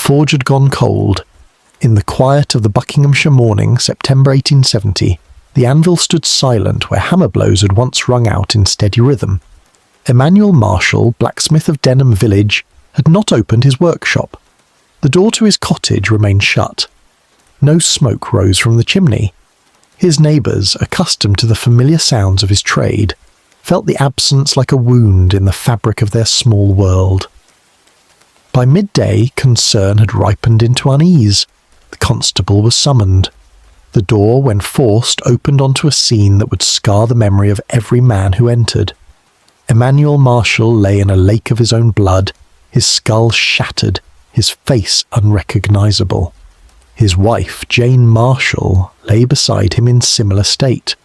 forge had gone cold. In the quiet of the Buckinghamshire morning, September 1870, the anvil stood silent where hammer blows had once rung out in steady rhythm. Emmanuel Marshall, blacksmith of Denham village, had not opened his workshop. The door to his cottage remained shut. No smoke rose from the chimney. His neighbours, accustomed to the familiar sounds of his trade, felt the absence like a wound in the fabric of their small world. By midday, concern had ripened into unease. The constable was summoned. The door, when forced, opened onto a scene that would scar the memory of every man who entered. Emmanuel Marshall lay in a lake of his own blood, his skull shattered, his face unrecognisable. His wife, Jane Marshall, lay beside him in similar state.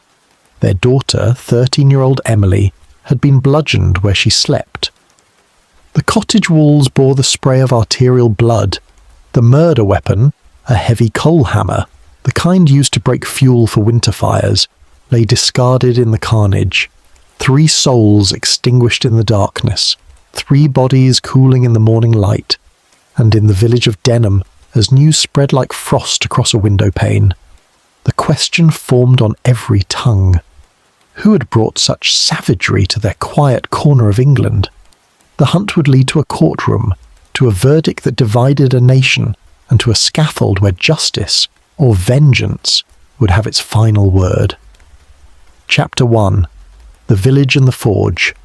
Their daughter, 13-year-old Emily, had been bludgeoned where she slept. The cottage walls bore the spray of arterial blood. The murder weapon, a heavy coal hammer, the kind used to break fuel for winter fires, lay discarded in the carnage. 3 souls extinguished in the darkness, 3 bodies cooling in the morning light, and in the village of Denham, as news spread like frost across a window pane, the question formed on every tongue. Who had brought such savagery to their quiet corner of England? The hunt would lead to a courtroom, to a verdict that divided a nation, and to a scaffold where justice, or vengeance, would have its final word. Chapter 1. The Village and the Forge.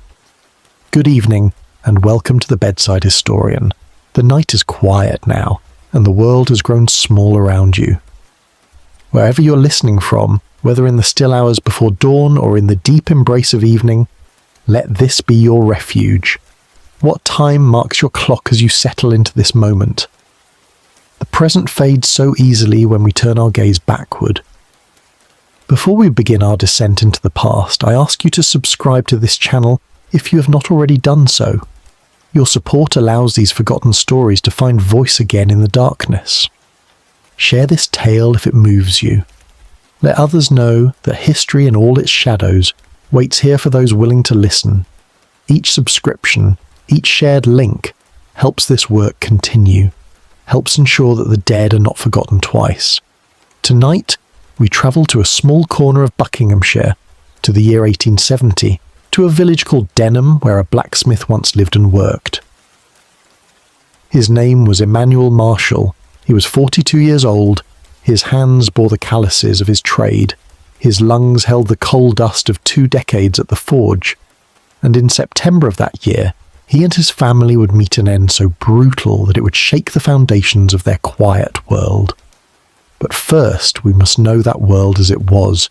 Good evening, and welcome to the Bedside Historian. The night is quiet now, and the world has grown small around you. Wherever you're listening from, whether in the still hours before dawn or in the deep embrace of evening, let this be your refuge. What time marks your clock as you settle into this moment? The present fades so easily when we turn our gaze backward. Before we begin our descent into the past, I ask you to subscribe to this channel if you have not already done so. Your support allows these forgotten stories to find voice again in the darkness. Share this tale if it moves you. Let others know that history in all its shadows waits here for those willing to listen. Each subscription, each shared link, helps this work continue, helps ensure that the dead are not forgotten twice. Tonight, we travel to a small corner of Buckinghamshire, to the year 1870, to a village called Denham where a blacksmith once lived and worked. His name was Emmanuel Marshall. He was 42 years old. His hands bore the calluses of his trade. His lungs held the coal dust of 2 decades at the forge. And in September of that year, he and his family would meet an end so brutal that it would shake the foundations of their quiet world. But first, we must know that world as it was,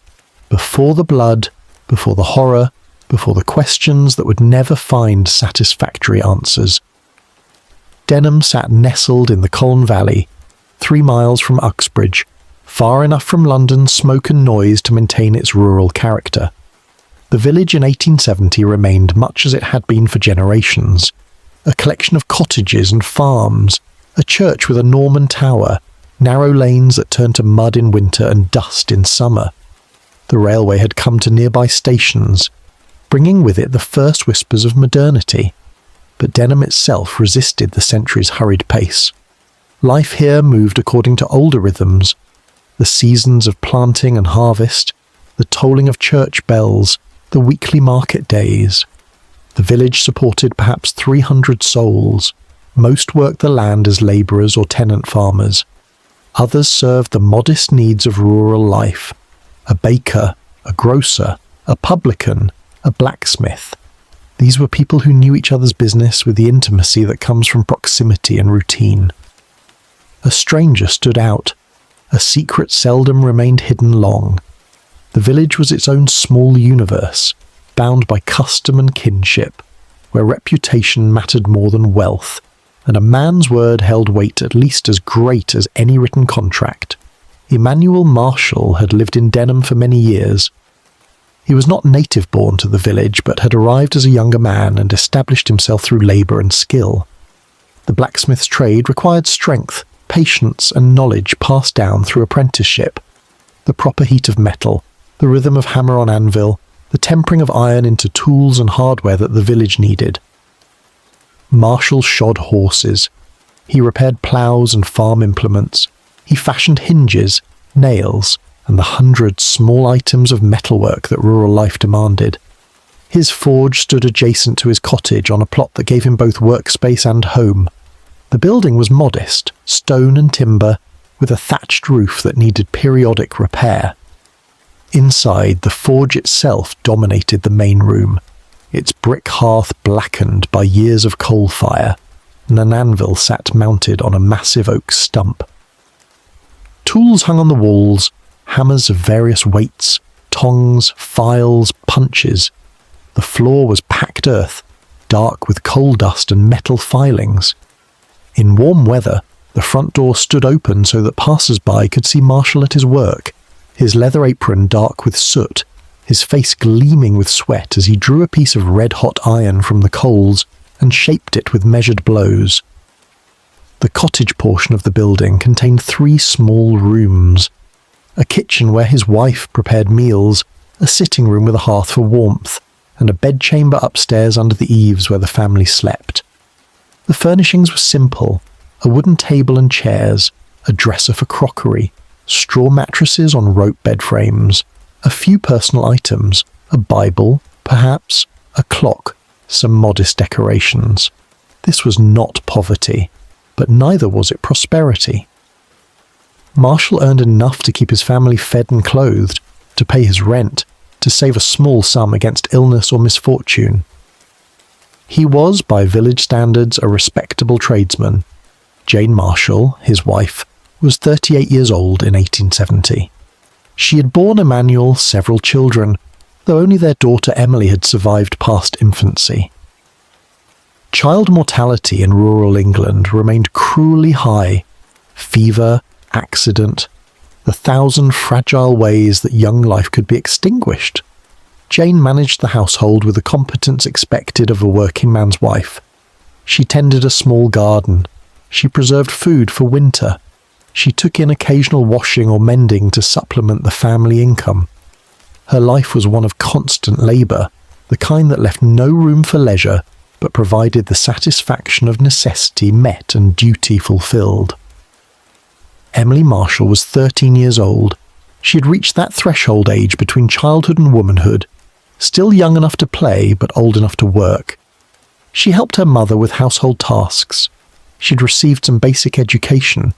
before the blood, before the horror, before the questions that would never find satisfactory answers. Denham sat nestled in the Colne Valley, 3 miles from Uxbridge, far enough from London's smoke and noise to maintain its rural character. The village in 1870 remained much as it had been for generations, a collection of cottages and farms, a church with a Norman tower, narrow lanes that turned to mud in winter and dust in summer. The railway had come to nearby stations, bringing with it the first whispers of modernity, but Denham itself resisted the century's hurried pace. Life here moved according to older rhythms, the seasons of planting and harvest, the tolling of church bells, the weekly market days. The village supported perhaps 300 souls. Most worked the land as labourers or tenant farmers. Others served the modest needs of rural life. A baker, a grocer, a publican, a blacksmith. These were people who knew each other's business with the intimacy that comes from proximity and routine. A stranger stood out. A secret seldom remained hidden long. The village was its own small universe, bound by custom and kinship, where reputation mattered more than wealth, and a man's word held weight at least as great as any written contract. Emmanuel Marshall had lived in Denham for many years. He was not native-born to the village, but had arrived as a younger man and established himself through labour and skill. The blacksmith's trade required strength, patience and knowledge passed down through apprenticeship. The proper heat of metal, the rhythm of hammer on anvil, the tempering of iron into tools and hardware that the village needed. Marshall shod horses. He repaired ploughs and farm implements. He fashioned hinges, nails, and the hundred small items of metalwork that rural life demanded. His forge stood adjacent to his cottage on a plot that gave him both workspace and home. The building was modest, stone and timber, with a thatched roof that needed periodic repair. Inside, the forge itself dominated the main room, its brick hearth blackened by years of coal fire, and an anvil sat mounted on a massive oak stump. Tools hung on the walls, hammers of various weights, tongs, files, punches. The floor was packed earth, dark with coal dust and metal filings. In warm weather, the front door stood open so that passers-by could see Marshall at his work, his leather apron dark with soot, his face gleaming with sweat as he drew a piece of red-hot iron from the coals and shaped it with measured blows. The cottage portion of the building contained 3 small rooms: a kitchen where his wife prepared meals, a sitting room with a hearth for warmth, and a bedchamber upstairs under the eaves where the family slept. The furnishings were simple: a wooden table and chairs, a dresser for crockery, straw mattresses on rope bed frames, a few personal items, a Bible, perhaps, a clock, some modest decorations. This was not poverty, but neither was it prosperity. Marshall earned enough to keep his family fed and clothed, to pay his rent, to save a small sum against illness or misfortune. He was, by village standards, a respectable tradesman. Jane Marshall, his wife, was 38 years old in 1870. She had borne Emmanuel several children, though only their daughter Emily had survived past infancy. Child mortality in rural England remained cruelly high. Fever, accident, the 1,000 fragile ways that young life could be extinguished. Jane managed the household with the competence expected of a working man's wife. She tended a small garden. She preserved food for winter. She took in occasional washing or mending to supplement the family income. Her life was one of constant labour, the kind that left no room for leisure, but provided the satisfaction of necessity met and duty fulfilled. Emily Marshall was 13 years old. She had reached that threshold age between childhood and womanhood, still young enough to play but old enough to work. She helped her mother with household tasks. She'd received some basic education,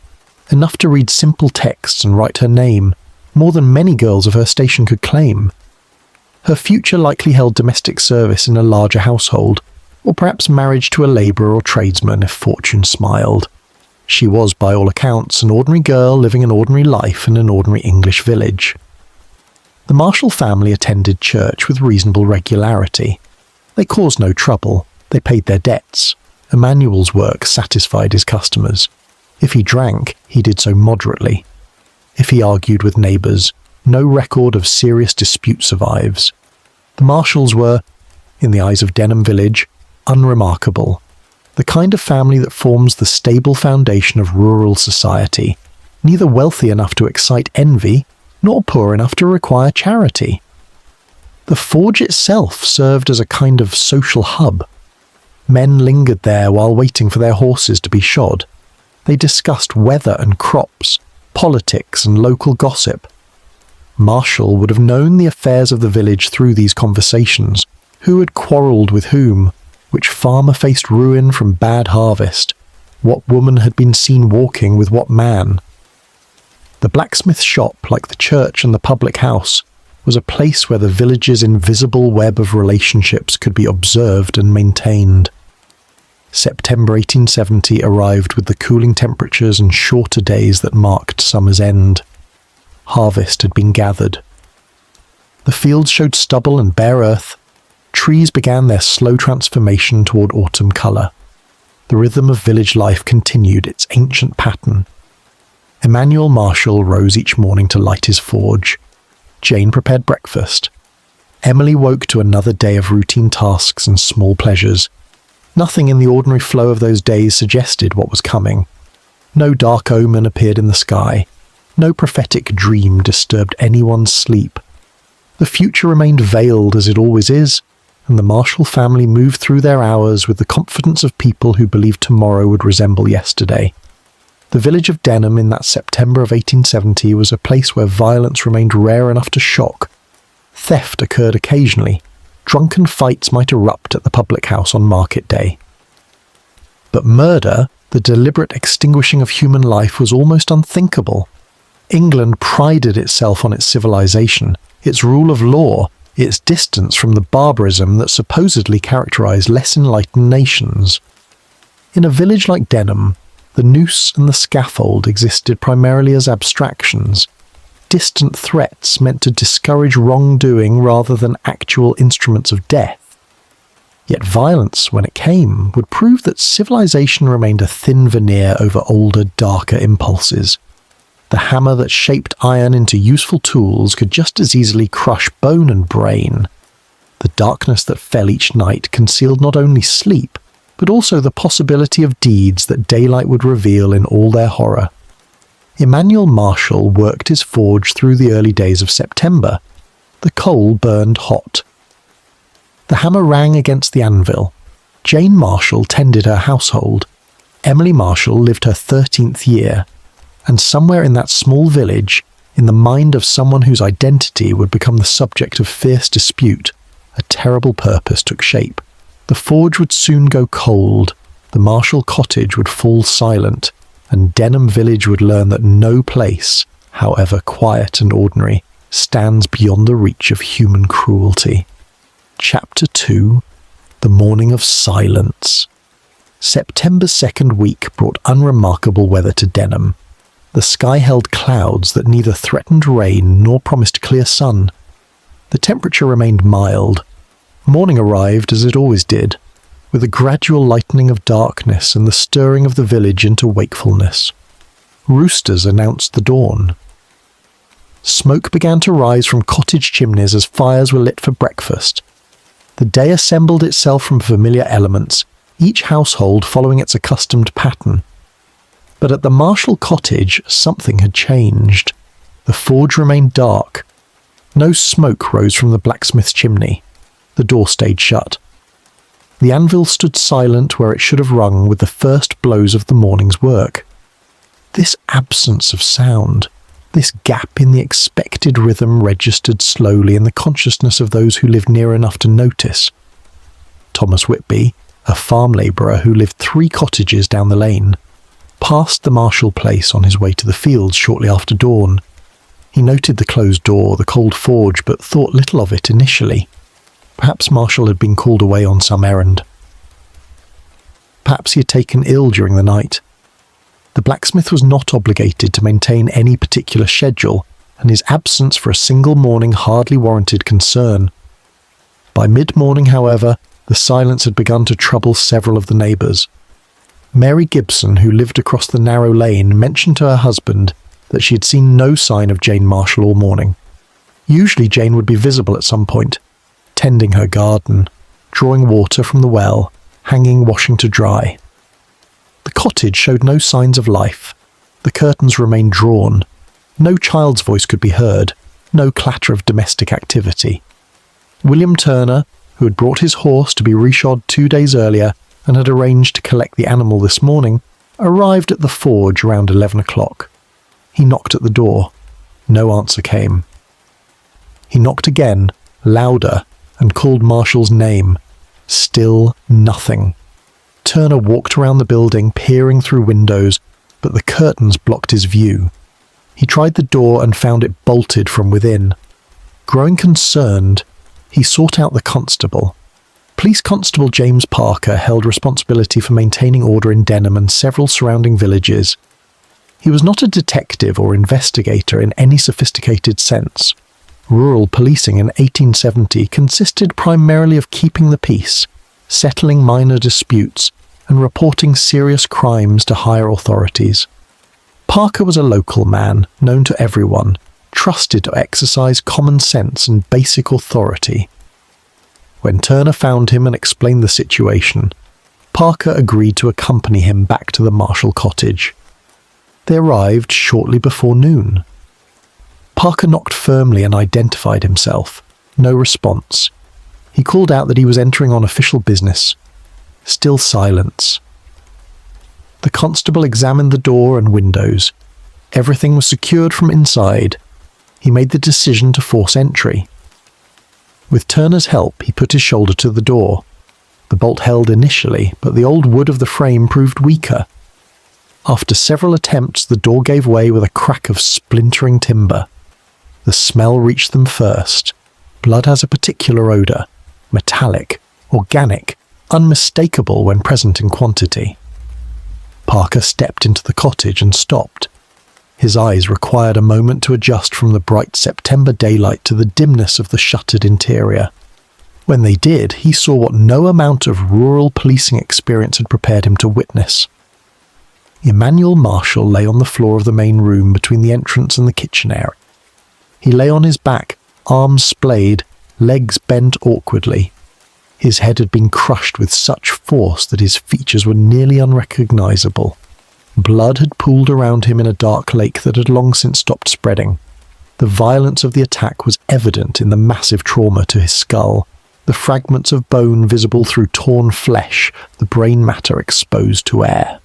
enough to read simple texts and write her name, more than many girls of her station could claim. Her future likely held domestic service in a larger household, or perhaps marriage to a labourer or tradesman if fortune smiled. She was, by all accounts, an ordinary girl living an ordinary life in an ordinary English village. The Marshall family attended church with reasonable regularity. They caused no trouble. They paid their debts. Emmanuel's work satisfied his customers. If he drank, he did so moderately. If he argued with neighbours, no record of serious dispute survives. The Marshalls were, in the eyes of Denham village, unremarkable. The kind of family that forms the stable foundation of rural society, neither wealthy enough to excite envy, nor poor enough to require charity. The forge itself served as a kind of social hub. Men lingered there while waiting for their horses to be shod. They discussed weather and crops, politics and local gossip. Marshall would have known the affairs of the village through these conversations, who had quarrelled with whom, which farmer faced ruin from bad harvest, what woman had been seen walking with what man. The blacksmith shop, like the church and the public house, was a place where the village's invisible web of relationships could be observed and maintained. September 1870 arrived with the cooling temperatures and shorter days that marked summer's end. Harvest had been gathered. The fields showed stubble and bare earth. Trees began their slow transformation toward autumn colour. The rhythm of village life continued its ancient pattern. Emmanuel Marshall rose each morning to light his forge. Jane prepared breakfast. Emily woke to another day of routine tasks and small pleasures. Nothing in the ordinary flow of those days suggested what was coming. No dark omen appeared in the sky. No prophetic dream disturbed anyone's sleep. The future remained veiled as it always is, and the Marshall family moved through their hours with the confidence of people who believed tomorrow would resemble yesterday. The village of Denham in that September of 1870 was a place where violence remained rare enough to shock. Theft occurred occasionally. Drunken fights might erupt at the public house on market day. But murder, the deliberate extinguishing of human life, was almost unthinkable. England prided itself on its civilization, its rule of law, its distance from the barbarism that supposedly characterized less enlightened nations. In a village like Denham, the noose and the scaffold existed primarily as abstractions, distant threats meant to discourage wrongdoing rather than actual instruments of death. Yet violence, when it came, would prove that civilization remained a thin veneer over older, darker impulses. The hammer that shaped iron into useful tools could just as easily crush bone and brain. The darkness that fell each night concealed not only sleep, but also the possibility of deeds that daylight would reveal in all their horror. Emmanuel Marshall worked his forge through the early days of September. The coal burned hot. The hammer rang against the anvil. Jane Marshall tended her household. Emily Marshall lived her 13th year. And somewhere in that small village, in the mind of someone whose identity would become the subject of fierce dispute, a terrible purpose took shape. The forge would soon go cold, the Marshall cottage would fall silent, and Denham village would learn that no place, however quiet and ordinary, stands beyond the reach of human cruelty. Chapter 2: The Morning of Silence. September's second week brought unremarkable weather to Denham. The sky held clouds that neither threatened rain nor promised clear sun. The temperature remained mild. Morning arrived as it always did, with a gradual lightening of darkness and the stirring of the village into wakefulness. Roosters announced the dawn. Smoke began to rise from cottage chimneys as fires were lit for breakfast. The day assembled itself from familiar elements, each household following its accustomed pattern. But at the Marshall cottage, something had changed. The forge remained dark. No smoke rose from the blacksmith's chimney. The door stayed shut. The anvil stood silent where it should have rung with the first blows of the morning's work. This absence of sound, this gap in the expected rhythm registered slowly in the consciousness of those who lived near enough to notice. Thomas Whitby, a farm labourer who lived 3 cottages down the lane, passed the Marshall place on his way to the fields shortly after dawn. He noted the closed door, the cold forge, but thought little of it initially. Perhaps Marshall had been called away on some errand. Perhaps he had taken ill during the night. The blacksmith was not obligated to maintain any particular schedule, and his absence for a single morning hardly warranted concern. By mid-morning, however, the silence had begun to trouble several of the neighbours. Mary Gibson, who lived across the narrow lane, mentioned to her husband that she had seen no sign of Jane Marshall all morning. Usually Jane would be visible at some point, tending her garden, drawing water from the well, hanging washing to dry. The cottage showed no signs of life. The curtains remained drawn. No child's voice could be heard, no clatter of domestic activity. William Turner, who had brought his horse to be reshod 2 days earlier and had arranged to collect the animal this morning, arrived at the forge around 11 o'clock. He knocked at the door. No answer came. He knocked again, louder, and called Marshall's name. Still nothing. Turner walked around the building, peering through windows, but the curtains blocked his view. He tried the door and found it bolted from within. Growing concerned, he sought out the constable. Police Constable James Parker held responsibility for maintaining order in Denham and several surrounding villages. He was not a detective or investigator in any sophisticated sense. Rural policing in 1870 consisted primarily of keeping the peace, settling minor disputes, and reporting serious crimes to higher authorities. Parker was a local man, known to everyone, trusted to exercise common sense and basic authority. When Turner found him and explained the situation, Parker agreed to accompany him back to the Marshall cottage. They arrived shortly before noon. Parker knocked firmly and identified himself. No response. He called out that he was entering on official business. Still silence. The constable examined the door and windows. Everything was secured from inside. He made the decision to force entry. With Turner's help, he put his shoulder to the door. The bolt held initially, but the old wood of the frame proved weaker. After several attempts, the door gave way with a crack of splintering timber. The smell reached them first. Blood has a particular odour, metallic, organic, unmistakable when present in quantity. Parker stepped into the cottage and stopped. His eyes required a moment to adjust from the bright September daylight to the dimness of the shuttered interior. When they did, he saw what no amount of rural policing experience had prepared him to witness. Emmanuel Marshall lay on the floor of the main room between the entrance and the kitchen area. He lay on his back, arms splayed, legs bent awkwardly. His head had been crushed with such force that his features were nearly unrecognizable. Blood had pooled around him in a dark lake that had long since stopped spreading. The violence of the attack was evident in the massive trauma to his skull, the fragments of bone visible through torn flesh, the brain matter exposed to air.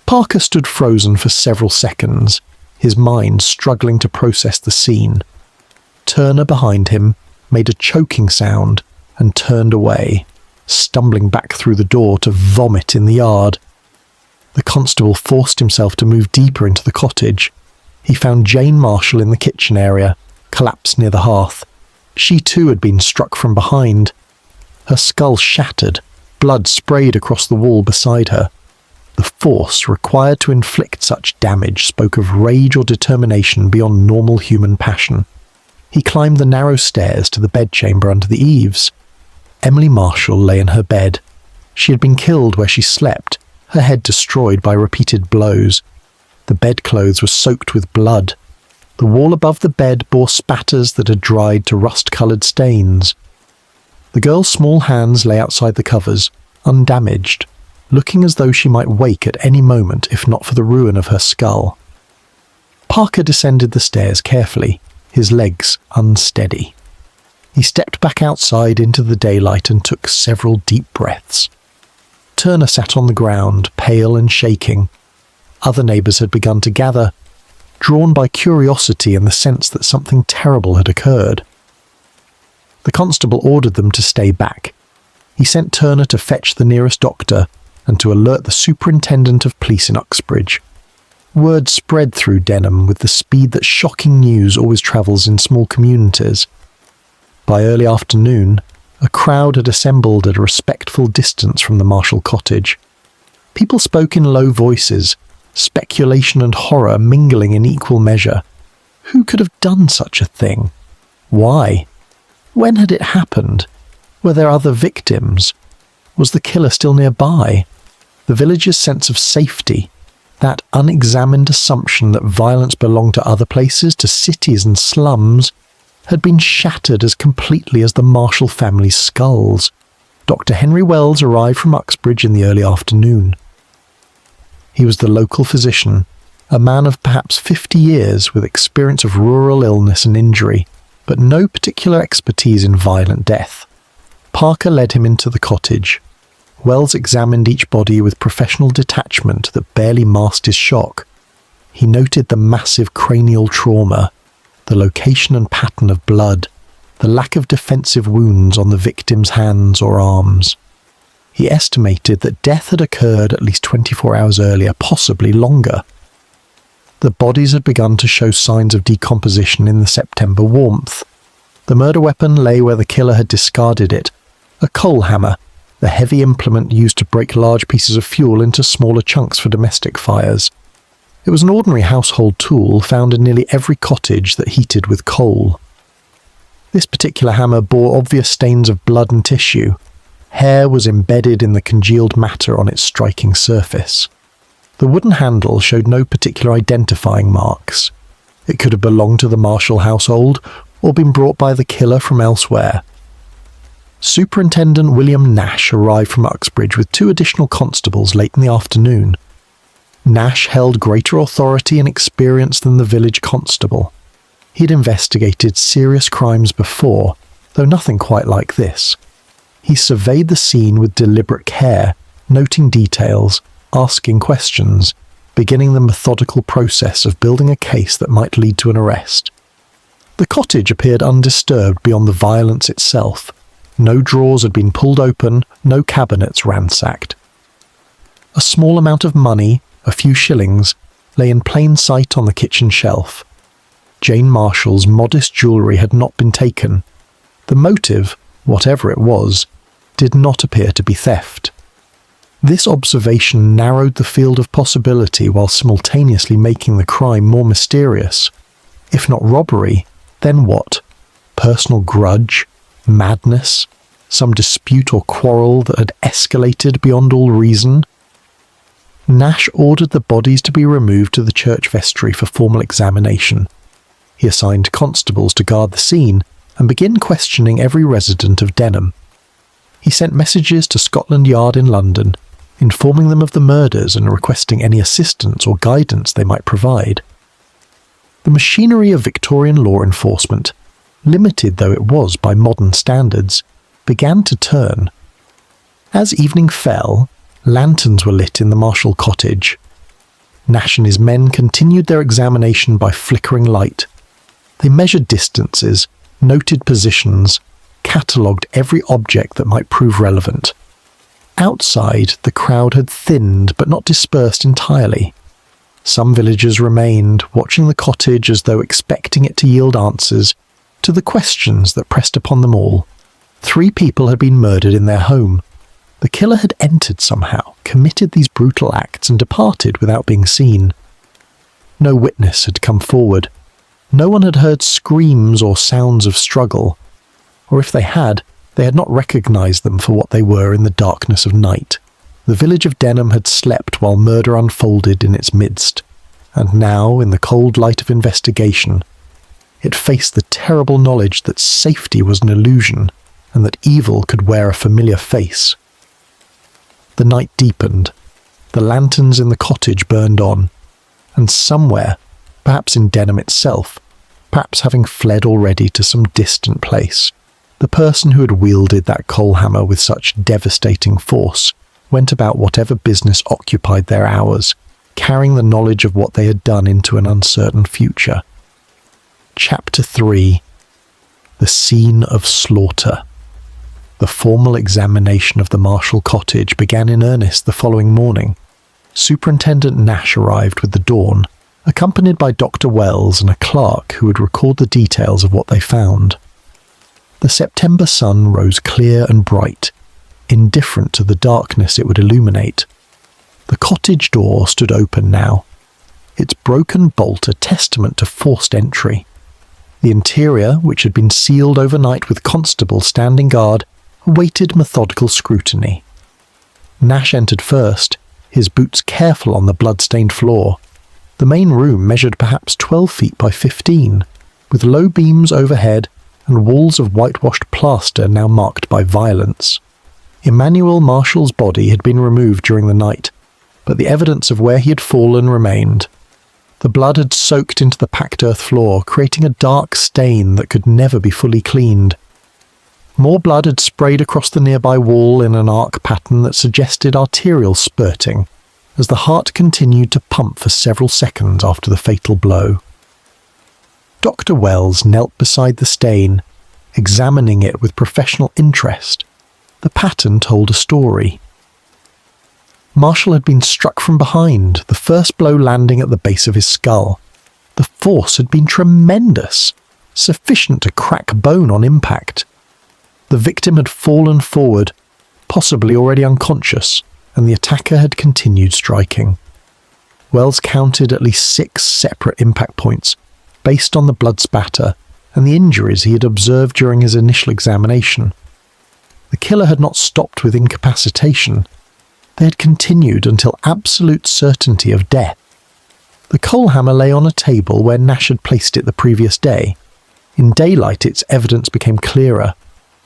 Parker stood frozen for several seconds, his mind struggling to process the scene. Turner behind him made a choking sound and turned away, stumbling back through the door to vomit in the yard. The constable forced himself to move deeper into the cottage. He found Jane Marshall in the kitchen area, collapsed near the hearth. She too had been struck from behind. Her skull shattered, blood sprayed across the wall beside her. The force required to inflict such damage spoke of rage or determination beyond normal human passion. He climbed the narrow stairs to the bedchamber under the eaves. Emily Marshall lay in her bed. She had been killed where she slept, her head destroyed by repeated blows. The bedclothes were soaked with blood. The wall above the bed bore spatters that had dried to rust-coloured stains. The girl's small hands lay outside the covers, undamaged, looking as though she might wake at any moment if not for the ruin of her skull. Parker descended the stairs carefully, his legs unsteady. He stepped back outside into the daylight and took several deep breaths. Turner sat on the ground, pale and shaking. Other neighbours had begun to gather, drawn by curiosity and the sense that something terrible had occurred. The constable ordered them to stay back. He sent Turner to fetch the nearest doctor and to alert the superintendent of police in Uxbridge. Word spread through Denham with the speed that shocking news always travels in small communities. By early afternoon, a crowd had assembled at a respectful distance from the Marshall cottage. People spoke in low voices, speculation and horror mingling in equal measure. Who could have done such a thing? Why? When had it happened? Were there other victims? Was the killer still nearby? The village's sense of safety, that unexamined assumption that violence belonged to other places, to cities and slums, had been shattered as completely as the Marshall family's skulls. Dr. Henry Wells arrived from Uxbridge in the early afternoon. He was the local physician, a man of perhaps 50 years with experience of rural illness and injury, but no particular expertise in violent death. Parker led him into the cottage. Wells examined each body with professional detachment that barely masked his shock. He noted the massive cranial trauma, the location and pattern of blood, the lack of defensive wounds on the victim's hands or arms. He estimated that death had occurred at least 24 hours earlier, possibly longer. The bodies had begun to show signs of decomposition in the September warmth. The murder weapon lay where the killer had discarded it, a coal hammer, the heavy implement used to break large pieces of fuel into smaller chunks for domestic fires. It was an ordinary household tool found in nearly every cottage that heated with coal. This particular hammer bore obvious stains of blood and tissue. Hair was embedded in the congealed matter on its striking surface. The wooden handle showed no particular identifying marks. It could have belonged to the Marshall household or been brought by the killer from elsewhere. Superintendent William Nash arrived from Uxbridge with 2 additional constables late in the afternoon. Nash held greater authority and experience than the village constable. He had investigated serious crimes before, though nothing quite like this. He surveyed the scene with deliberate care, noting details, asking questions, beginning the methodical process of building a case that might lead to an arrest. The cottage appeared undisturbed beyond the violence itself. No drawers had been pulled open, no cabinets ransacked. A small amount of money, a few shillings, lay in plain sight on the kitchen shelf. Jane Marshall's modest jewellery had not been taken. The motive, whatever it was, did not appear to be theft. This observation narrowed the field of possibility while simultaneously making the crime more mysterious. If not robbery, then what? Personal grudge? Madness? Some dispute or quarrel that had escalated beyond all reason? Nash ordered the bodies to be removed to the church vestry for formal examination. He assigned constables to guard the scene and begin questioning every resident of Denham. He sent messages to Scotland Yard in London, informing them of the murders and requesting any assistance or guidance they might provide. The machinery of Victorian law enforcement, limited though it was by modern standards, began to turn. As evening fell, lanterns were lit in the Marshall cottage. Nash and his men continued their examination by flickering light. They measured distances, noted positions, catalogued every object that might prove relevant. Outside, the crowd had thinned but not dispersed entirely. Some villagers remained, watching the cottage as though expecting it to yield answers to the questions that pressed upon them all. 3 people had been murdered in their home. The killer had entered somehow, committed these brutal acts and departed without being seen. No witness had come forward. No one had heard screams or sounds of struggle, or if they had not recognised them for what they were in the darkness of night. The village of Denham had slept while murder unfolded in its midst, and now, in the cold light of investigation, it faced the terrible knowledge that safety was an illusion and that evil could wear a familiar face. The night deepened. The lanterns in the cottage burned on, and somewhere, perhaps in Denham itself, perhaps having fled already to some distant place, the person who had wielded that coal hammer with such devastating force went about whatever business occupied their hours, carrying the knowledge of what they had done into an uncertain future. Chapter 3. The Scene of Slaughter. The formal examination of the Marshall cottage began in earnest the following morning. Superintendent Nash arrived with the dawn, accompanied by Dr. Wells and a clerk who would record the details of what they found. The September sun rose clear and bright, indifferent to the darkness it would illuminate. The cottage door stood open now, its broken bolt a testament to forced entry. The interior, which had been sealed overnight with constables standing guard, awaited methodical scrutiny. Nash entered first, his boots careful on the blood-stained floor. The main room measured perhaps 12 feet by 15, with low beams overhead and walls of whitewashed plaster now marked by violence. Emmanuel Marshall's body had been removed during the night, but the evidence of where he had fallen remained. The blood had soaked into the packed earth floor, creating a dark stain that could never be fully cleaned. More blood had sprayed across the nearby wall in an arc pattern that suggested arterial spurting, as the heart continued to pump for several seconds after the fatal blow. Dr. Wells knelt beside the stain, examining it with professional interest. The pattern told a story. Marshall had been struck from behind, the first blow landing at the base of his skull. The force had been tremendous, sufficient to crack bone on impact. The victim had fallen forward, possibly already unconscious, and the attacker had continued striking. Wells counted at least 6 separate impact points, based on the blood spatter and the injuries he had observed during his initial examination. The killer had not stopped with incapacitation. They had continued until absolute certainty of death. The coal hammer lay on a table where Nash had placed it the previous day. In daylight its evidence became clearer.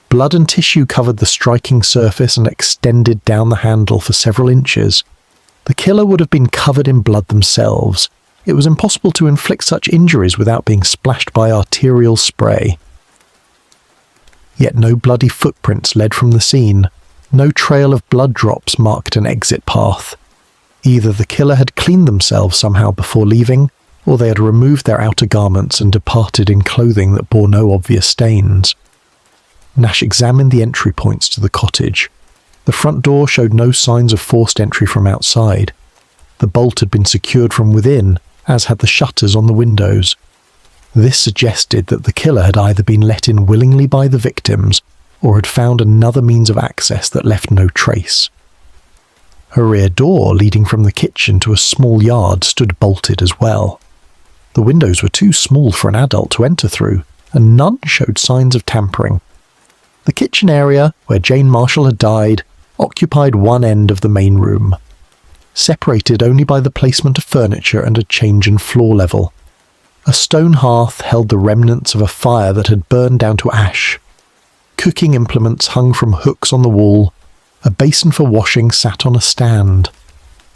Blood and tissue covered the striking surface and extended down the handle for several inches. The killer would have been covered in blood themselves. It was impossible to inflict such injuries without being splashed by arterial spray. yet no bloody footprints led from the scene. No trail of blood drops marked an exit path. Either the killer had cleaned themselves somehow before leaving, or they had removed their outer garments and departed in clothing that bore no obvious stains. Nash examined the entry points to the cottage. The front door showed no signs of forced entry from outside. The bolt had been secured from within, as had the shutters on the windows. This suggested that the killer had either been let in willingly by the victims, or had found another means of access that left no trace. A rear door leading from the kitchen to a small yard stood bolted as well. The windows were too small for an adult to enter through, and none showed signs of tampering. The kitchen area, where Jane Marshall had died, occupied one end of the main room, separated only by the placement of furniture and a change in floor level. A stone hearth held the remnants of a fire that had burned down to ash. Cooking implements hung from hooks on the wall. A basin for washing sat on a stand.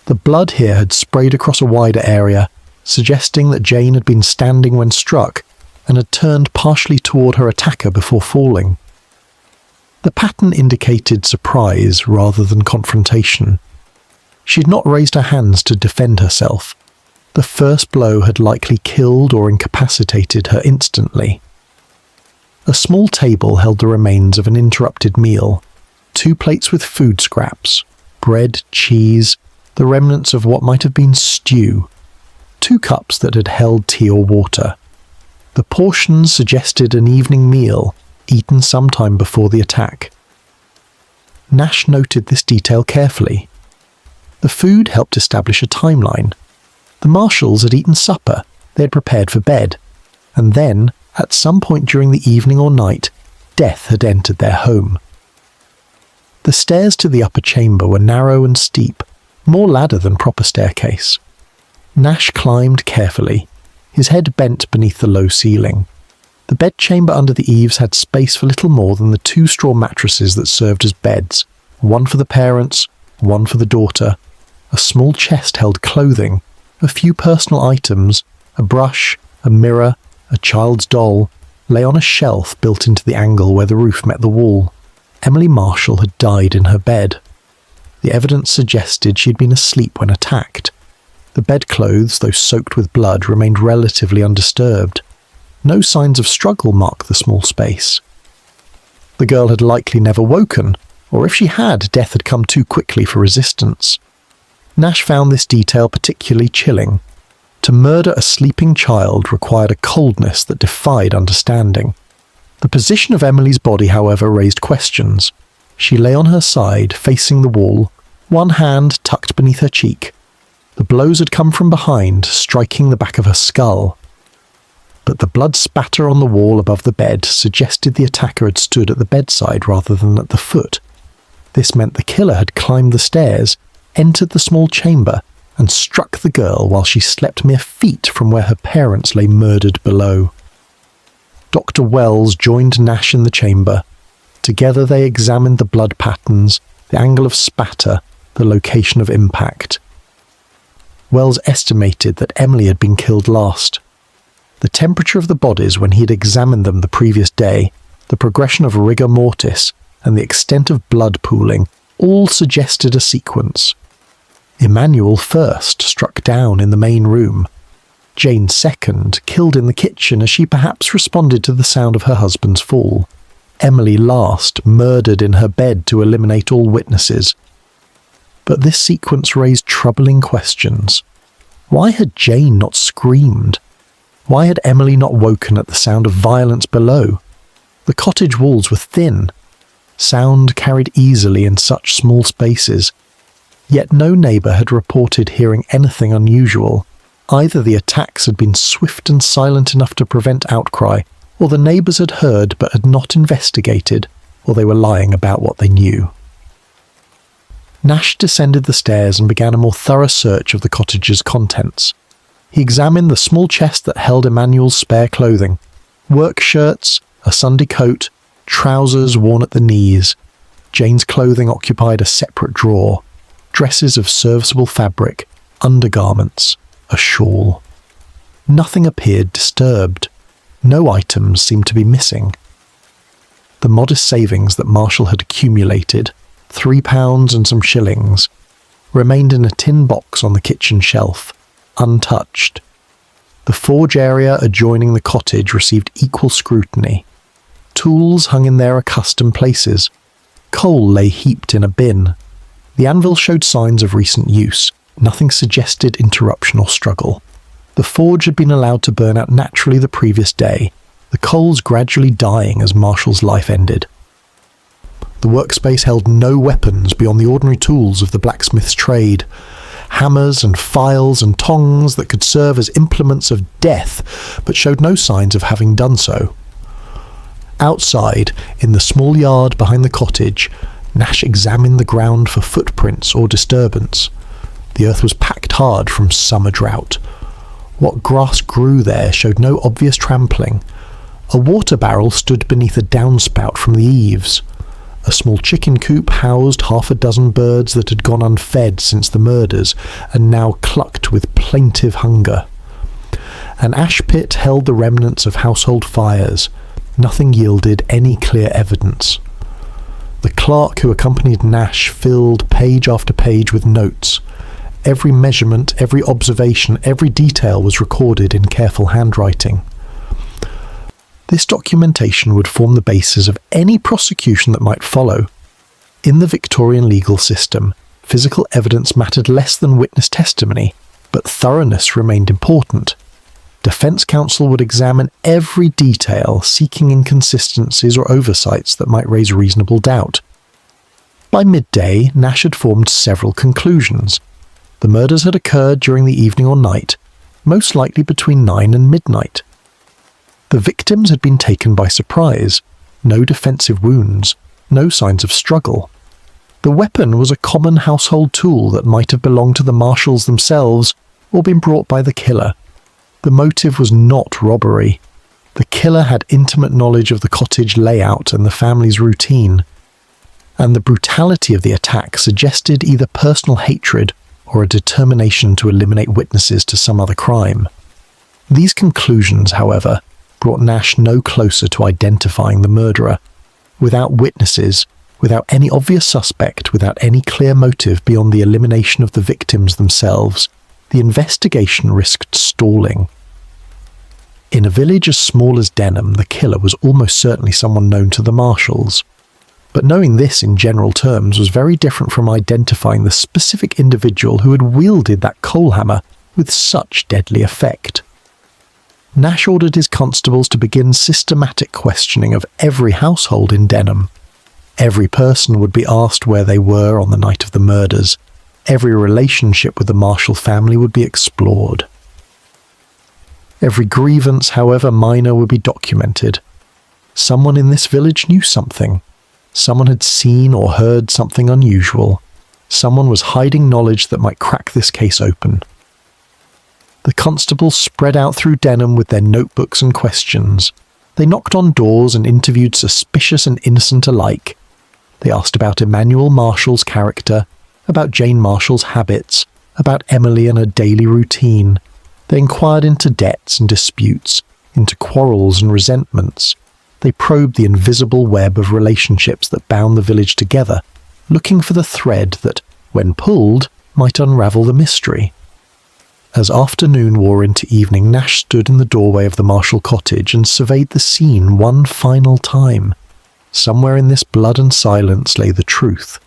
The blood here had sprayed across a wider area, suggesting that Jane had been standing when struck and had turned partially toward her attacker before falling. The pattern indicated surprise rather than confrontation. She had not raised her hands to defend herself. The first blow had likely killed or incapacitated her instantly. A small table held the remains of an interrupted meal. 2 plates with food scraps, bread, cheese, the remnants of what might have been stew. 2 cups that had held tea or water. The portions suggested an evening meal, eaten sometime before the attack. Nash noted this detail carefully. The food helped establish a timeline. The Marshalls had eaten supper, they had prepared for bed, and then, at some point during the evening or night, death had entered their home. The stairs to the upper chamber were narrow and steep, more ladder than proper staircase. Nash climbed carefully, his head bent beneath the low ceiling. The bedchamber under the eaves had space for little more than the 2 straw mattresses that served as beds, one for the parents, one for the daughter. A small chest held clothing, a few personal items, a brush, a mirror, a child's doll, lay on a shelf built into the angle where the roof met the wall. Emily Marshall had died in her bed. The evidence suggested she had been asleep when attacked. The bedclothes, though soaked with blood, remained relatively undisturbed. No signs of struggle marked the small space. The girl had likely never woken, or if she had, death had come too quickly for resistance. Nash found this detail particularly chilling. To murder a sleeping child required a coldness that defied understanding. The position of Emily's body, however, raised questions. She lay on her side, facing the wall, one hand tucked beneath her cheek. The blows had come from behind, striking the back of her skull. But the blood spatter on the wall above the bed suggested the attacker had stood at the bedside rather than at the foot. This meant the killer had climbed the stairs, entered the small chamber, and struck the girl while she slept mere feet from where her parents lay murdered below. Dr. Wells joined Nash in the chamber. Together they examined the blood patterns, the angle of spatter, the location of impact. Wells estimated that Emily had been killed last. The temperature of the bodies when he had examined them the previous day, the progression of rigor mortis, and the extent of blood pooling all suggested a sequence. Emmanuel first struck down in the main room. Jane second, killed in the kitchen as she perhaps responded to the sound of her husband's fall. Emily last, murdered in her bed to eliminate all witnesses. But this sequence raised troubling questions. Why had Jane not screamed? Why had Emily not woken at the sound of violence below? The cottage walls were thin. Sound carried easily in such small spaces. Yet no neighbour had reported hearing anything unusual. Either the attacks had been swift and silent enough to prevent outcry, or the neighbours had heard but had not investigated, or they were lying about what they knew. Nash descended the stairs and began a more thorough search of the cottage's contents. He examined the small chest that held Emmanuel's spare clothing, work shirts, a Sunday coat, trousers worn at the knees. Jane's clothing occupied a separate drawer, dresses of serviceable fabric, undergarments, a shawl. Nothing appeared disturbed. No items seemed to be missing. The modest savings that Marshall had accumulated, £3 and some shillings, remained in a tin box on the kitchen shelf, untouched. The forge area adjoining the cottage received equal scrutiny. Tools hung in their accustomed places. Coal lay heaped in a bin. The anvil showed signs of recent use. Nothing suggested interruption or struggle. The forge had been allowed to burn out naturally the previous day, the coals gradually dying as Marshall's life ended. The workspace held no weapons beyond the ordinary tools of the blacksmith's trade. Hammers and files and tongs that could serve as implements of death, but showed no signs of having done so. Outside, in the small yard behind the cottage, Nash examined the ground for footprints or disturbance. The earth was packed hard from summer drought. What grass grew there showed no obvious trampling. A water barrel stood beneath a downspout from the eaves. A small chicken coop housed half a dozen birds that had gone unfed since the murders and now clucked with plaintive hunger. An ash pit held the remnants of household fires. Nothing yielded any clear evidence. The clerk who accompanied Nash filled page after page with notes. Every measurement, every observation, every detail was recorded in careful handwriting. This documentation would form the basis of any prosecution that might follow. In the Victorian legal system, physical evidence mattered less than witness testimony, but thoroughness remained important. Defence counsel would examine every detail, seeking inconsistencies or oversights that might raise reasonable doubt. By midday, Nash had formed several conclusions. The murders had occurred during the evening or night, most likely between 9 and midnight. The victims had been taken by surprise, no defensive wounds, no signs of struggle. The weapon was a common household tool that might have belonged to the Marshalls themselves or been brought by the killer. The motive was not robbery. The killer had intimate knowledge of the cottage layout and the family's routine, and the brutality of the attack suggested either personal hatred or a determination to eliminate witnesses to some other crime. These conclusions, however, brought Nash no closer to identifying the murderer. Without witnesses, without any obvious suspect, without any clear motive beyond the elimination of the victims themselves, the investigation risked stalling. In a village as small as Denham, the killer was almost certainly someone known to the Marshalls. But knowing this in general terms was very different from identifying the specific individual who had wielded that coal hammer with such deadly effect. Nash ordered his constables to begin systematic questioning of every household in Denham. Every person would be asked where they were on the night of the murders. Every relationship with the Marshall family would be explored. Every grievance, however minor, would be documented. Someone in this village knew something. Someone had seen or heard something unusual. Someone was hiding knowledge that might crack this case open. The constables spread out through Denham with their notebooks and questions. They knocked on doors and interviewed suspicious and innocent alike. They asked about Emmanuel Marshall's character, about Jane Marshall's habits, about Emily and her daily routine. They inquired into debts and disputes, into quarrels and resentments. They probed the invisible web of relationships that bound the village together, looking for the thread that, when pulled, might unravel the mystery. As afternoon wore into evening, Nash stood in the doorway of the Marshall cottage and surveyed the scene one final time. Somewhere in this blood and silence lay the truth.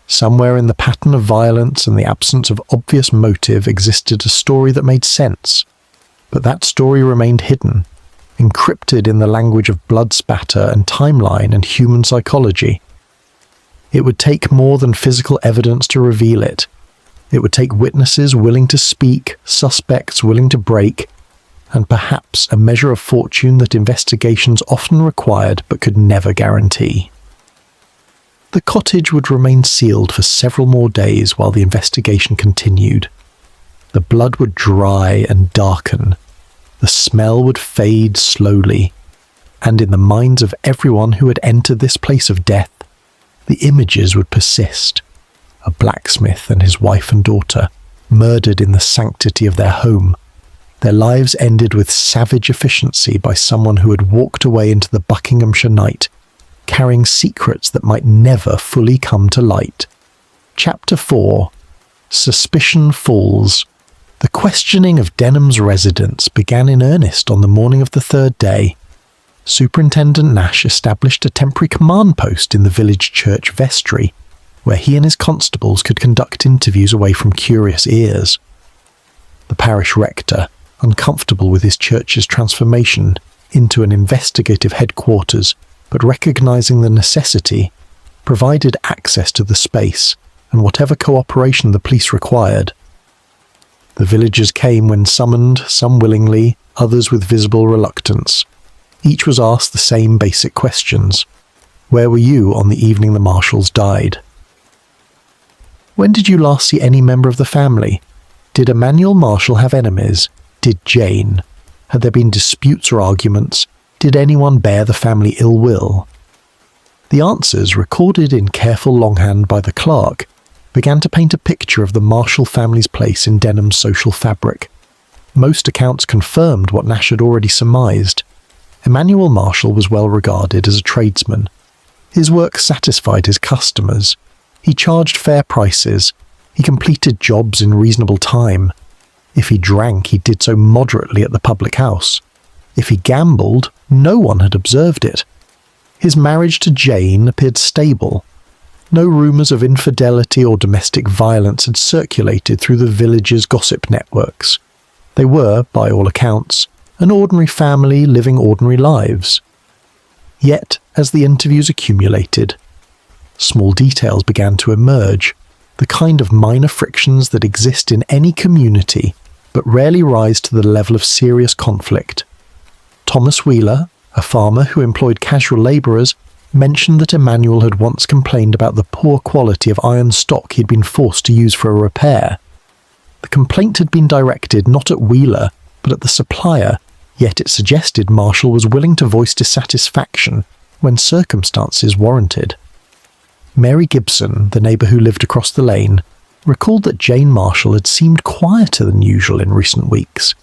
Somewhere in the pattern of violence and the absence of obvious motive existed a story that made sense. But that story remained hidden, encrypted in the language of blood spatter and timeline and human psychology. It would take more than physical evidence to reveal it. It would take witnesses willing to speak, suspects willing to break, and perhaps a measure of fortune that investigations often required but could never guarantee. The cottage would remain sealed for several more days while the investigation continued. The blood would dry and darken. The smell would fade slowly, and in the minds of everyone who had entered this place of death, the images would persist. A blacksmith and his wife and daughter, murdered in the sanctity of their home. Their lives ended with savage efficiency by someone who had walked away into the Buckinghamshire night carrying secrets that might never fully come to light. Chapter 4. Suspicion Falls. The questioning of Denham's residents began in earnest on the morning of the third day. Superintendent Nash established a temporary command post in the village church vestry, where he and his constables could conduct interviews away from curious ears. The parish rector, uncomfortable with his church's transformation into an investigative headquarters, but recognising the necessity, provided access to the space and whatever cooperation the police required. The villagers came when summoned, some willingly, others with visible reluctance. Each was asked the same basic questions. Where were you on the evening the Marshalls died? When did you last see any member of the family? Did Emmanuel Marshall have enemies? Did Jane? Had there been disputes or arguments? Did anyone bear the family ill will? The answers, recorded in careful longhand by the clerk, began to paint a picture of the Marshall family's place in Denham's social fabric. Most accounts confirmed what Nash had already surmised. Emmanuel Marshall was well regarded as a tradesman. His work satisfied his customers. He charged fair prices. He completed jobs in reasonable time. If he drank, he did so moderately at the public house. If he gambled, no one had observed it. His marriage to Jane appeared stable. No rumours of infidelity or domestic violence had circulated through the village's gossip networks. They were, by all accounts, an ordinary family living ordinary lives. Yet, as the interviews accumulated, small details began to emerge, the kind of minor frictions that exist in any community but rarely rise to the level of serious conflict. Thomas Wheeler, a farmer who employed casual labourers, mentioned that Emmanuel had once complained about the poor quality of iron stock he'd been forced to use for a repair. The complaint had been directed not at Wheeler, but at the supplier, yet it suggested Marshall was willing to voice dissatisfaction when circumstances warranted. Mary Gibson, the neighbour who lived across the lane, recalled that Jane Marshall had seemed quieter than usual in recent weeks.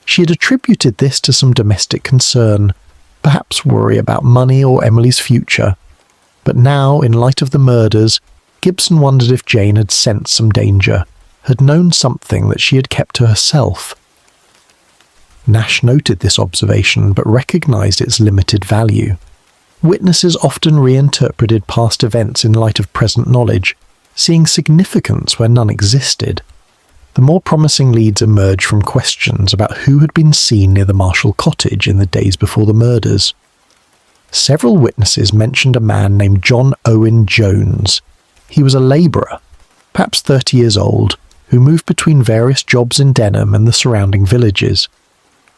She had attributed this to some domestic concern, perhaps worry about money or Emily's future. But now, in light of the murders, Gibson wondered if Jane had sensed some danger, had known something that she had kept to herself. Nash noted this observation but recognised its limited value. Witnesses often reinterpreted past events in light of present knowledge, seeing significance where none existed. The more promising leads emerged from questions about who had been seen near the Marshall cottage in the days before the murders. Several witnesses mentioned a man named John Owen Jones. He was a labourer, perhaps 30 years old, who moved between various jobs in Denham and the surrounding villages.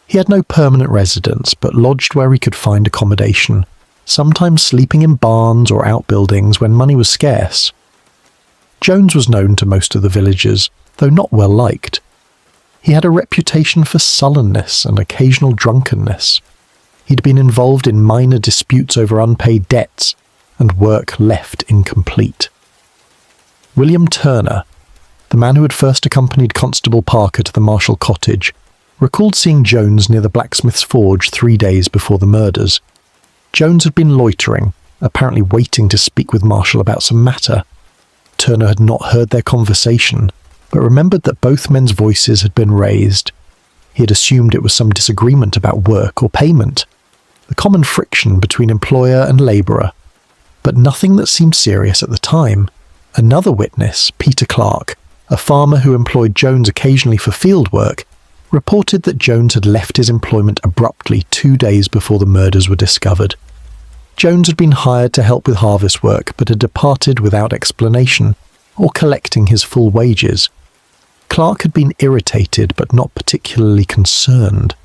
He had no permanent residence, but lodged where he could find accommodation, sometimes sleeping in barns or outbuildings when money was scarce. Jones was known to most of the villagers, though not well liked. He had a reputation for sullenness and occasional drunkenness. He'd been involved in minor disputes over unpaid debts and work left incomplete. William Turner, the man who had first accompanied Constable Parker to the Marshall cottage, recalled seeing Jones near the blacksmith's forge 3 days before the murders. Jones had been loitering, apparently waiting to speak with Marshall about some matter. Turner had not heard their conversation, but remembered that both men's voices had been raised. He had assumed it was some disagreement about work or payment, the common friction between employer and labourer, but nothing that seemed serious at the time. Another witness, Peter Clark, a farmer who employed Jones occasionally for field work, reported that Jones had left his employment abruptly 2 days before the murders were discovered. Jones had been hired to help with harvest work, but had departed without explanation or collecting his full wages. Clark had been irritated but not particularly concerned.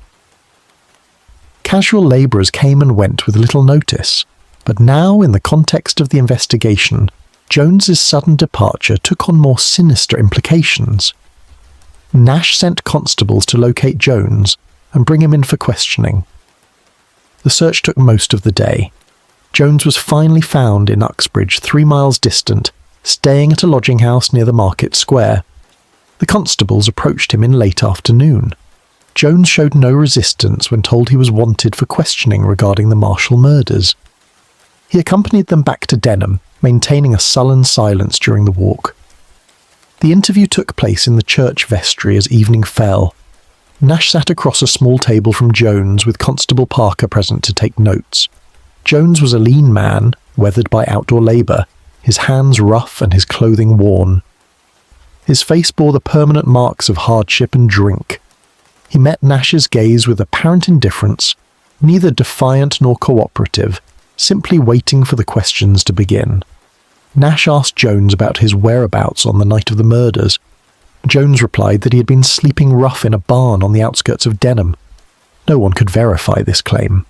Casual labourers came and went with little notice, but now, in the context of the investigation, Jones's sudden departure took on more sinister implications. Nash sent constables to locate Jones and bring him in for questioning. The search took most of the day. Jones was finally found in Uxbridge, 3 miles distant, staying at a lodging house near the market square. The constables approached him in late afternoon. Jones showed no resistance when told he was wanted for questioning regarding the Marshall murders. He accompanied them back to Denham, maintaining a sullen silence during the walk. The interview took place in the church vestry as evening fell. Nash sat across a small table from Jones, with Constable Parker present to take notes. Jones was a lean man, weathered by outdoor labour, his hands rough and his clothing worn. His face bore the permanent marks of hardship and drink. He met Nash's gaze with apparent indifference, neither defiant nor cooperative, simply waiting for the questions to begin. Nash asked Jones about his whereabouts on the night of the murders. Jones replied that he had been sleeping rough in a barn on the outskirts of Denham. No one could verify this claim.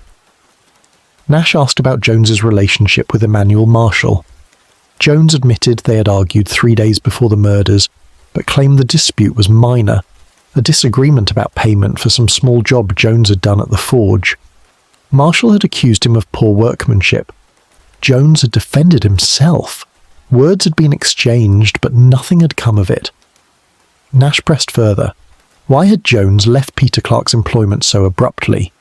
Nash asked about Jones's relationship with Emmanuel Marshall. Jones admitted they had argued 3 days before the murders, but claimed the dispute was minor, a disagreement about payment for some small job Jones had done at the forge. Marshall had accused him of poor workmanship. Jones had defended himself. Words had been exchanged, but nothing had come of it. Nash pressed further. Why had Jones left Peter Clark's employment so abruptly?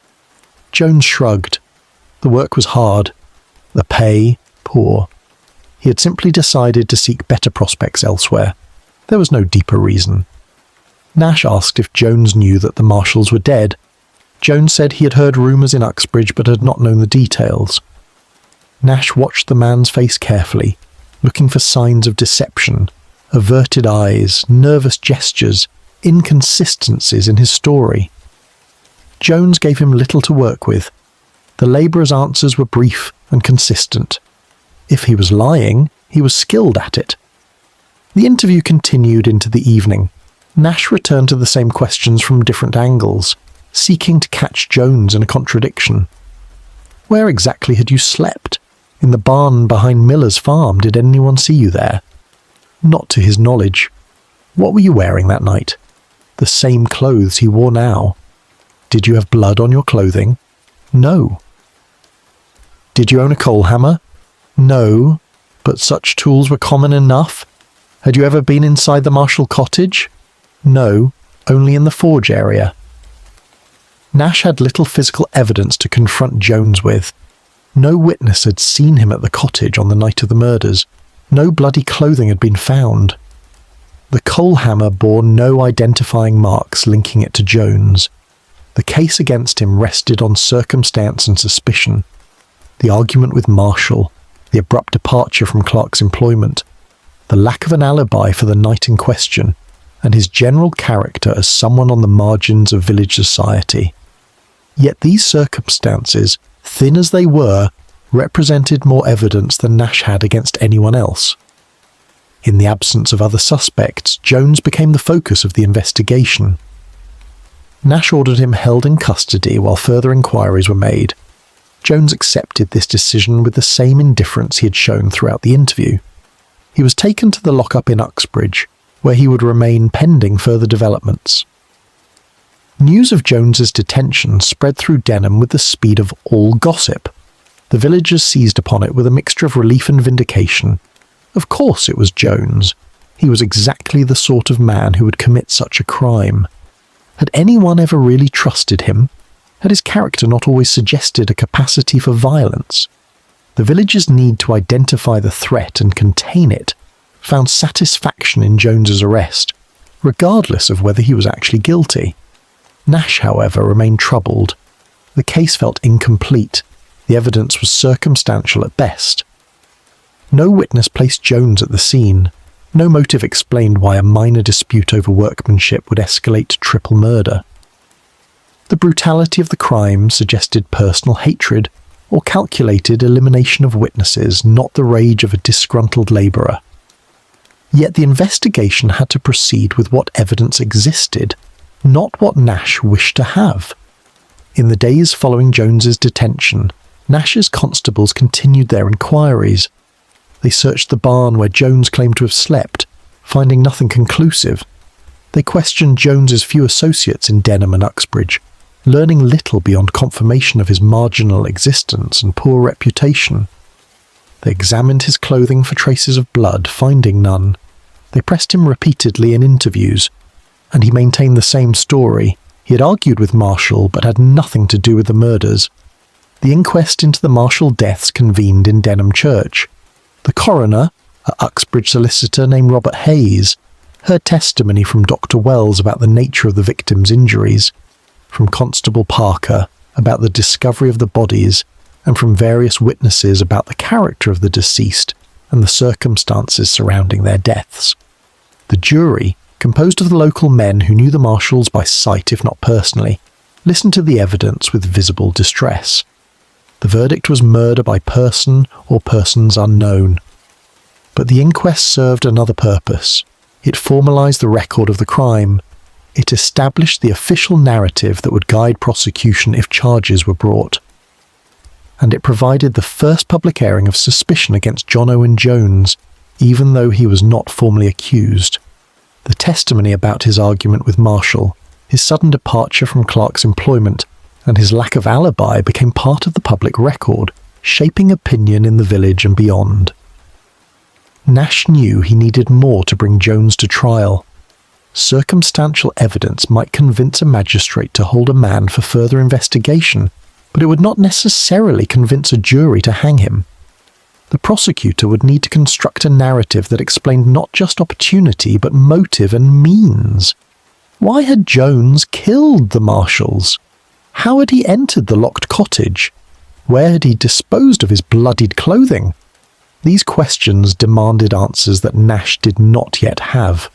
Jones shrugged. The work was hard. The pay, poor. He had simply decided to seek better prospects elsewhere. There was no deeper reason. Nash asked if Jones knew that the Marshalls were dead. Jones said he had heard rumours in Uxbridge but had not known the details. Nash watched the man's face carefully, looking for signs of deception, averted eyes, nervous gestures, inconsistencies in his story. Jones gave him little to work with. The labourer's answers were brief and consistent. If he was lying, he was skilled at it. The interview continued into the evening. Nash returned to the same questions from different angles, seeking to catch Jones in a contradiction. Where exactly had you slept? In the barn behind Miller's farm. Did anyone see you there? Not to his knowledge. What were you wearing that night? The same clothes he wore now. Did you have blood on your clothing? No. Did you own a coal hammer? No, but such tools were common enough. Had you ever been inside the Marshall cottage? No, only in the forge area. Nash had little physical evidence to confront Jones with. No witness had seen him at the cottage on the night of the murders. No bloody clothing had been found. The coal hammer bore no identifying marks linking it to Jones. The case against him rested on circumstance and suspicion. The argument with Marshall, the abrupt departure from Clark's employment, the lack of an alibi for the night in question, and his general character as someone on the margins of village society. Yet these circumstances, thin as they were, represented more evidence than Nash had against anyone else. In the absence of other suspects, Jones became the focus of the investigation. Nash ordered him held in custody while further inquiries were made. Jones accepted this decision with the same indifference he had shown throughout the interview. He was taken to the lockup in Uxbridge, where he would remain pending further developments. News of Jones's detention spread through Denham with the speed of all gossip. The villagers seized upon it with a mixture of relief and vindication. Of course it was Jones. He was exactly the sort of man who would commit such a crime. Had anyone ever really trusted him? Had his character not always suggested a capacity for violence? The villagers' need to identify the threat and contain it found satisfaction in Jones's arrest, regardless of whether he was actually guilty. Nash, however, remained troubled. The case felt incomplete. The evidence was circumstantial at best. No witness placed Jones at the scene. No motive explained why a minor dispute over workmanship would escalate to triple murder. The brutality of the crime suggested personal hatred or calculated elimination of witnesses, not the rage of a disgruntled labourer. Yet the investigation had to proceed with what evidence existed, not what Nash wished to have. In the days following Jones's detention, Nash's constables continued their inquiries. They searched the barn where Jones claimed to have slept, finding nothing conclusive. They questioned Jones's few associates in Denham and Uxbridge, learning little beyond confirmation of his marginal existence and poor reputation. They examined his clothing for traces of blood, finding none. They pressed him repeatedly in interviews, and he maintained the same story. He had argued with Marshall, but had nothing to do with the murders. The inquest into the Marshall deaths convened in Denham Church. The coroner, a Uxbridge solicitor named Robert Hayes, heard testimony from Dr. Wells about the nature of the victims' injuries, from Constable Parker about the discovery of the bodies, and from various witnesses about the character of the deceased and the circumstances surrounding their deaths. The jury, composed of the local men who knew the Marshalls by sight if not personally, listened to the evidence with visible distress. The verdict was murder by person or persons unknown. But the inquest served another purpose. It formalised the record of the crime. It established the official narrative that would guide prosecution if charges were brought. And it provided the first public airing of suspicion against John Owen Jones, even though he was not formally accused. The testimony about his argument with Marshall, his sudden departure from Clark's employment, and his lack of alibi became part of the public record, shaping opinion in the village and beyond. Nash knew he needed more to bring Jones to trial. Circumstantial evidence might convince a magistrate to hold a man for further investigation, but it would not necessarily convince a jury to hang him. The prosecutor would need to construct a narrative that explained not just opportunity but motive and means. Why had Jones killed the Marshalls? How had he entered the locked cottage? Where had he disposed of his bloodied clothing? These questions demanded answers that Nash did not yet have.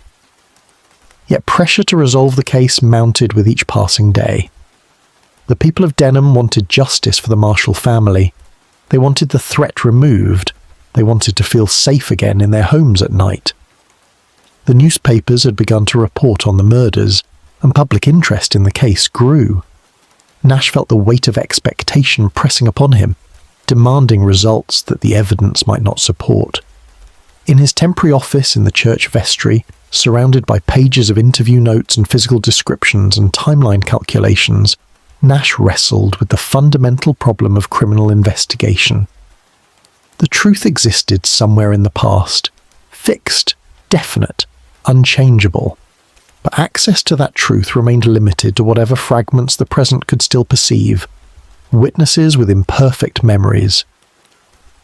Yet pressure to resolve the case mounted with each passing day. The people of Denham wanted justice for the Marshall family. They wanted the threat removed. They wanted to feel safe again in their homes at night. The newspapers had begun to report on the murders, and public interest in the case grew. Nash felt the weight of expectation pressing upon him, demanding results that the evidence might not support. In his temporary office in the church vestry, surrounded by pages of interview notes and physical descriptions and timeline calculations, Nash wrestled with the fundamental problem of criminal investigation. The truth existed somewhere in the past, fixed, definite, unchangeable. But access to that truth remained limited to whatever fragments the present could still perceive. Witnesses with imperfect memories,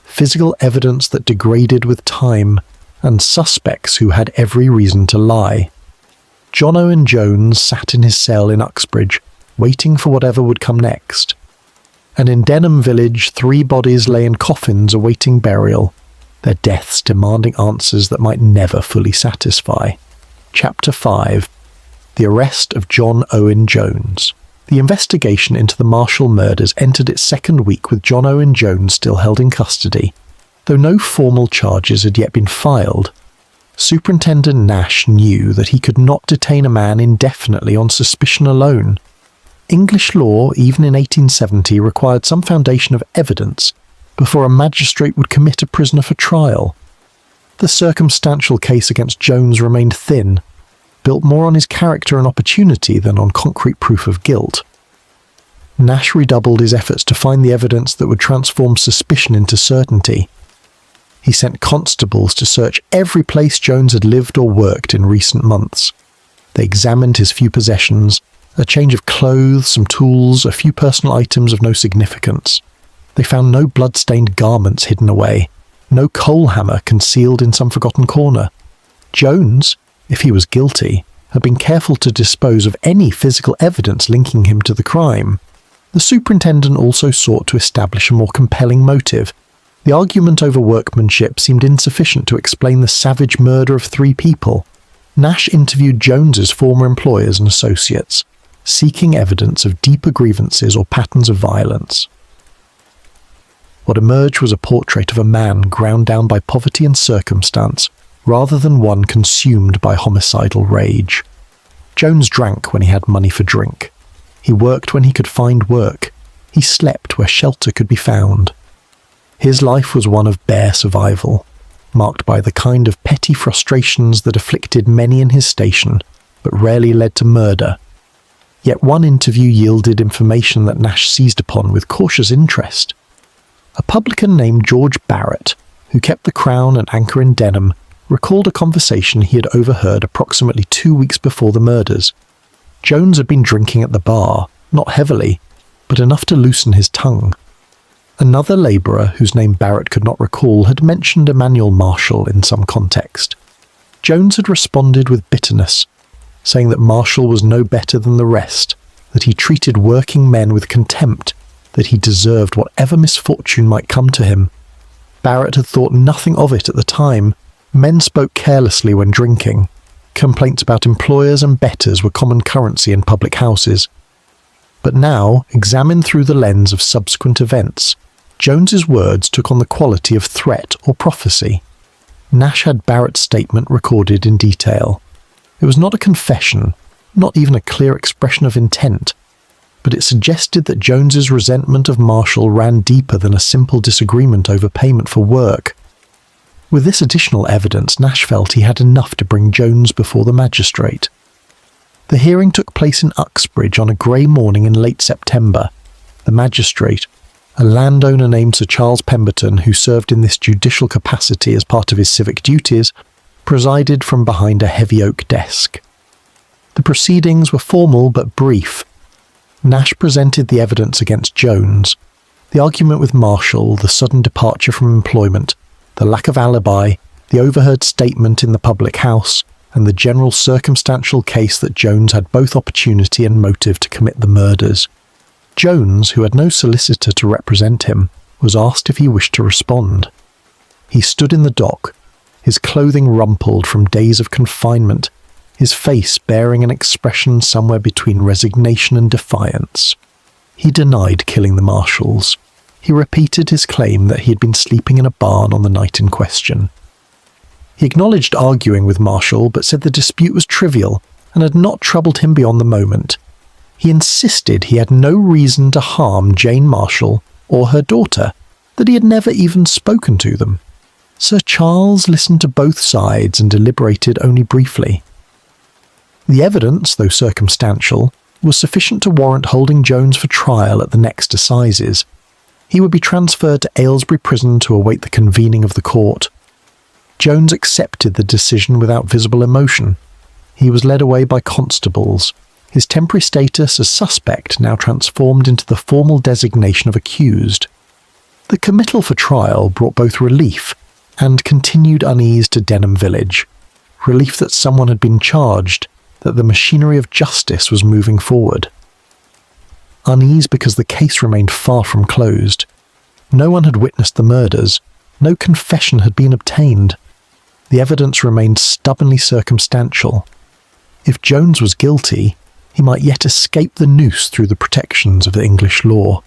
physical evidence that degraded with time, and suspects who had every reason to lie. John Owen Jones sat in his cell in Uxbridge, waiting for whatever would come next. And in Denham village, 3 bodies lay in coffins awaiting burial, their deaths demanding answers that might never fully satisfy. Chapter 5. The Arrest of John Owen Jones. The investigation into the Marshall murders entered its second week with John Owen Jones still held in custody. Though no formal charges had yet been filed, Superintendent Nash knew that he could not detain a man indefinitely on suspicion alone. English law, even in 1870, required some foundation of evidence before a magistrate would commit a prisoner for trial. The circumstantial case against Jones remained thin, built more on his character and opportunity than on concrete proof of guilt. Nash redoubled his efforts to find the evidence that would transform suspicion into certainty. He sent constables to search every place Jones had lived or worked in recent months. They examined his few possessions, a change of clothes, some tools, a few personal items of no significance. They found no blood-stained garments hidden away, no coal hammer concealed in some forgotten corner. Jones, if he was guilty, had been careful to dispose of any physical evidence linking him to the crime. The superintendent also sought to establish a more compelling motive. The argument over workmanship seemed insufficient to explain the savage murder of 3 people. Nash interviewed Jones's former employers and associates, seeking evidence of deeper grievances or patterns of violence. What emerged was a portrait of a man ground down by poverty and circumstance, rather than one consumed by homicidal rage. Jones drank when he had money for drink. He worked when he could find work. He slept where shelter could be found. His life was one of bare survival, marked by the kind of petty frustrations that afflicted many in his station, but rarely led to murder. Yet one interview yielded information that Nash seized upon with cautious interest. A publican named George Barrett, who kept the Crown and Anchor in Denham, recalled a conversation he had overheard approximately 2 weeks before the murders. Jones had been drinking at the bar, not heavily, but enough to loosen his tongue. Another labourer, whose name Barrett could not recall, had mentioned Emmanuel Marshall in some context. Jones had responded with bitterness, saying that Marshall was no better than the rest, that he treated working men with contempt, that he deserved whatever misfortune might come to him. Barrett had thought nothing of it at the time. Men spoke carelessly when drinking. Complaints about employers and betters were common currency in public houses. But now, examined through the lens of subsequent events, Jones's words took on the quality of threat or prophecy. Nash had Barrett's statement recorded in detail. It was not a confession, not even a clear expression of intent, but it suggested that Jones's resentment of Marshall ran deeper than a simple disagreement over payment for work. With this additional evidence, Nash felt he had enough to bring Jones before the magistrate. The hearing took place in Uxbridge on a grey morning in late September. The magistrate, a landowner named Sir Charles Pemberton, who served in this judicial capacity as part of his civic duties, presided from behind a heavy oak desk. The proceedings were formal but brief. Nash presented the evidence against Jones. The argument with Marshall, the sudden departure from employment, the lack of alibi, the overheard statement in the public house, and the general circumstantial case that Jones had both opportunity and motive to commit the murders. Jones, who had no solicitor to represent him, was asked if he wished to respond. He stood in the dock, his clothing rumpled from days of confinement, his face bearing an expression somewhere between resignation and defiance. He denied killing the Marshalls. He repeated his claim that he had been sleeping in a barn on the night in question. He acknowledged arguing with Marshall, but said the dispute was trivial and had not troubled him beyond the moment. He insisted he had no reason to harm Jane Marshall or her daughter, that he had never even spoken to them. Sir Charles listened to both sides and deliberated only briefly. The evidence, though circumstantial, was sufficient to warrant holding Jones for trial at the next assizes. He would be transferred to Aylesbury Prison to await the convening of the court. Jones accepted the decision without visible emotion. He was led away by constables, his temporary status as suspect now transformed into the formal designation of accused. The committal for trial brought both relief and continued unease to Denham village. Relief that someone had been charged, that the machinery of justice was moving forward. Unease because the case remained far from closed. No one had witnessed the murders. No confession had been obtained. The evidence remained stubbornly circumstantial. If Jones was guilty, he might yet escape the noose through the protections of the English law.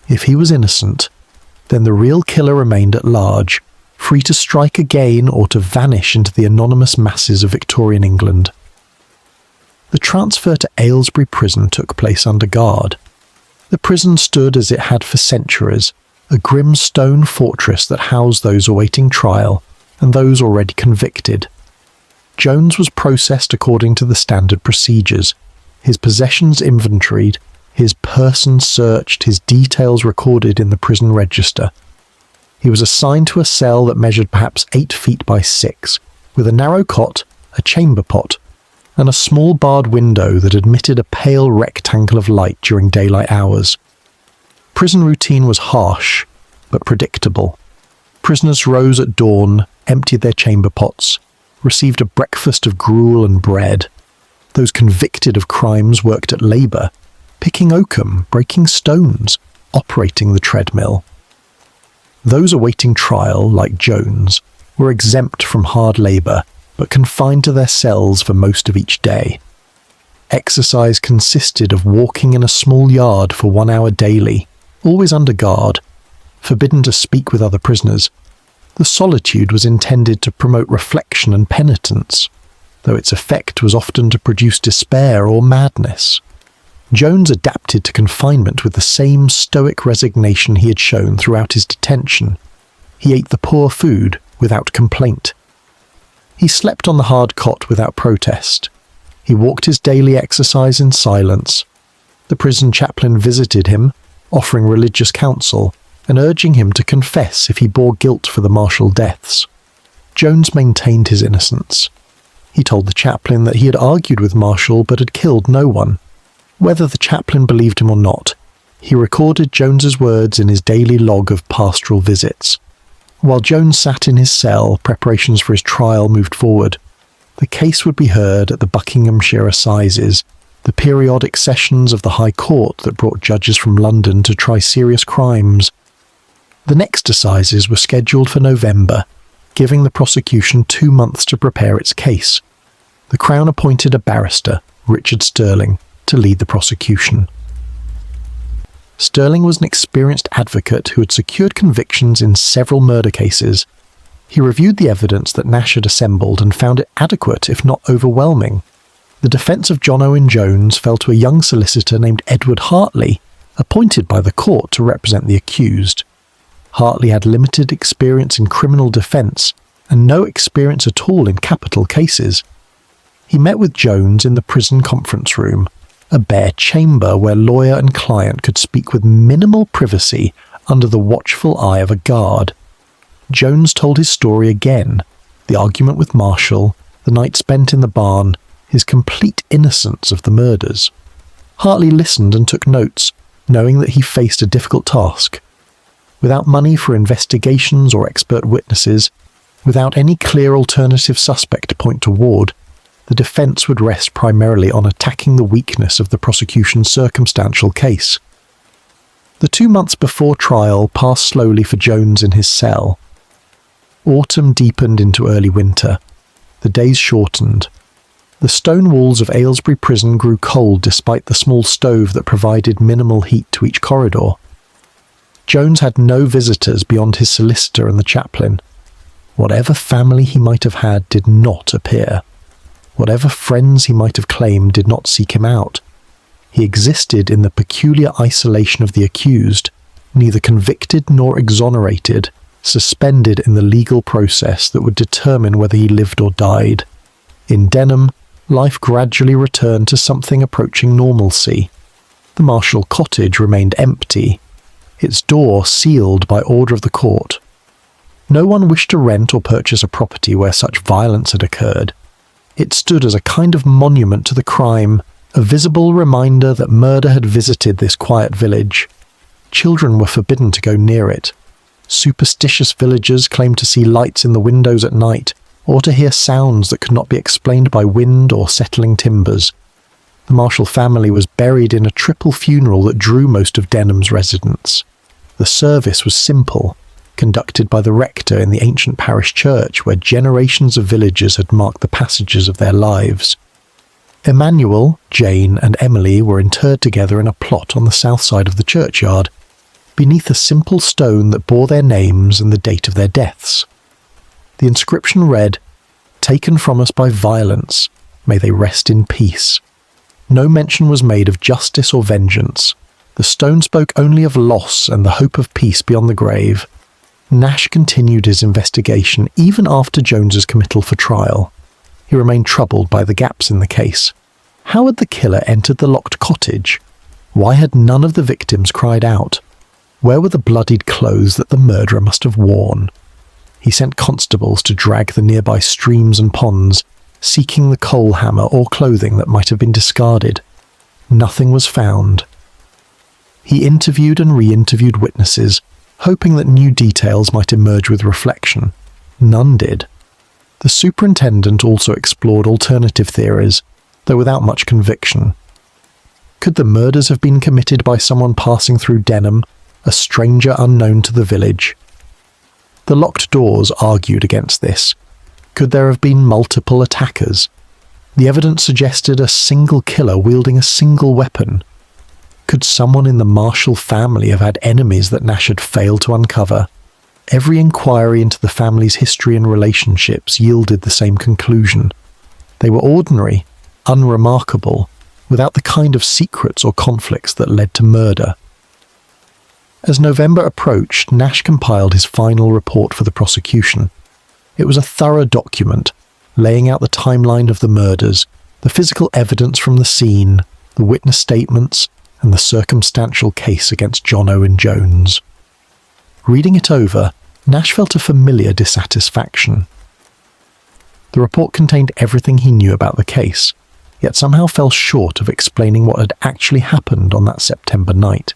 If he was innocent, then the real killer remained at large, free to strike again or to vanish into the anonymous masses of Victorian England. The transfer to Aylesbury Prison took place under guard. The prison stood as it had for centuries, a grim stone fortress that housed those awaiting trial and those already convicted. Jones was processed according to the standard procedures, his possessions inventoried, his person searched, his details recorded in the prison register. He was assigned to a cell that measured perhaps 8 feet by 6, with a narrow cot, a chamber pot, and a small barred window that admitted a pale rectangle of light during daylight hours. Prison routine was harsh, but predictable. Prisoners rose at dawn, emptied their chamber pots, received a breakfast of gruel and bread. Those convicted of crimes worked at labour, picking oakum, breaking stones, operating the treadmill. Those awaiting trial, like Jones, were exempt from hard labour, but confined to their cells for most of each day. Exercise consisted of walking in a small yard for 1 hour daily, always under guard, forbidden to speak with other prisoners. The solitude was intended to promote reflection and penitence, though its effect was often to produce despair or madness. Jones adapted to confinement with the same stoic resignation he had shown throughout his detention. He ate the poor food without complaint. He slept on the hard cot without protest. He walked his daily exercise in silence. The prison chaplain visited him, offering religious counsel and urging him to confess if he bore guilt for the Marshall deaths. Jones maintained his innocence. He told the chaplain that he had argued with Marshall but had killed no one. Whether the chaplain believed him or not, He recorded Jones's words in his daily log of pastoral visits. While Jones sat in his cell, preparations for his trial moved forward. The case would be heard at the Buckinghamshire Assizes, the periodic sessions of the High Court that brought judges from London to try serious crimes. The next assizes were scheduled for November, giving the prosecution 2 months to prepare its case. The Crown appointed a barrister, Richard Sterling, to lead the prosecution. Sterling was an experienced advocate who had secured convictions in several murder cases. He reviewed the evidence that Nash had assembled and found it adequate, if not overwhelming. The defence of John Owen Jones fell to a young solicitor named Edward Hartley, appointed by the court to represent the accused. Hartley had limited experience in criminal defence and no experience at all in capital cases. He met with Jones in the prison conference room, a bare chamber where lawyer and client could speak with minimal privacy under the watchful eye of a guard. Jones told his story again, the argument with Marshall, the night spent in the barn, his complete innocence of the murders. Hartley listened and took notes, knowing that he faced a difficult task. Without money for investigations or expert witnesses, without any clear alternative suspect to point toward, the defence would rest primarily on attacking the weakness of the prosecution's circumstantial case. The 2 months before trial passed slowly for Jones in his cell. Autumn deepened into early winter. The days shortened. The stone walls of Aylesbury Prison grew cold despite the small stove that provided minimal heat to each corridor. Jones had no visitors beyond his solicitor and the chaplain. Whatever family he might have had did not appear. Whatever friends he might have claimed did not seek him out. He existed in the peculiar isolation of the accused, neither convicted nor exonerated, suspended in the legal process that would determine whether he lived or died. In Denham, life gradually returned to something approaching normalcy. The Marshall cottage remained empty, its door sealed by order of the court. No one wished to rent or purchase a property where such violence had occurred. It stood as a kind of monument to the crime, a visible reminder that murder had visited this quiet village. Children were forbidden to go near it. Superstitious villagers claimed to see lights in the windows at night, or to hear sounds that could not be explained by wind or settling timbers. The Marshall family was buried in a triple funeral that drew most of Denham's residents. The service was simple, conducted by the rector in the ancient parish church where generations of villagers had marked the passages of their lives. Emmanuel, Jane, and Emily were interred together in a plot on the south side of the churchyard, beneath a simple stone that bore their names and the date of their deaths. The inscription read, "Taken from us by violence, may they rest in peace." No mention was made of justice or vengeance. The stone spoke only of loss and the hope of peace beyond the grave. Nash continued his investigation even after Jones's committal for trial. He remained troubled by the gaps in the case. How had the killer entered the locked cottage? Why had none of the victims cried out? Where were the bloodied clothes that the murderer must have worn? He sent constables to drag the nearby streams and ponds, seeking the coal hammer or clothing that might have been discarded. Nothing was found. He interviewed and re-interviewed witnesses, hoping that new details might emerge with reflection. None did. The superintendent also explored alternative theories, though without much conviction. Could the murders have been committed by someone passing through Denham, a stranger unknown to the village? The locked doors argued against this. Could there have been multiple attackers? The evidence suggested a single killer wielding a single weapon. Could someone in the Marshall family have had enemies that Nash had failed to uncover? Every inquiry into the family's history and relationships yielded the same conclusion. They were ordinary, unremarkable, without the kind of secrets or conflicts that led to murder. As November approached, Nash compiled his final report for the prosecution. It was a thorough document, laying out the timeline of the murders, the physical evidence from the scene, the witness statements, and the circumstantial case against John Owen Jones. Reading it over, Nash felt a familiar dissatisfaction. The report contained everything he knew about the case, yet somehow fell short of explaining what had actually happened on that September night.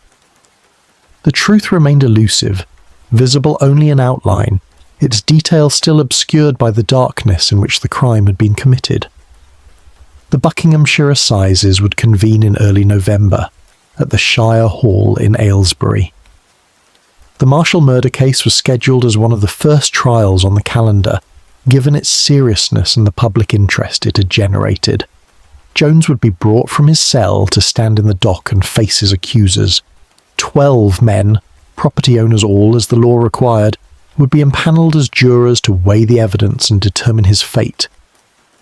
the truth remained elusive, visible only in outline, its details still obscured by the darkness in which the crime had been committed. The Buckinghamshire Assizes would convene in early November at the Shire Hall in Aylesbury. The Marshall murder case was scheduled as one of the first trials on the calendar, given its seriousness and the public interest it had generated. Jones would be brought from his cell to stand in the dock and face his accusers. 12 men, property owners all as the law required, would be impanelled as jurors to weigh the evidence and determine his fate.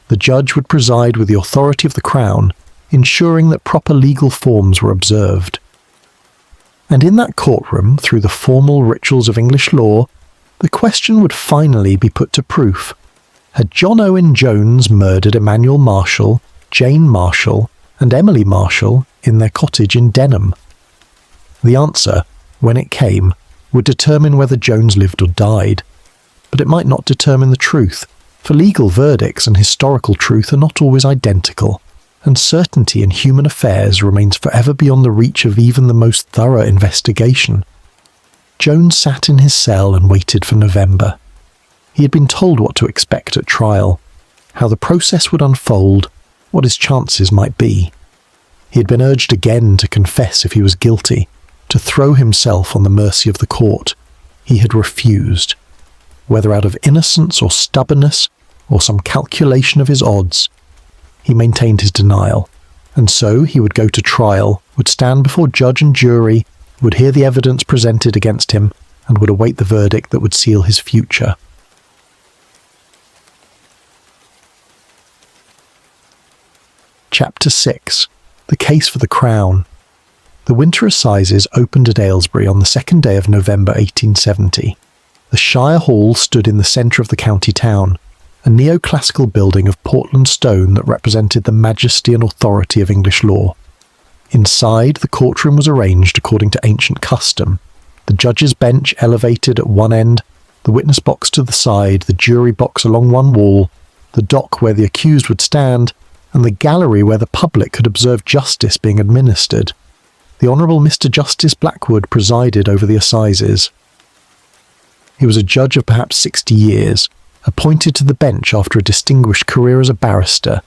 The judge would preside with the authority of the Crown, ensuring that proper legal forms were observed. And in that courtroom, through the formal rituals of English law, the question would finally be put to proof. Had John Owen Jones murdered Emmanuel Marshall, Jane Marshall, and Emily Marshall in their cottage in Denham? The answer, when it came, would determine whether Jones lived or died. But it might not determine the truth, for legal verdicts and historical truth are not always identical, and certainty in human affairs remains forever beyond the reach of even the most thorough investigation. Jones sat in his cell and waited for November. He had been told what to expect at trial, how the process would unfold, what his chances might be. He had been urged again to confess if he was guilty, to throw himself on the mercy of the court. He had refused. Whether out of innocence or stubbornness, or some calculation of his odds, he maintained his denial, and so he would go to trial, would stand before judge and jury, would hear the evidence presented against him, and would await the verdict that would seal his future. Chapter 6. The Case for the Crown. The Winter Assizes opened at Aylesbury on the 2nd day of November 1870. The Shire Hall stood in the centre of the county town, a neoclassical building of Portland stone that represented the majesty and authority of English law. Inside, the courtroom was arranged according to ancient custom, the judge's bench elevated at one end, the witness box to the side, the jury box along one wall, the dock where the accused would stand, and the gallery where the public could observe justice being administered. The Honourable Mr. Justice Blackwood presided over the assizes. He was a judge of perhaps 60 years, appointed to the bench after a distinguished career as a barrister.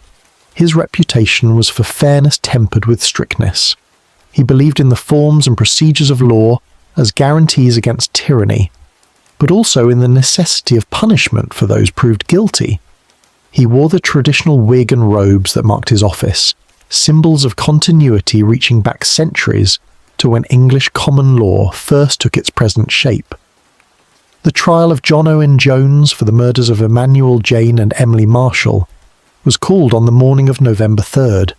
His reputation was for fairness tempered with strictness. He believed in the forms and procedures of law as guarantees against tyranny, but also in the necessity of punishment for those proved guilty. He wore the traditional wig and robes that marked his office, symbols of continuity reaching back centuries to when English common law first took its present shape. The trial of John Owen Jones for the murders of Emmanuel, Jane and Emily Marshall was called on the morning of November 3rd.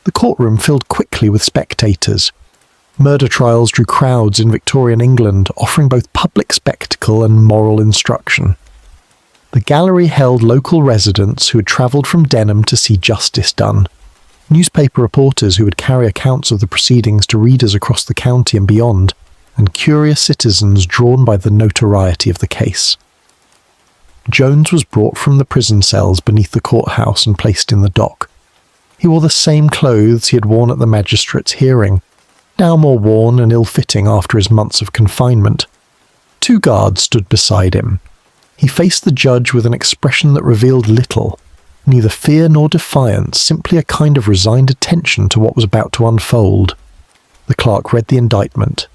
The courtroom filled quickly with spectators. Murder trials drew crowds in Victorian England, offering both public spectacle and moral instruction. The gallery held local residents who had travelled from Denham to see justice done, newspaper reporters who would carry accounts of the proceedings to readers across the county and beyond, and curious citizens drawn by the notoriety of the case. Jones was brought from the prison cells beneath the courthouse and placed in the dock. He wore the same clothes he had worn at the magistrate's hearing, now more worn and ill-fitting after his months of confinement. 2 guards stood beside him. He faced the judge with an expression that revealed little, neither fear nor defiance, simply a kind of resigned attention to what was about to unfold. The clerk read the indictment.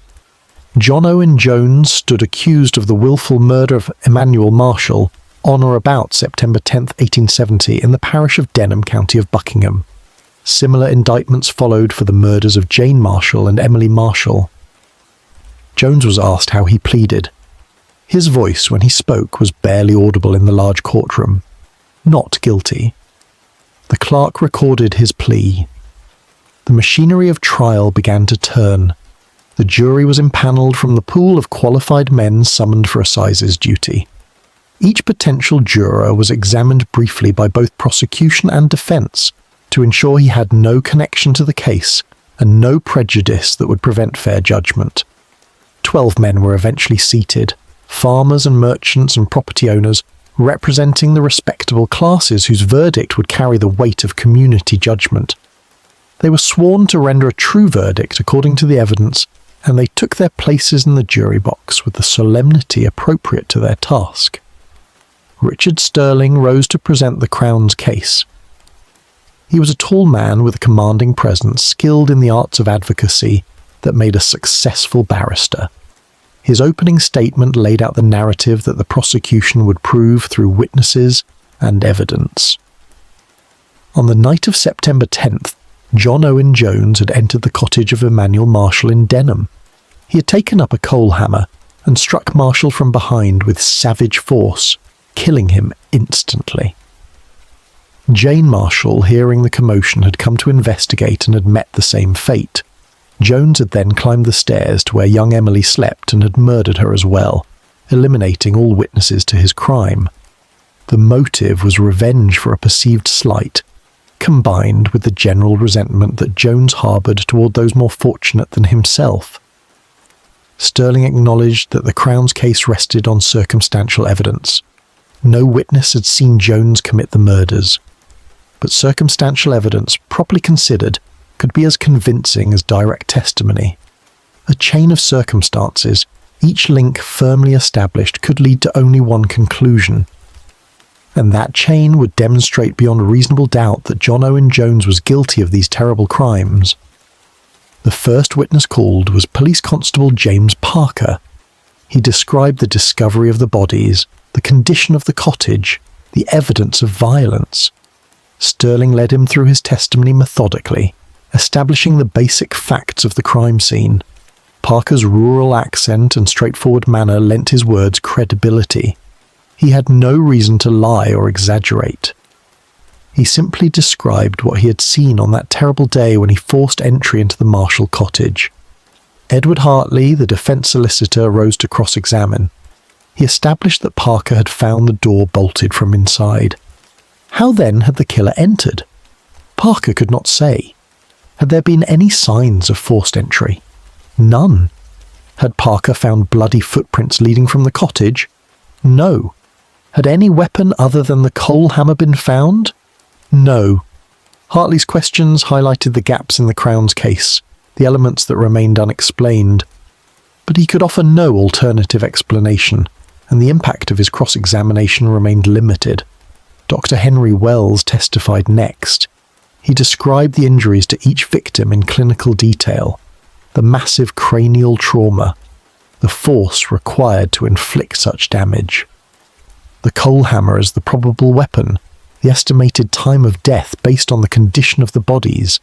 John Owen Jones stood accused of the wilful murder of Emmanuel Marshall on or about September 10, 1870, in the parish of Denham, county of Buckingham. Similar indictments followed for the murders of Jane Marshall and Emily Marshall. Jones was asked how he pleaded. His voice, when he spoke, was barely audible in the large courtroom. Not guilty. The clerk recorded his plea. The machinery of trial began to turn. The jury was impanelled from the pool of qualified men summoned for assizes duty. Each potential juror was examined briefly by both prosecution and defence to ensure he had no connection to the case and no prejudice that would prevent fair judgment. 12 men were eventually seated, farmers and merchants and property owners, representing the respectable classes whose verdict would carry the weight of community judgment. They were sworn to render a true verdict according to the evidence and they took their places in the jury box with the solemnity appropriate to their task. Richard Stirling rose to present the Crown's case. He was a tall man with a commanding presence, skilled in the arts of advocacy that made a successful barrister. His opening statement laid out the narrative that the prosecution would prove through witnesses and evidence. On the night of September 10th, John Owen Jones had entered the cottage of Emmanuel Marshall in Denham. He had taken up a coal hammer and struck Marshall from behind with savage force, killing him instantly. Jane Marshall, hearing the commotion, had come to investigate and had met the same fate. Jones had then climbed the stairs to where young Emily slept and had murdered her as well, eliminating all witnesses to his crime. The motive was revenge for a perceived slight, combined with the general resentment that Jones harboured toward those more fortunate than himself. Stirling acknowledged that the Crown's case rested on circumstantial evidence. No witness had seen Jones commit the murders, but circumstantial evidence, properly considered, could be as convincing as direct testimony. A chain of circumstances, each link firmly established, could lead to only one conclusion, and that chain would demonstrate beyond reasonable doubt that John Owen Jones was guilty of these terrible crimes. The first witness called was Police Constable James Parker. He described the discovery of the bodies, the condition of the cottage, the evidence of violence. Stirling led him through his testimony methodically, establishing the basic facts of the crime scene. Parker's rural accent and straightforward manner lent his words credibility. He had no reason to lie or exaggerate. He simply described what he had seen on that terrible day when he forced entry into the Marshall cottage. Edward Hartley, the defence solicitor, rose to cross-examine. He established that Parker had found the door bolted from inside. How then had the killer entered? Parker could not say. Had there been any signs of forced entry? None. Had Parker found bloody footprints leading from the cottage? No. Had any weapon other than the coal hammer been found? No. Hartley's questions highlighted the gaps in the Crown's case, the elements that remained unexplained. But he could offer no alternative explanation, and the impact of his cross-examination remained limited. Dr. Henry Wells testified next. He described the injuries to each victim in clinical detail, the massive cranial trauma, the force required to inflict such damage. The coal hammer as the probable weapon, the estimated time of death based on the condition of the bodies.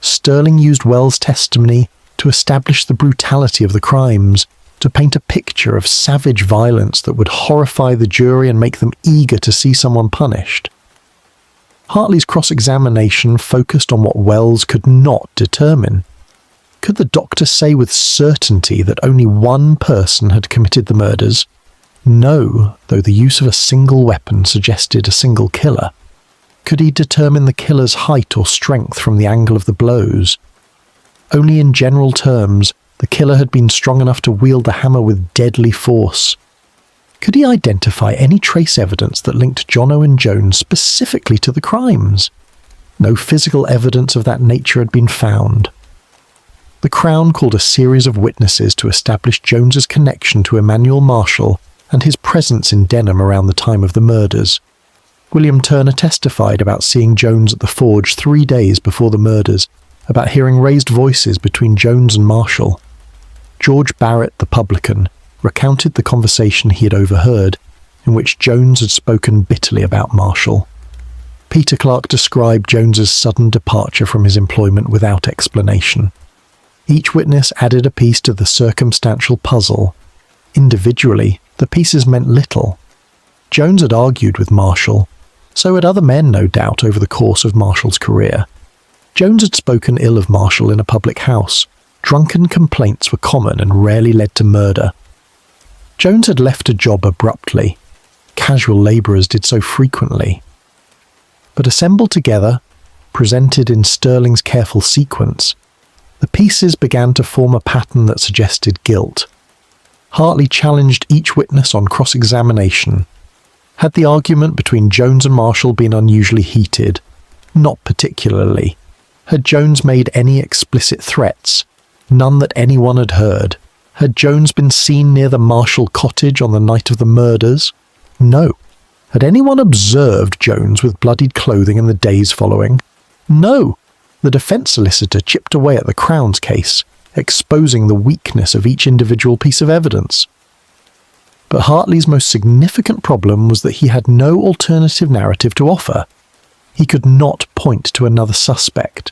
Stirling used Wells' testimony to establish the brutality of the crimes, to paint a picture of savage violence that would horrify the jury and make them eager to see someone punished. Hartley's cross-examination focused on what Wells could not determine. Could the doctor say with certainty that only one person had committed the murders? No, though the use of a single weapon suggested a single killer. Could he determine the killer's height or strength from the angle of the blows? Only in general terms, the killer had been strong enough to wield the hammer with deadly force. Could he identify any trace evidence that linked John Owen Jones specifically to the crimes? No physical evidence of that nature had been found. The Crown called a series of witnesses to establish Jones's connection to Emmanuel Marshall and his presence in Denham around the time of the murders. William Turner testified about seeing Jones at the forge 3 days before the murders, about hearing raised voices between Jones and Marshall. George Barrett, the publican, recounted the conversation he had overheard, in which Jones had spoken bitterly about Marshall. Peter Clark described Jones's sudden departure from his employment without explanation. Each witness added a piece to the circumstantial puzzle. Individually, the pieces meant little. Jones had argued with Marshall. So had other men, no doubt, over the course of Marshall's career. Jones had spoken ill of Marshall in a public house. Drunken complaints were common and rarely led to murder. Jones had left a job abruptly. Casual labourers did so frequently. But assembled together, presented in Stirling's careful sequence, the pieces began to form a pattern that suggested guilt. Hartley challenged each witness on cross-examination. Had the argument between Jones and Marshall been unusually heated? Not particularly. Had Jones made any explicit threats? None that anyone had heard. Had Jones been seen near the Marshall cottage on the night of the murders? No. Had anyone observed Jones with bloodied clothing in the days following? No. The defence solicitor chipped away at the Crown's case, exposing the weakness of each individual piece of evidence. But Hartley's most significant problem was that he had no alternative narrative to offer. He could not point to another suspect.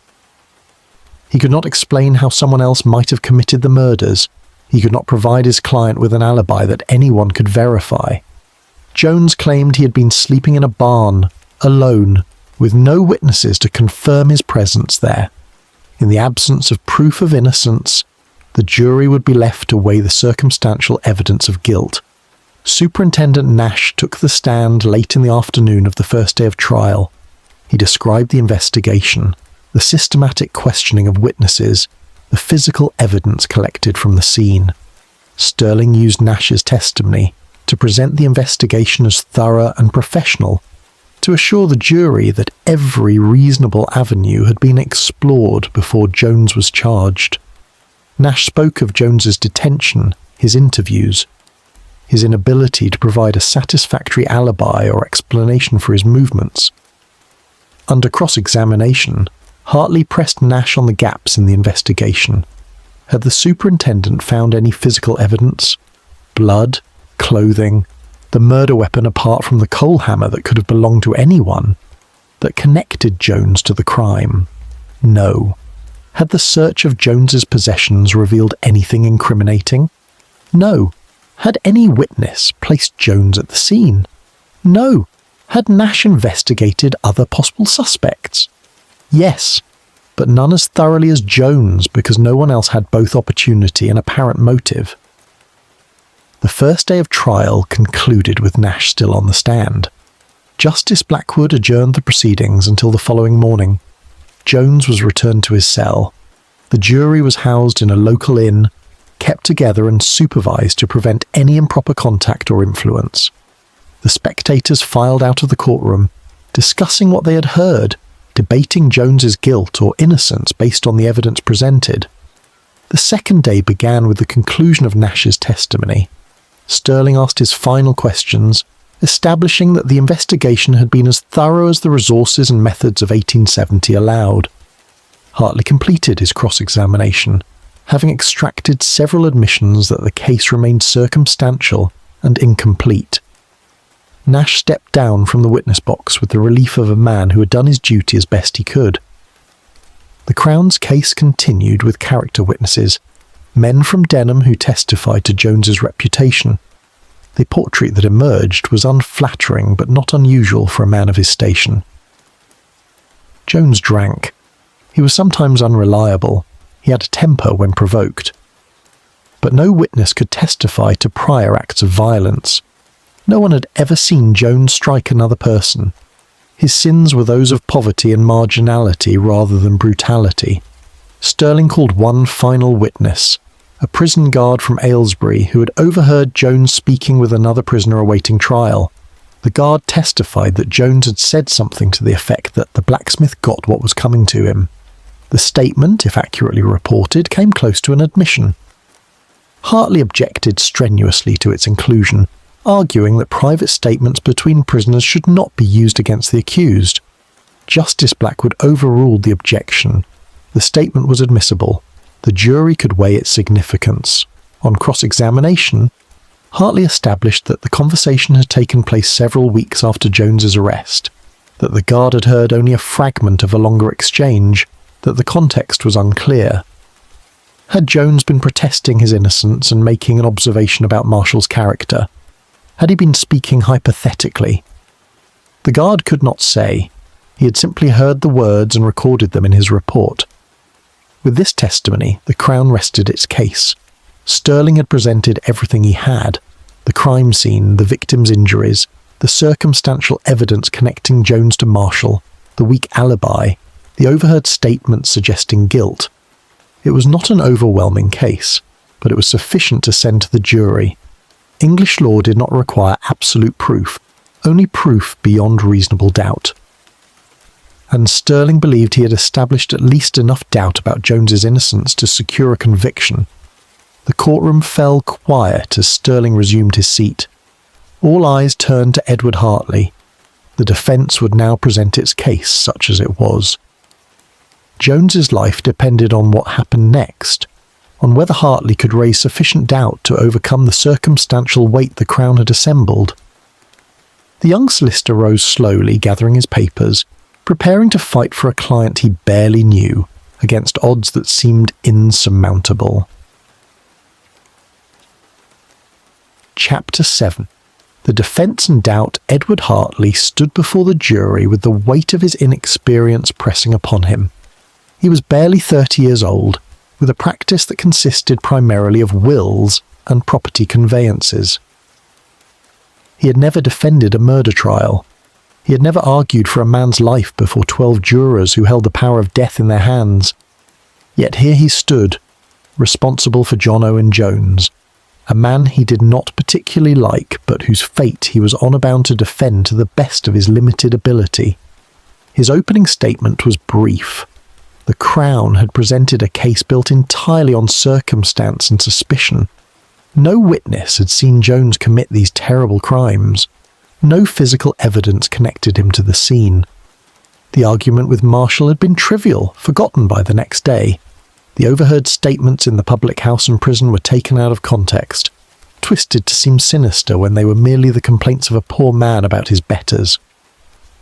He could not explain how someone else might have committed the murders. He could not provide his client with an alibi that anyone could verify. Jones claimed he had been sleeping in a barn, alone, with no witnesses to confirm his presence there. In the absence of proof of innocence, the jury would be left to weigh the circumstantial evidence of guilt. Superintendent Nash took the stand late in the afternoon of the first day of trial. He described the investigation, the systematic questioning of witnesses, the physical evidence collected from the scene. Sterling used Nash's testimony to present the investigation as thorough and professional, to assure the jury that every reasonable avenue had been explored before Jones was charged. Nash spoke of Jones's detention, his interviews, his inability to provide a satisfactory alibi or explanation for his movements. Under cross-examination, Hartley pressed Nash on the gaps in the investigation. Had the superintendent found any physical evidence? Blood, clothing, the murder weapon apart from the coal hammer that could have belonged to anyone, that connected Jones to the crime? No. Had the search of Jones's possessions revealed anything incriminating? No. Had any witness placed Jones at the scene? No. Had Nash investigated other possible suspects? Yes, but none as thoroughly as Jones, because no one else had both opportunity and apparent motive. The first day of trial concluded with Nash still on the stand. Justice Blackwood adjourned the proceedings until the following morning. Jones was returned to his cell. The jury was housed in a local inn, kept together and supervised to prevent any improper contact or influence. The spectators filed out of the courtroom, discussing what they had heard, debating Jones's guilt or innocence based on the evidence presented. The second day began with the conclusion of Nash's testimony. Sterling asked his final questions, establishing that the investigation had been as thorough as the resources and methods of 1870 allowed. Hartley completed his cross-examination, having extracted several admissions that the case remained circumstantial and incomplete. Nash stepped down from the witness box with the relief of a man who had done his duty as best he could. The Crown's case continued with character witnesses, men from Denham who testified to Jones's reputation. The portrait that emerged was unflattering but not unusual for a man of his station. Jones drank. He was sometimes unreliable. He had a temper when provoked. But no witness could testify to prior acts of violence. No one had ever seen Jones strike another person. His sins were those of poverty and marginality rather than brutality. Sterling called one final witness, a prison guard from Aylesbury who had overheard Jones speaking with another prisoner awaiting trial. The guard testified that Jones had said something to the effect that the blacksmith got what was coming to him. The statement, if accurately reported, came close to an admission. Hartley objected strenuously to its inclusion, arguing that private statements between prisoners should not be used against the accused. Justice Blackwood overruled the objection. The statement was admissible. The jury could weigh its significance. On cross-examination, Hartley established that the conversation had taken place several weeks after Jones's arrest, that the guard had heard only a fragment of a longer exchange, that the context was unclear. Had Jones been protesting his innocence and making an observation about Marshall's character? Had he been speaking hypothetically? The guard could not say. He had simply heard the words and recorded them in his report. With this testimony, the Crown rested its case. Sterling had presented everything he had: the crime scene, the victim's injuries, the circumstantial evidence connecting Jones to Marshall, the weak alibi, the overheard statements suggesting guilt. It was not an overwhelming case, but it was sufficient to send to the jury. English law did not require absolute proof, only proof beyond reasonable doubt. and Sterling believed he had established at least enough doubt about Jones's innocence to secure a conviction. The courtroom fell quiet as Sterling resumed his seat. All eyes turned to Edward Hartley. The defence would now present its case, such as it was. Jones's life depended on what happened next, on whether Hartley could raise sufficient doubt to overcome the circumstantial weight the Crown had assembled. The young solicitor rose slowly, gathering his papers, preparing to fight for a client he barely knew, against odds that seemed insurmountable. Chapter 7. The defence in doubt, Edward Hartley stood before the jury with the weight of his inexperience pressing upon him. He was barely 30 years old, with a practice that consisted primarily of wills and property conveyances. He had never defended a murder trial. He had never argued for a man's life before 12 jurors who held the power of death in their hands. Yet here he stood, responsible for John Owen Jones, a man he did not particularly like, but whose fate he was honour bound to defend to the best of his limited ability. His opening statement was brief. The Crown had presented a case built entirely on circumstance and suspicion. No witness had seen Jones commit these terrible crimes. No physical evidence connected him to the scene. The argument with Marshall had been trivial, forgotten by the next day. The overheard statements in the public house and prison were taken out of context, twisted to seem sinister when they were merely the complaints of a poor man about his betters.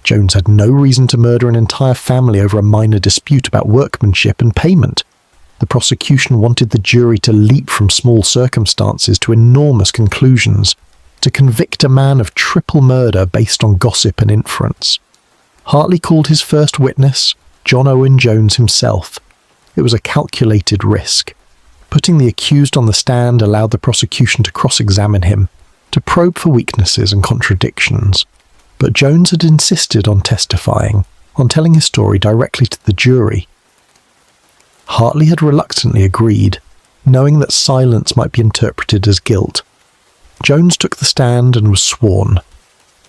Jones had no reason to murder an entire family over a minor dispute about workmanship and payment. The prosecution wanted the jury to leap from small circumstances to enormous conclusions, to convict a man of triple murder based on gossip and inference. Hartley called his first witness, John Owen Jones himself. It was a calculated risk. Putting the accused on the stand allowed the prosecution to cross-examine him, to probe for weaknesses and contradictions. But Jones had insisted on testifying, on telling his story directly to the jury. Hartley had reluctantly agreed, knowing that silence might be interpreted as guilt. Jones took the stand and was sworn.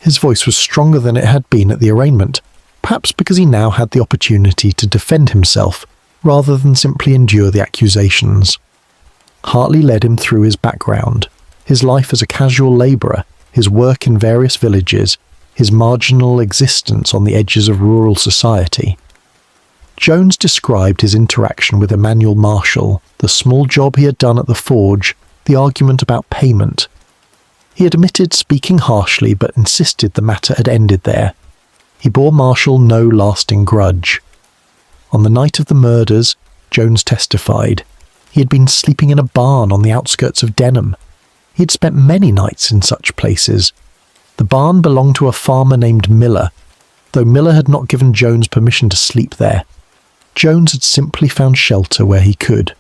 His voice was stronger than it had been at the arraignment, perhaps because he now had the opportunity to defend himself, rather than simply endure the accusations. Hartley led him through his background, his life as a casual labourer, his work in various villages, his marginal existence on the edges of rural society. Jones described his interaction with Emmanuel Marshall, the small job he had done at the forge, the argument about payment. He admitted speaking harshly but insisted the matter had ended there. He bore Marshall no lasting grudge. On the night of the murders, Jones testified, he had been sleeping in a barn on the outskirts of Denham. He had spent many nights in such places. The barn belonged to a farmer named Miller, though Miller had not given Jones permission to sleep there. Jones had simply found shelter where he could.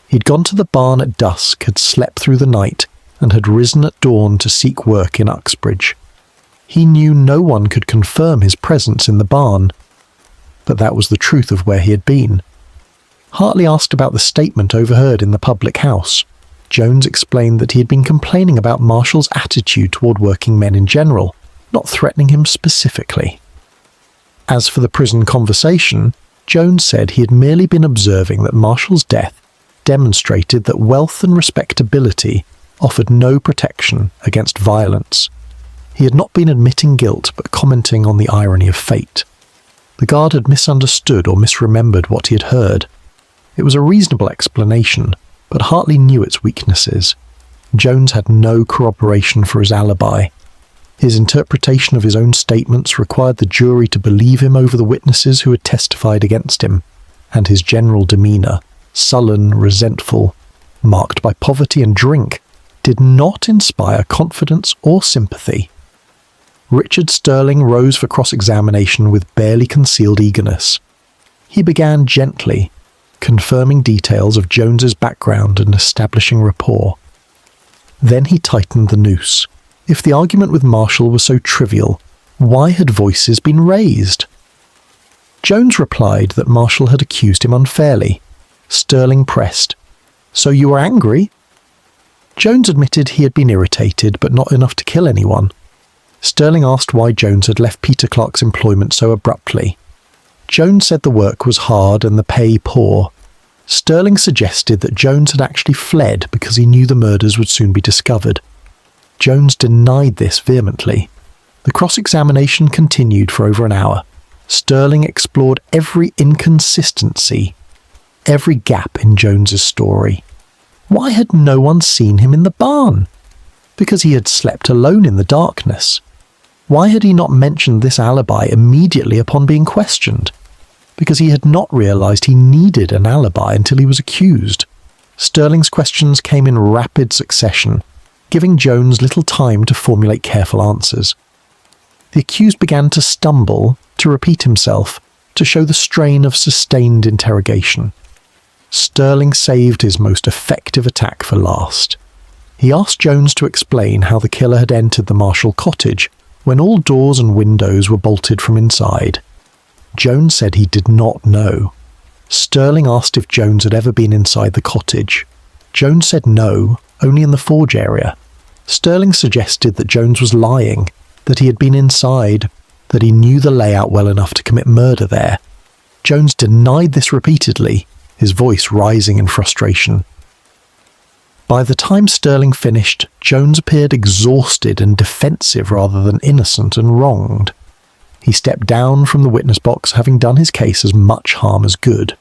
He'd gone to the barn at dusk, had slept through the night, and had risen at dawn to seek work in Uxbridge. He knew no one could confirm his presence in the barn, but that was the truth of where he had been. Hartley asked about the statement overheard in the public house. Jones explained that he had been complaining about Marshall's attitude toward working men in general, not threatening him specifically. As for the prison conversation, Jones said he had merely been observing that Marshall's death demonstrated that wealth and respectability offered no protection against violence. He had not been admitting guilt but commenting on the irony of fate. The guard had misunderstood or misremembered what he had heard. It was a reasonable explanation, but Hartley knew its weaknesses. Jones had no corroboration for his alibi. His interpretation of his own statements required the jury to believe him over the witnesses who had testified against him, and his general demeanour, sullen, resentful, marked by poverty and drink, did not inspire confidence or sympathy. Richard Sterling rose for cross-examination with barely concealed eagerness. He began gently, confirming details of Jones's background and establishing rapport. Then he tightened the noose. If the argument with Marshall was so trivial, why had voices been raised? Jones replied that Marshall had accused him unfairly. Sterling pressed, "So you were angry?" Jones admitted he had been irritated, but not enough to kill anyone. Sterling asked why Jones had left Peter Clark's employment so abruptly. Jones said the work was hard and the pay poor. Sterling suggested that Jones had actually fled because he knew the murders would soon be discovered. Jones denied this vehemently. The cross-examination continued for over an hour. Sterling explored every inconsistency, every gap in Jones's story. Why had no one seen him in the barn? Because he had slept alone in the darkness. Why had he not mentioned this alibi immediately upon being questioned? Because he had not realised he needed an alibi until he was accused. Sterling's questions came in rapid succession, giving Jones little time to formulate careful answers. The accused began to stumble, to repeat himself, to show the strain of sustained interrogation. Sterling saved his most effective attack for last. He asked Jones to explain how the killer had entered the Marshall cottage when all doors and windows were bolted from inside. Jones said he did not know. Sterling asked if Jones had ever been inside the cottage. Jones said no, only in the forge area. Sterling suggested that Jones was lying, that he had been inside, that he knew the layout well enough to commit murder there. Jones denied this repeatedly, his voice rising in frustration. By the time Sterling finished, Jones appeared exhausted and defensive rather than innocent and wronged. He stepped down from the witness box, having done his case as much harm as good.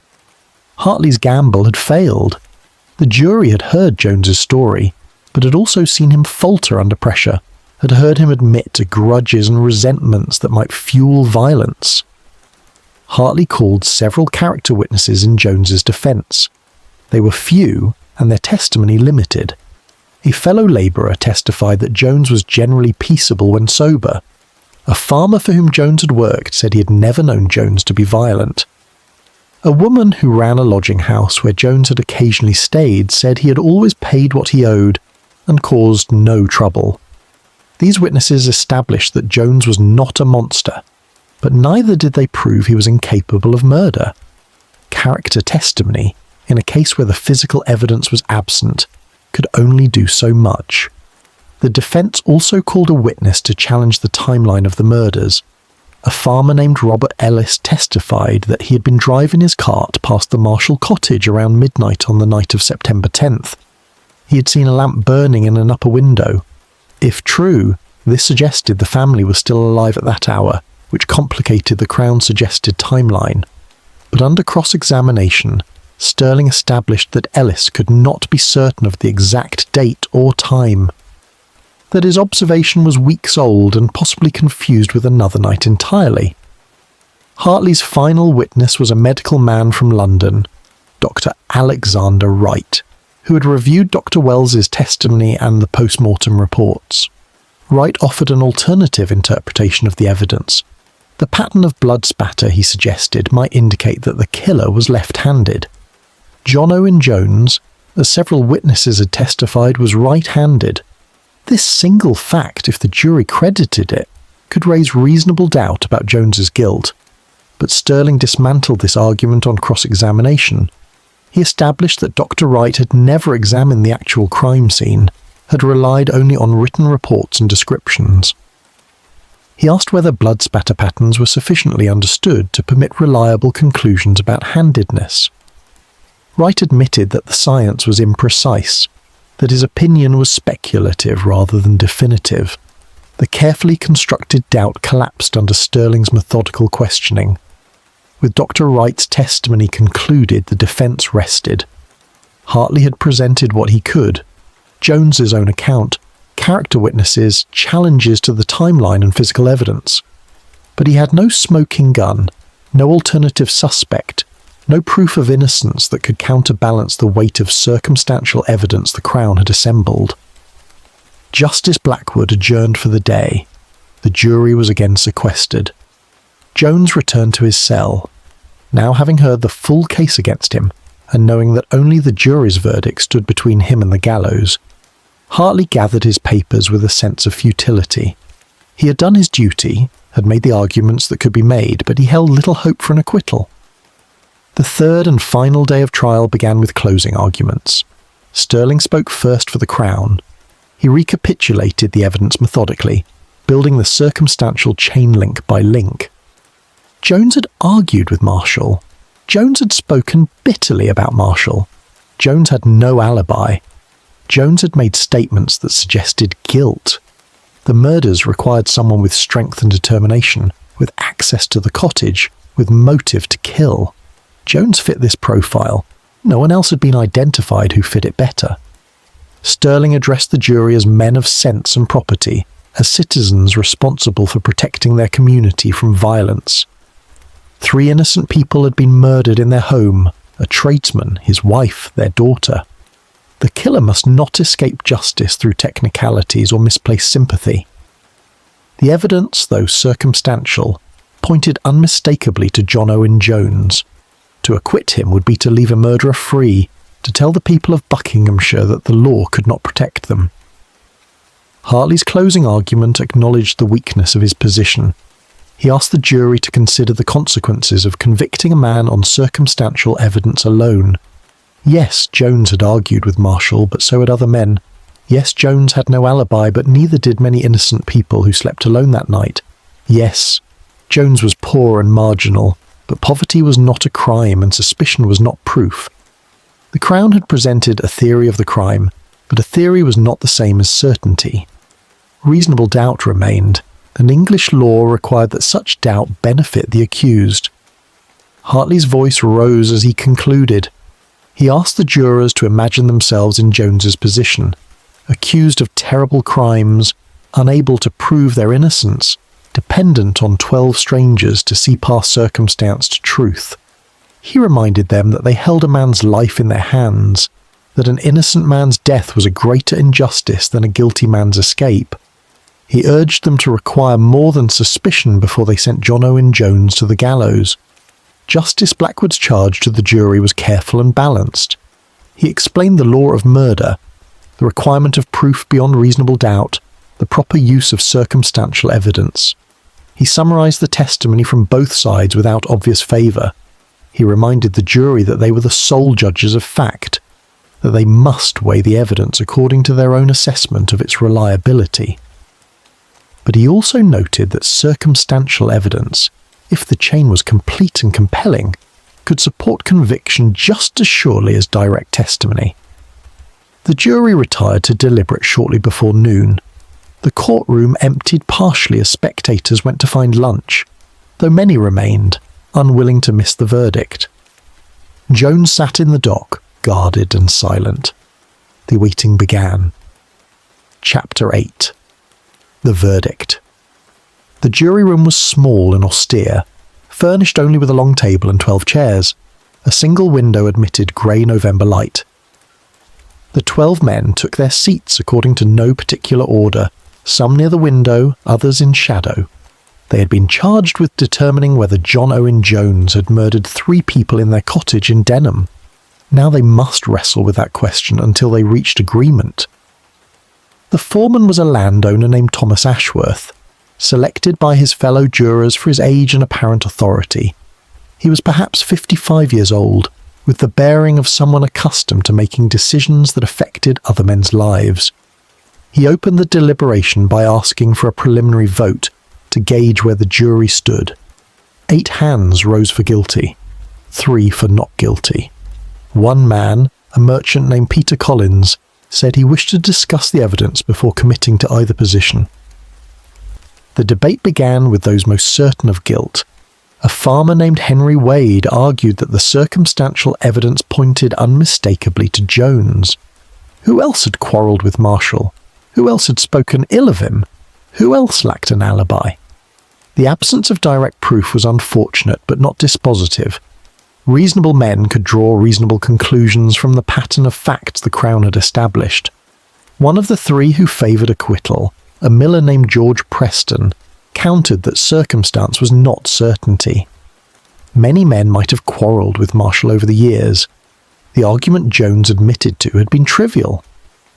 Hartley's gamble had failed. The jury had heard Jones's story, but had also seen him falter under pressure, had heard him admit to grudges and resentments that might fuel violence. Hartley called several character witnesses in Jones's defence. They were few, and their testimony limited. A fellow labourer testified that Jones was generally peaceable when sober. A farmer for whom Jones had worked said he had never known Jones to be violent. A woman who ran a lodging house where Jones had occasionally stayed said he had always paid what he owed and caused no trouble. These witnesses established that Jones was not a monster, but neither did they prove he was incapable of murder. Character testimony, in a case where the physical evidence was absent, could only do so much. The defence also called a witness to challenge the timeline of the murders. A farmer named Robert Ellis testified that he had been driving his cart past the Marshall cottage around midnight on the night of September 10th. He had seen a lamp burning in an upper window. If true, this suggested the family was still alive at that hour, which complicated the Crown's suggested timeline. But under cross-examination, Sterling established that Ellis could not be certain of the exact date or time, that his observation was weeks old and possibly confused with another night entirely. Hartley's final witness was a medical man from London, Dr. Alexander Wright, who had reviewed Dr. Wells's testimony and the post-mortem reports. Wright offered an alternative interpretation of the evidence. The pattern of blood spatter, he suggested, might indicate that the killer was left-handed. John Owen Jones, as several witnesses had testified, was right-handed. This single fact, if the jury credited it, could raise reasonable doubt about Jones's guilt. But Sterling dismantled this argument on cross-examination. He established that Dr. Wright had never examined the actual crime scene, had relied only on written reports and descriptions. He asked whether blood spatter patterns were sufficiently understood to permit reliable conclusions about handedness. Wright admitted that the science was imprecise, that his opinion was speculative rather than definitive. The carefully constructed doubt collapsed under Sterling's methodical questioning. With Dr. Wright's testimony concluded, the defence rested. Hartley had presented what he could: Jones's own account, character witnesses, challenges to the timeline and physical evidence. But he had no smoking gun, no alternative suspect, no proof of innocence that could counterbalance the weight of circumstantial evidence the Crown had assembled. Justice Blackwood adjourned for the day. The jury was again sequestered. Jones returned to his cell. Now having heard the full case against him, and knowing that only the jury's verdict stood between him and the gallows, Hartley gathered his papers with a sense of futility. He had done his duty, had made the arguments that could be made, but he held little hope for an acquittal. The third and final day of trial began with closing arguments. Sterling spoke first for the Crown. He recapitulated the evidence methodically, building the circumstantial chain link by link. Jones had argued with Marshall. Jones had spoken bitterly about Marshall. Jones had no alibi. Jones had made statements that suggested guilt. The murders required someone with strength and determination, with access to the cottage, with motive to kill. Jones fit this profile. No one else had been identified who fit it better. Sterling addressed the jury as men of sense and property, as citizens responsible for protecting their community from violence. 3 innocent people had been murdered in their home, a tradesman, his wife, their daughter. The killer must not escape justice through technicalities or misplaced sympathy. The evidence, though circumstantial, pointed unmistakably to John Owen Jones. To acquit him would be to leave a murderer free, to tell the people of Buckinghamshire that the law could not protect them. Hartley's closing argument acknowledged the weakness of his position. He asked the jury to consider the consequences of convicting a man on circumstantial evidence alone. Yes, Jones had argued with Marshall, but so had other men. Yes, Jones had no alibi, but neither did many innocent people who slept alone that night. Yes, Jones was poor and marginal, but poverty was not a crime and suspicion was not proof. The Crown had presented a theory of the crime, but a theory was not the same as certainty. Reasonable doubt remained, and English law required that such doubt benefit the accused. Hartley's voice rose as he concluded. He asked the jurors to imagine themselves in Jones's position, accused of terrible crimes, unable to prove their innocence, dependent on 12 strangers to see past circumstance to truth. He reminded them that they held a man's life in their hands, that an innocent man's death was a greater injustice than a guilty man's escape. He urged them to require more than suspicion before they sent John Owen Jones to the gallows. Justice Blackwood's charge to the jury was careful and balanced. He explained the law of murder, the requirement of proof beyond reasonable doubt, the proper use of circumstantial evidence. He summarized the testimony from both sides without obvious favor. He reminded the jury that they were the sole judges of fact, that they must weigh the evidence according to their own assessment of its reliability. But he also noted that circumstantial evidence, if the chain was complete and compelling, could support conviction just as surely as direct testimony. The jury retired to deliberate shortly before noon. The courtroom emptied partially as spectators went to find lunch, though many remained, unwilling to miss the verdict. Jones sat in the dock, guarded and silent. The waiting began. Chapter 8. The verdict. The jury room was small and austere, furnished only with a long table and 12 chairs. A single window admitted grey November light. The 12 men took their seats according to no particular order, some near the window, others in shadow. They had been charged with determining whether John Owen Jones had murdered 3 people in their cottage in Denham. Now they must wrestle with that question until they reached agreement. The foreman was a landowner named Thomas Ashworth, selected by his fellow jurors for his age and apparent authority. He was perhaps 55 years old, with the bearing of someone accustomed to making decisions that affected other men's lives. He opened the deliberation by asking for a preliminary vote to gauge where the jury stood. 8 hands rose for guilty, 3 for not guilty. One man, a merchant named Peter Collins, said he wished to discuss the evidence before committing to either position. The debate began with those most certain of guilt. A farmer named Henry Wade argued that the circumstantial evidence pointed unmistakably to Jones. Who else had quarrelled with Marshall? Who else had spoken ill of him? Who else lacked an alibi? The absence of direct proof was unfortunate but not dispositive. Reasonable men could draw reasonable conclusions from the pattern of facts the Crown had established. One of the 3 who favoured acquittal, a miller named George Preston, countered that circumstance was not certainty. Many men might have quarrelled with Marshall over the years. The argument Jones admitted to had been trivial.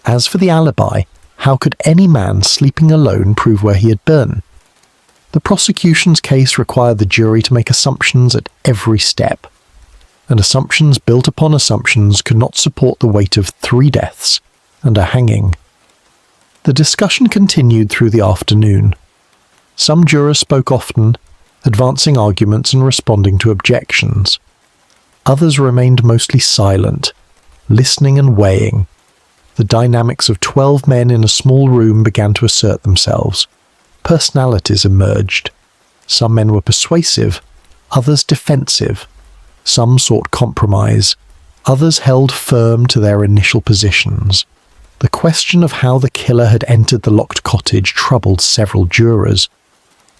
As for the alibi, how could any man sleeping alone prove where he had been? The prosecution's case required the jury to make assumptions at every step, and assumptions built upon assumptions could not support the weight of 3 deaths and a hanging. The discussion continued through the afternoon. Some jurors spoke often, advancing arguments and responding to objections. Others remained mostly silent, listening and weighing. The dynamics of 12 men in a small room began to assert themselves. Personalities emerged. Some men were persuasive, others defensive. Some sought compromise, others held firm to their initial positions. The question of how the killer had entered the locked cottage troubled several jurors.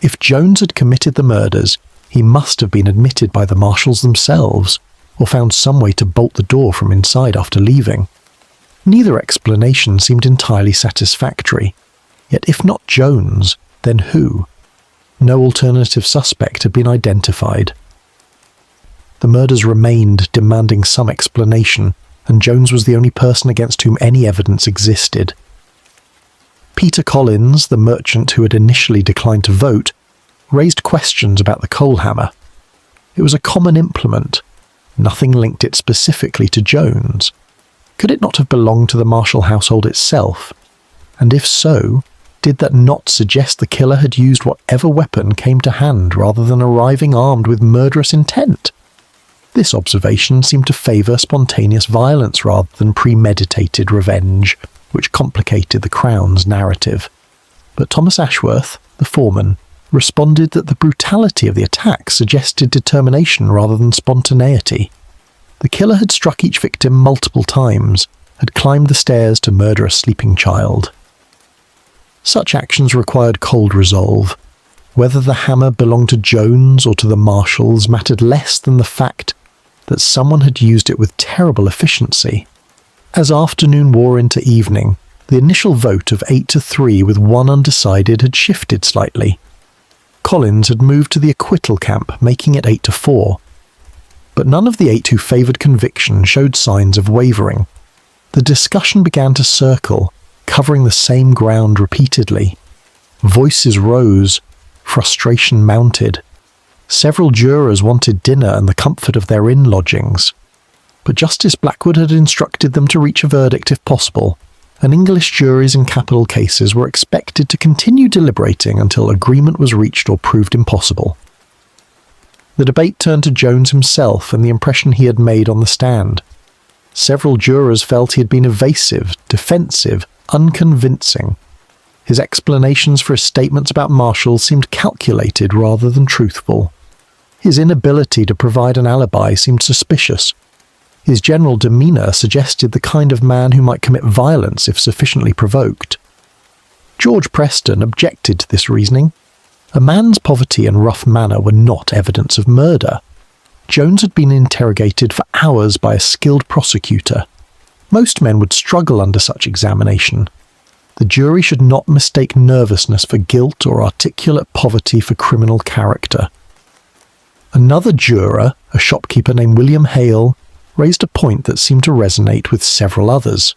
If Jones had committed the murders, he must have been admitted by the marshals themselves, or found some way to bolt the door from inside after leaving. Neither explanation seemed entirely satisfactory. Yet if not Jones, then who? No alternative suspect had been identified. The murders remained, demanding some explanation, and Jones was the only person against whom any evidence existed. Peter Collins, the merchant who had initially declined to vote, raised questions about the coal hammer. It was a common implement. Nothing linked it specifically to Jones. Could it not have belonged to the Marshall household itself? And if so, did that not suggest the killer had used whatever weapon came to hand rather than arriving armed with murderous intent? This observation seemed to favour spontaneous violence rather than premeditated revenge, which complicated the Crown's narrative. But Thomas Ashworth, the foreman, responded that the brutality of the attack suggested determination rather than spontaneity. The killer had struck each victim multiple times, had climbed the stairs to murder a sleeping child. Such actions required cold resolve. Whether the hammer belonged to Jones or to the Marshalls mattered less than the fact that someone had used it with terrible efficiency. As afternoon wore into evening, the initial vote of 8-3 with one undecided had shifted slightly. Collins had moved to the acquittal camp, making it 8-4. But none of the 8 who favoured conviction showed signs of wavering. The discussion began to circle, covering the same ground repeatedly. Voices rose, frustration mounted. Several jurors wanted dinner and the comfort of their inn lodgings. But Justice Blackwood had instructed them to reach a verdict if possible, and English juries in capital cases were expected to continue deliberating until agreement was reached or proved impossible. The debate turned to Jones himself and the impression he had made on the stand. Several jurors felt he had been evasive, defensive, unconvincing. His explanations for his statements about Marshall seemed calculated rather than truthful. His inability to provide an alibi seemed suspicious. His general demeanour suggested the kind of man who might commit violence if sufficiently provoked. George Preston objected to this reasoning. A man's poverty and rough manner were not evidence of murder. Jones had been interrogated for hours by a skilled prosecutor. Most men would struggle under such examination. The jury should not mistake nervousness for guilt or articulate poverty for criminal character. Another juror, a shopkeeper named William Hale, raised a point that seemed to resonate with several others.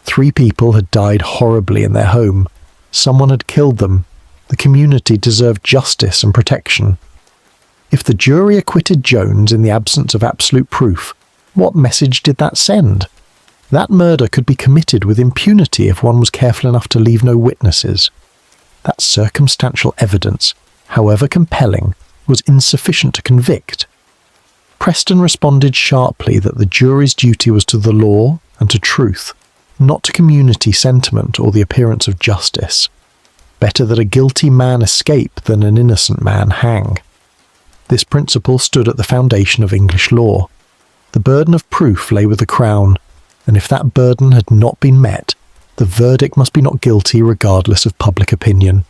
3 people had died horribly in their home. Someone had killed them. The community deserved justice and protection. If the jury acquitted Jones in the absence of absolute proof, what message did that send? That murder could be committed with impunity if one was careful enough to leave no witnesses. That circumstantial evidence, however compelling, was insufficient to convict. Preston responded sharply that the jury's duty was to the law and to truth, not to community sentiment or the appearance of justice. Better that a guilty man escape than an innocent man hang. This principle stood at the foundation of English law. The burden of proof lay with the Crown, and if that burden had not been met, the verdict must be not guilty regardless of public opinion.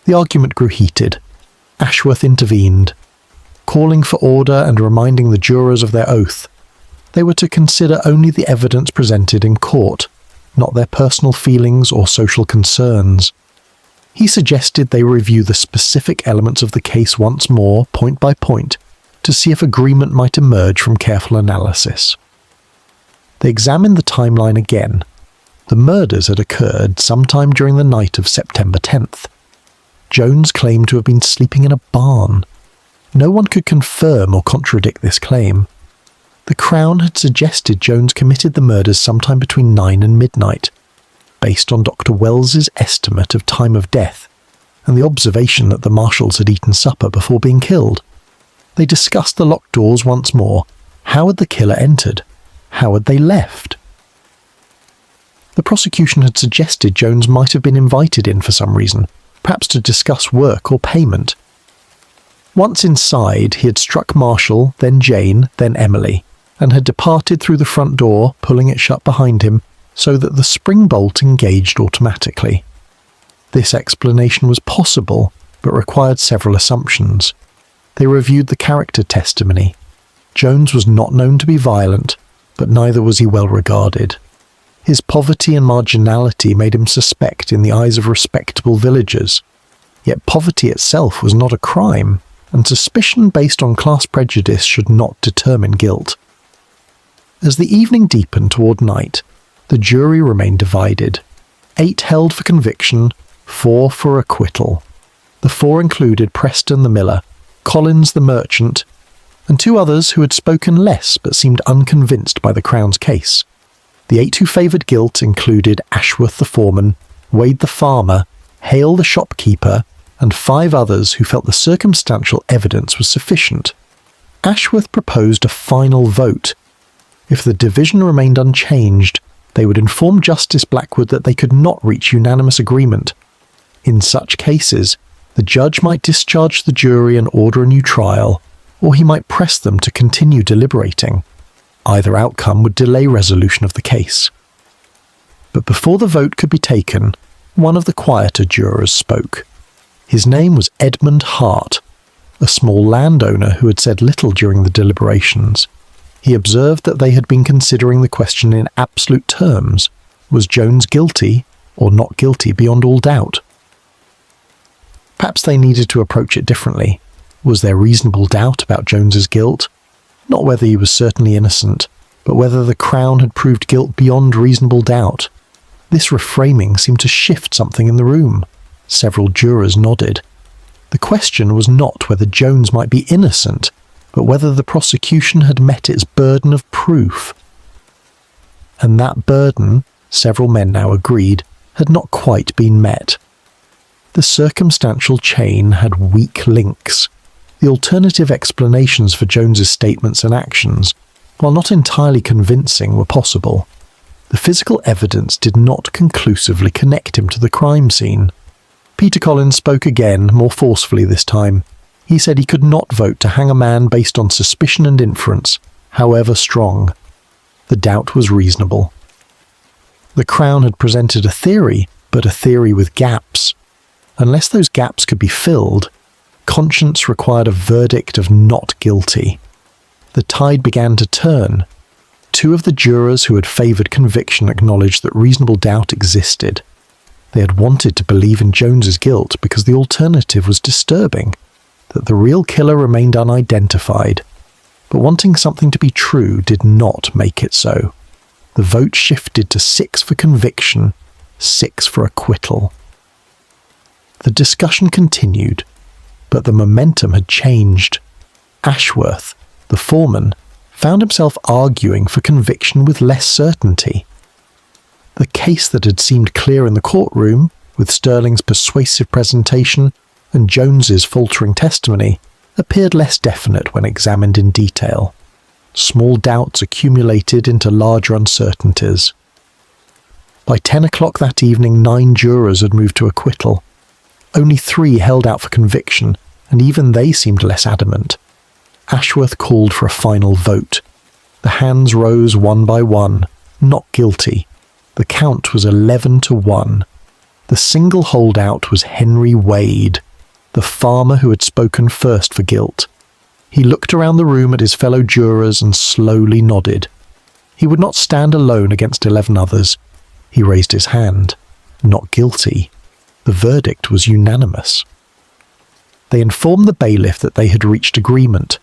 The argument grew heated. Ashworth intervened, calling for order and reminding the jurors of their oath. They were to consider only the evidence presented in court, not their personal feelings or social concerns. He suggested they review the specific elements of the case once more, point by point, to see if agreement might emerge from careful analysis. They examined the timeline again. The murders had occurred sometime during the night of September 10th. Jones claimed to have been sleeping in a barn. No one could confirm or contradict this claim. The Crown had suggested Jones committed the murders sometime between 9 and midnight, based on Dr. Wells's estimate of time of death. and the observation that the Marshalls had eaten supper before being killed. They discussed the locked doors once more. How had the killer entered? How had they left? The prosecution had suggested Jones might have been invited in for some reason, perhaps to discuss work or payment. Once inside, he had struck Marshall, then Jane, then Emily, and had departed through the front door, pulling it shut behind him, so that the spring bolt engaged automatically. This explanation was possible, but required several assumptions. They reviewed the character testimony. Jones was not known to be violent, but neither was he well regarded. His poverty and marginality made him suspect in the eyes of respectable villagers. Yet poverty itself was not a crime, and suspicion based on class prejudice should not determine guilt. As the evening deepened toward night, the jury remained divided. 8 held for conviction, 4 for acquittal. The 4 included Preston the miller, Collins the merchant, and 2 others who had spoken less but seemed unconvinced by the Crown's case. The 8 who favoured guilt included Ashworth the foreman, Wade the farmer, Hale the shopkeeper, and 5 others who felt the circumstantial evidence was sufficient. Ashworth proposed a final vote. If the division remained unchanged, they would inform Justice Blackwood that they could not reach unanimous agreement. In such cases, the judge might discharge the jury and order a new trial, or he might press them to continue deliberating. Either outcome would delay resolution of the case. But before the vote could be taken, one of the quieter jurors spoke. His name was Edmund Hart, a small landowner who had said little during the deliberations. He observed that they had been considering the question in absolute terms. Was Jones guilty or not guilty beyond all doubt? Perhaps they needed to approach it differently. Was there reasonable doubt about Jones's guilt? Not whether he was certainly innocent, but whether the Crown had proved guilt beyond reasonable doubt. This reframing seemed to shift something in the room. Several jurors nodded. The question was not whether Jones might be innocent, but whether the prosecution had met its burden of proof. And that burden, several men now agreed, had not quite been met. The circumstantial chain had weak links. The alternative explanations for Jones's statements and actions, while not entirely convincing, were possible. The physical evidence did not conclusively connect him to the crime scene. Peter Collins spoke again, more forcefully this time. He said he could not vote to hang a man based on suspicion and inference, however strong. The doubt was reasonable. The Crown had presented a theory, but a theory with gaps. Unless those gaps could be filled, conscience required a verdict of not guilty. The tide began to turn. 2 of the jurors who had favoured conviction acknowledged that reasonable doubt existed. They had wanted to believe in Jones's guilt because the alternative was disturbing, that the real killer remained unidentified. But wanting something to be true did not make it so. The vote shifted to 6 for conviction, 6 for acquittal. The discussion continued, but the momentum had changed. Ashworth, the foreman, found himself arguing for conviction with less certainty. The case that had seemed clear in the courtroom, with Sterling's persuasive presentation and Jones's faltering testimony, appeared less definite when examined in detail. Small doubts accumulated into larger uncertainties. By 10 o'clock that evening, 9 jurors had moved to acquittal. Only 3 held out for conviction, and even they seemed less adamant. Ashworth called for a final vote. The hands rose one by one, not guilty. The count was 11-1. The single holdout was Henry Wade, the farmer who had spoken first for guilt. He looked around the room at his fellow jurors and slowly nodded. He would not stand alone against 11 others. He raised his hand. Not guilty. The verdict was unanimous. They informed the bailiff that they had reached agreement.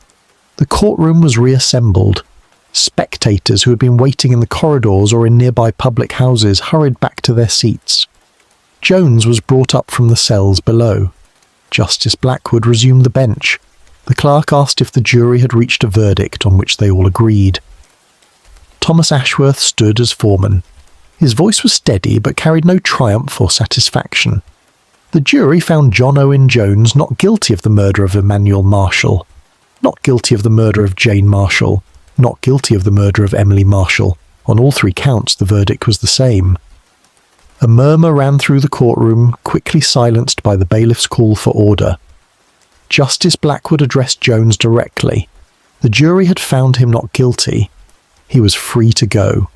The courtroom was reassembled. Spectators who had been waiting in the corridors or in nearby public houses hurried back to their seats. Jones was brought up from the cells below. Justice Blackwood resumed the bench. The clerk asked if the jury had reached a verdict on which they all agreed. Thomas Ashworth stood as foreman. His voice was steady but carried no triumph or satisfaction. The jury found John Owen Jones not guilty of the murder of Emmanuel Marshall, not guilty of the murder of Jane Marshall, not guilty of the murder of Emily Marshall. On all three counts, the verdict was the same. A murmur ran through the courtroom, quickly silenced by the bailiff's call for order. Justice Blackwood addressed Jones directly. The jury had found him not guilty. He was free to go.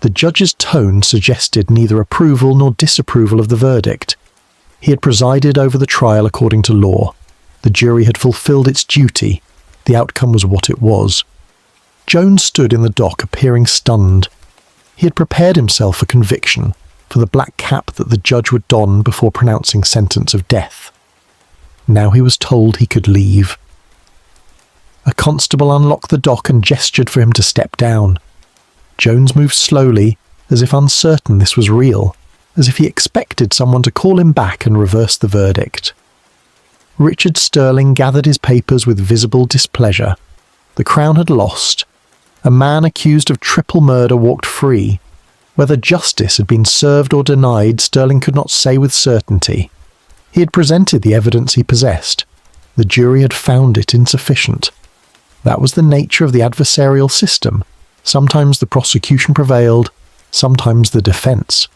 The judge's tone suggested neither approval nor disapproval of the verdict. He had presided over the trial according to law. The jury had fulfilled its duty. The outcome was what it was. Jones stood in the dock, appearing stunned. He had prepared himself for conviction, for the black cap that the judge would don before pronouncing sentence of death. Now he was told he could leave. A constable unlocked the dock and gestured for him to step down. Jones moved slowly, as if uncertain this was real, as if he expected someone to call him back and reverse the verdict. Richard Sterling gathered his papers with visible displeasure. The Crown had lost. A man accused of triple murder walked free. Whether justice had been served or denied, Sterling could not say with certainty. He had presented the evidence he possessed. The jury had found it insufficient. That was the nature of the adversarial system. Sometimes the prosecution prevailed, sometimes the defence.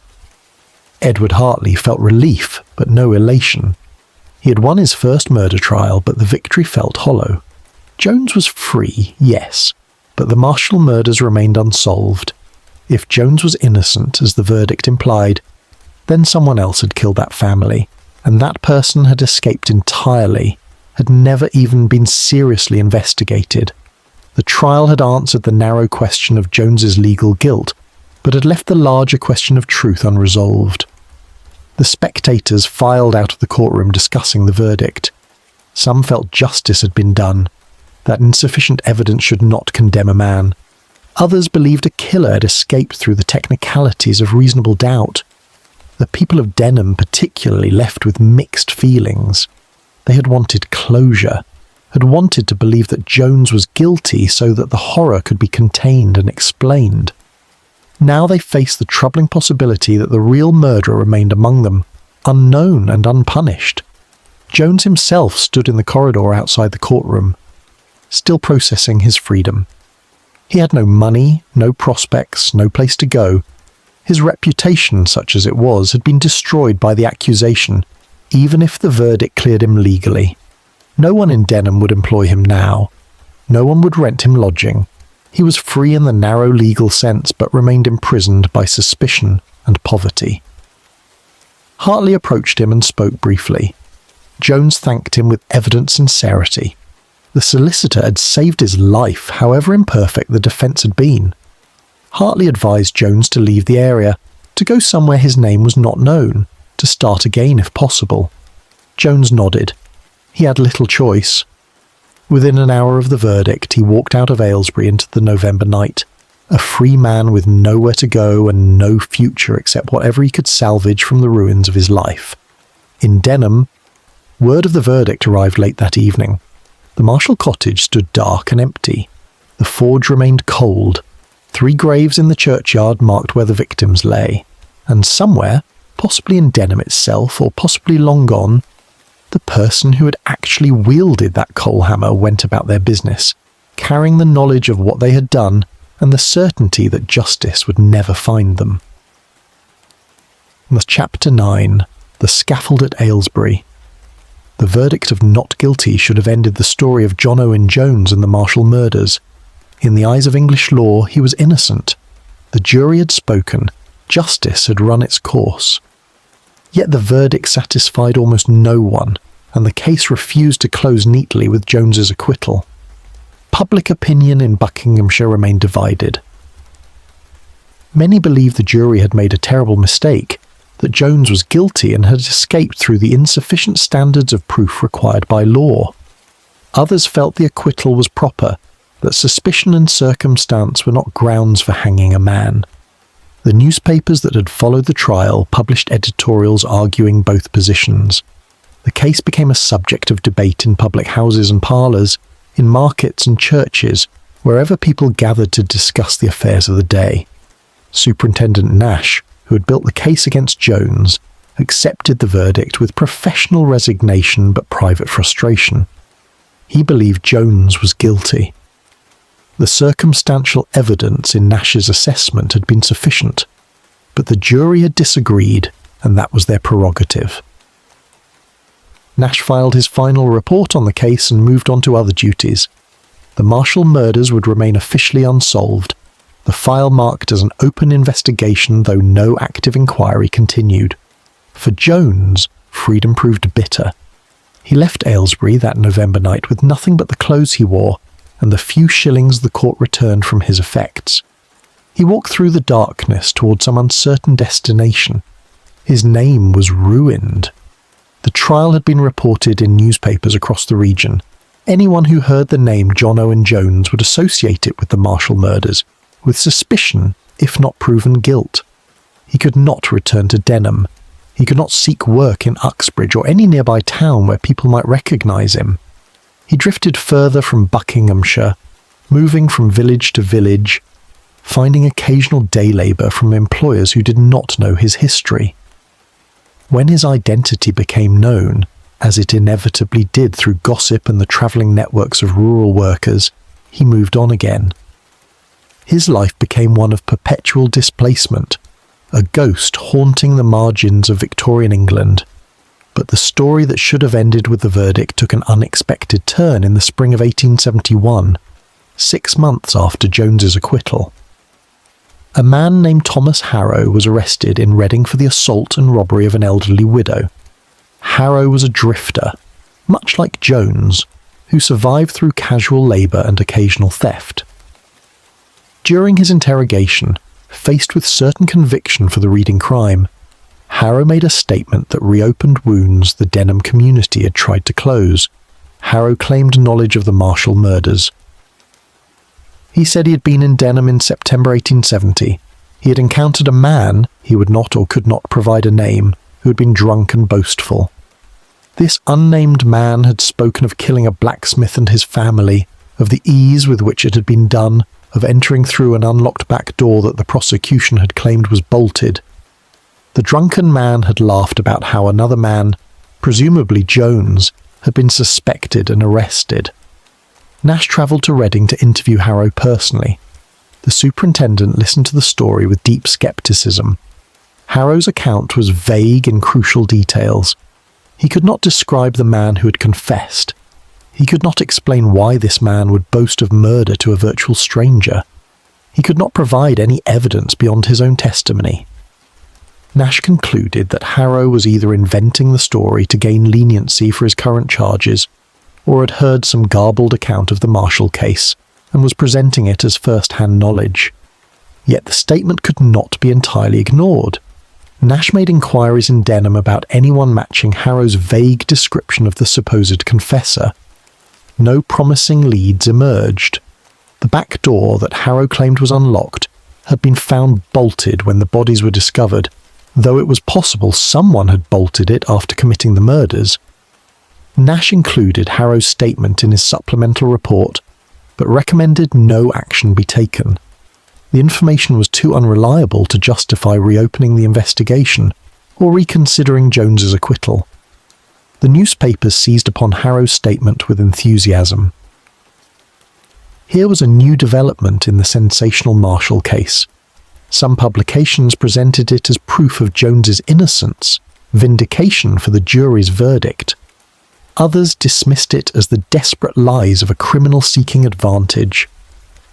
Edward Hartley felt relief, but no elation. He had won his first murder trial, but the victory felt hollow. Jones was free, yes, but the Marshall murders remained unsolved. If Jones was innocent, as the verdict implied, then someone else had killed that family, and that person had escaped entirely, had never even been seriously investigated. The trial had answered the narrow question of Jones's legal guilt, but had left the larger question of truth unresolved. The spectators filed out of the courtroom discussing the verdict. Some felt justice had been done, that insufficient evidence should not condemn a man. Others believed a killer had escaped through the technicalities of reasonable doubt. The people of Denham particularly left with mixed feelings. They had wanted closure, had wanted to believe that Jones was guilty so that the horror could be contained and explained. Now they faced the troubling possibility that the real murderer remained among them, unknown and unpunished. Jones himself stood in the corridor outside the courtroom, still processing his freedom. He had no money, no prospects, no place to go. His reputation, such as it was, had been destroyed by the accusation, even if the verdict cleared him legally. No one in Denham would employ him now. No one would rent him lodging. He was free in the narrow legal sense, but remained imprisoned by suspicion and poverty. Hartley approached him and spoke briefly. Jones thanked him with evident sincerity. The solicitor had saved his life, however imperfect the defence had been. Hartley advised Jones to leave the area, to go somewhere his name was not known, to start again if possible. Jones nodded. He had little choice. Within an hour of the verdict, he walked out of Aylesbury into the November night, a free man with nowhere to go and no future except whatever he could salvage from the ruins of his life. In Denham, word of the verdict arrived late that evening. The Marshall cottage stood dark and empty. The forge remained cold. 3 graves in the churchyard marked where the victims lay. And somewhere, possibly in Denham itself or possibly long gone, the person who had actually wielded that coal hammer went about their business, carrying the knowledge of what they had done and the certainty that justice would never find them. Chapter 9. The Scaffold at Aylesbury. The verdict of not guilty should have ended the story of John Owen Jones and the Marshall murders. In the eyes of English law, he was innocent. The jury had spoken. Justice had run its course. Yet the verdict satisfied almost no one, and the case refused to close neatly with Jones's acquittal. Public opinion in Buckinghamshire remained divided. Many believed the jury had made a terrible mistake, that Jones was guilty and had escaped through the insufficient standards of proof required by law. Others felt the acquittal was proper, that suspicion and circumstance were not grounds for hanging a man. The newspapers that had followed the trial published editorials arguing both positions. The case became a subject of debate in public houses and parlours, in markets and churches, wherever people gathered to discuss the affairs of the day. Superintendent Nash, who had built the case against Jones, accepted the verdict with professional resignation but private frustration. He believed Jones was guilty. The circumstantial evidence in Nash's assessment had been sufficient, but the jury had disagreed, and that was their prerogative. Nash filed his final report on the case and moved on to other duties. The Marshall murders would remain officially unsolved, the file marked as an open investigation though no active inquiry continued. For Jones, freedom proved bitter. He left Aylesbury that November night with nothing but the clothes he wore and the few shillings the court returned from his effects. He walked through the darkness toward some uncertain destination. His name was ruined. The trial had been reported in newspapers across the region. Anyone who heard the name John Owen Jones would associate it with the Marshall murders, with suspicion, if not proven guilt. He could not return to Denham. He could not seek work in Uxbridge or any nearby town where people might recognise him. He drifted further from Buckinghamshire, moving from village to village, finding occasional day labour from employers who did not know his history. When his identity became known, as it inevitably did through gossip and the travelling networks of rural workers, he moved on again. His life became one of perpetual displacement, a ghost haunting the margins of Victorian England. But the story that should have ended with the verdict took an unexpected turn in the spring of 1871, 6 months after Jones's acquittal. A man named Thomas Harrow was arrested in Reading for the assault and robbery of an elderly widow. Harrow was a drifter, much like Jones, who survived through casual labour and occasional theft. During his interrogation, faced with certain conviction for the Reading crime, Harrow made a statement that reopened wounds the Denham community had tried to close. Harrow claimed knowledge of the Marshall murders. He said he had been in Denham in September 1870. He had encountered a man, he would not or could not provide a name, who had been drunk and boastful. This unnamed man had spoken of killing a blacksmith and his family, of the ease with which it had been done, of entering through an unlocked back door that the prosecution had claimed was bolted. The drunken man had laughed about how another man, presumably Jones, had been suspected and arrested. Nash travelled to Reading to interview Harrow personally. The superintendent listened to the story with deep scepticism. Harrow's account was vague in crucial details. He could not describe the man who had confessed. He could not explain why this man would boast of murder to a virtual stranger. He could not provide any evidence beyond his own testimony. Nash concluded that Harrow was either inventing the story to gain leniency for his current charges, or had heard some garbled account of the Marshall case and was presenting it as first-hand knowledge. Yet the statement could not be entirely ignored. Nash made inquiries in Denham about anyone matching Harrow's vague description of the supposed confessor. No promising leads emerged. The back door that Harrow claimed was unlocked had been found bolted when the bodies were discovered, though it was possible someone had bolted it after committing the murders. Nash included Harrow's statement in his supplemental report, but recommended no action be taken. The information was too unreliable to justify reopening the investigation or reconsidering Jones's acquittal. The newspapers seized upon Harrow's statement with enthusiasm. Here was a new development in the sensational Marshall case. Some publications presented it as proof of Jones's innocence, vindication for the jury's verdict. Others dismissed it as the desperate lies of a criminal seeking advantage.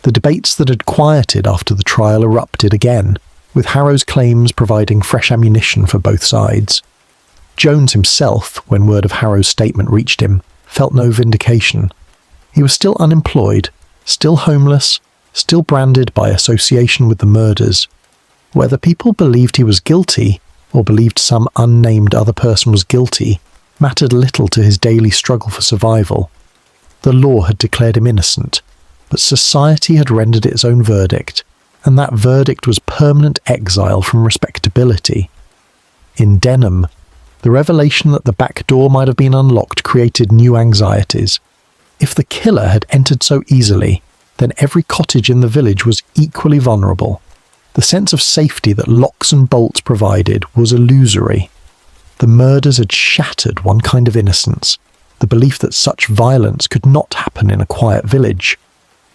The debates that had quieted after the trial erupted again, with Harrow's claims providing fresh ammunition for both sides. Jones himself, when word of Harrow's statement reached him, felt no vindication. He was still unemployed, still homeless, still branded by association with the murders. Whether people believed he was guilty, or believed some unnamed other person was guilty, mattered little to his daily struggle for survival. The law had declared him innocent, but society had rendered its own verdict, and that verdict was permanent exile from respectability. In Denham, the revelation that the back door might have been unlocked created new anxieties. If the killer had entered so easily, then every cottage in the village was equally vulnerable. The sense of safety that locks and bolts provided was illusory. The murders had shattered one kind of innocence, the belief that such violence could not happen in a quiet village.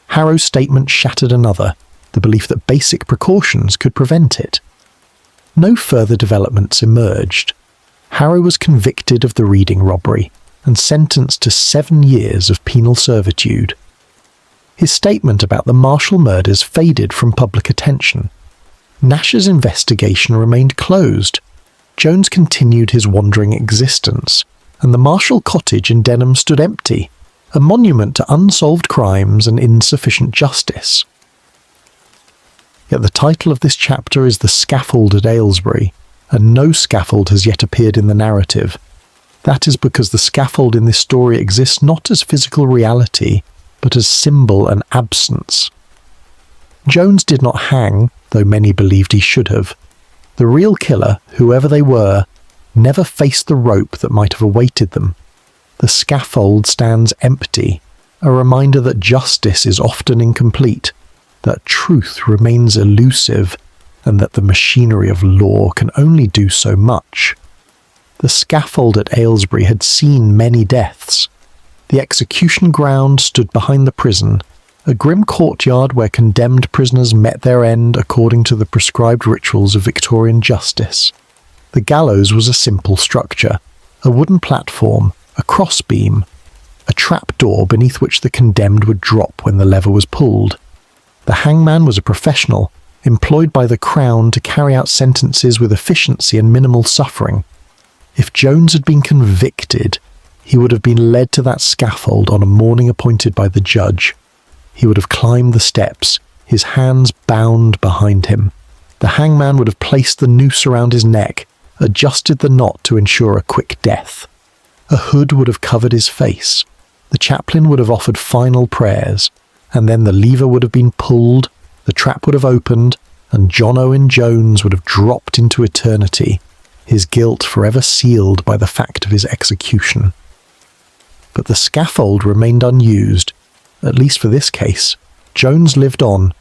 Harrow's statement shattered another, the belief that basic precautions could prevent it. No further developments emerged. Harrow was convicted of the Reading robbery and sentenced to 7 years of penal servitude. His statement about the Marshall murders faded from public attention. Nash's investigation remained closed. Jones continued his wandering existence, and the Marshall cottage in Denham stood empty, a monument to unsolved crimes and insufficient justice. Yet the title of this chapter is The Scaffold at Aylesbury, and no scaffold has yet appeared in the narrative. That is because the scaffold in this story exists not as physical reality, but as symbol and absence. Jones did not hang, though many believed he should have. The real killer, whoever they were, never faced the rope that might have awaited them. The scaffold stands empty, a reminder that justice is often incomplete, that truth remains elusive, and that the machinery of law can only do so much. The scaffold at Aylesbury had seen many deaths. The execution ground stood behind the prison, a grim courtyard where condemned prisoners met their end according to the prescribed rituals of Victorian justice. The gallows was a simple structure, a wooden platform, a crossbeam, a trapdoor beneath which the condemned would drop when the lever was pulled. The hangman was a professional, employed by the Crown to carry out sentences with efficiency and minimal suffering. If Jones had been convicted, he would have been led to that scaffold on a morning appointed by the judge. He would have climbed the steps, his hands bound behind him. The hangman would have placed the noose around his neck, adjusted the knot to ensure a quick death. A hood would have covered his face. The chaplain would have offered final prayers, and then the lever would have been pulled, the trap would have opened, and John Owen Jones would have dropped into eternity, his guilt forever sealed by the fact of his execution. But the scaffold remained unused. At least for this case. Jones lived on,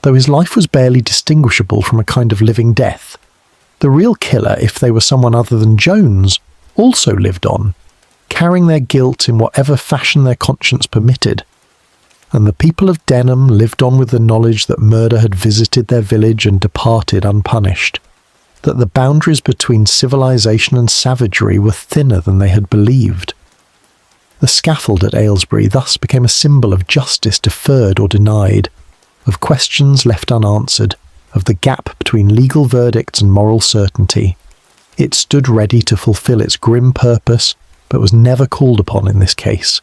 though his life was barely distinguishable from a kind of living death. The real killer, if they were someone other than Jones, also lived on, carrying their guilt in whatever fashion their conscience permitted. And the people of Denham lived on with the knowledge that murder had visited their village and departed unpunished, that the boundaries between civilization and savagery were thinner than they had believed. The scaffold at Aylesbury thus became a symbol of justice deferred or denied, of questions left unanswered, of the gap between legal verdicts and moral certainty. It stood ready to fulfill its grim purpose, but was never called upon in this case.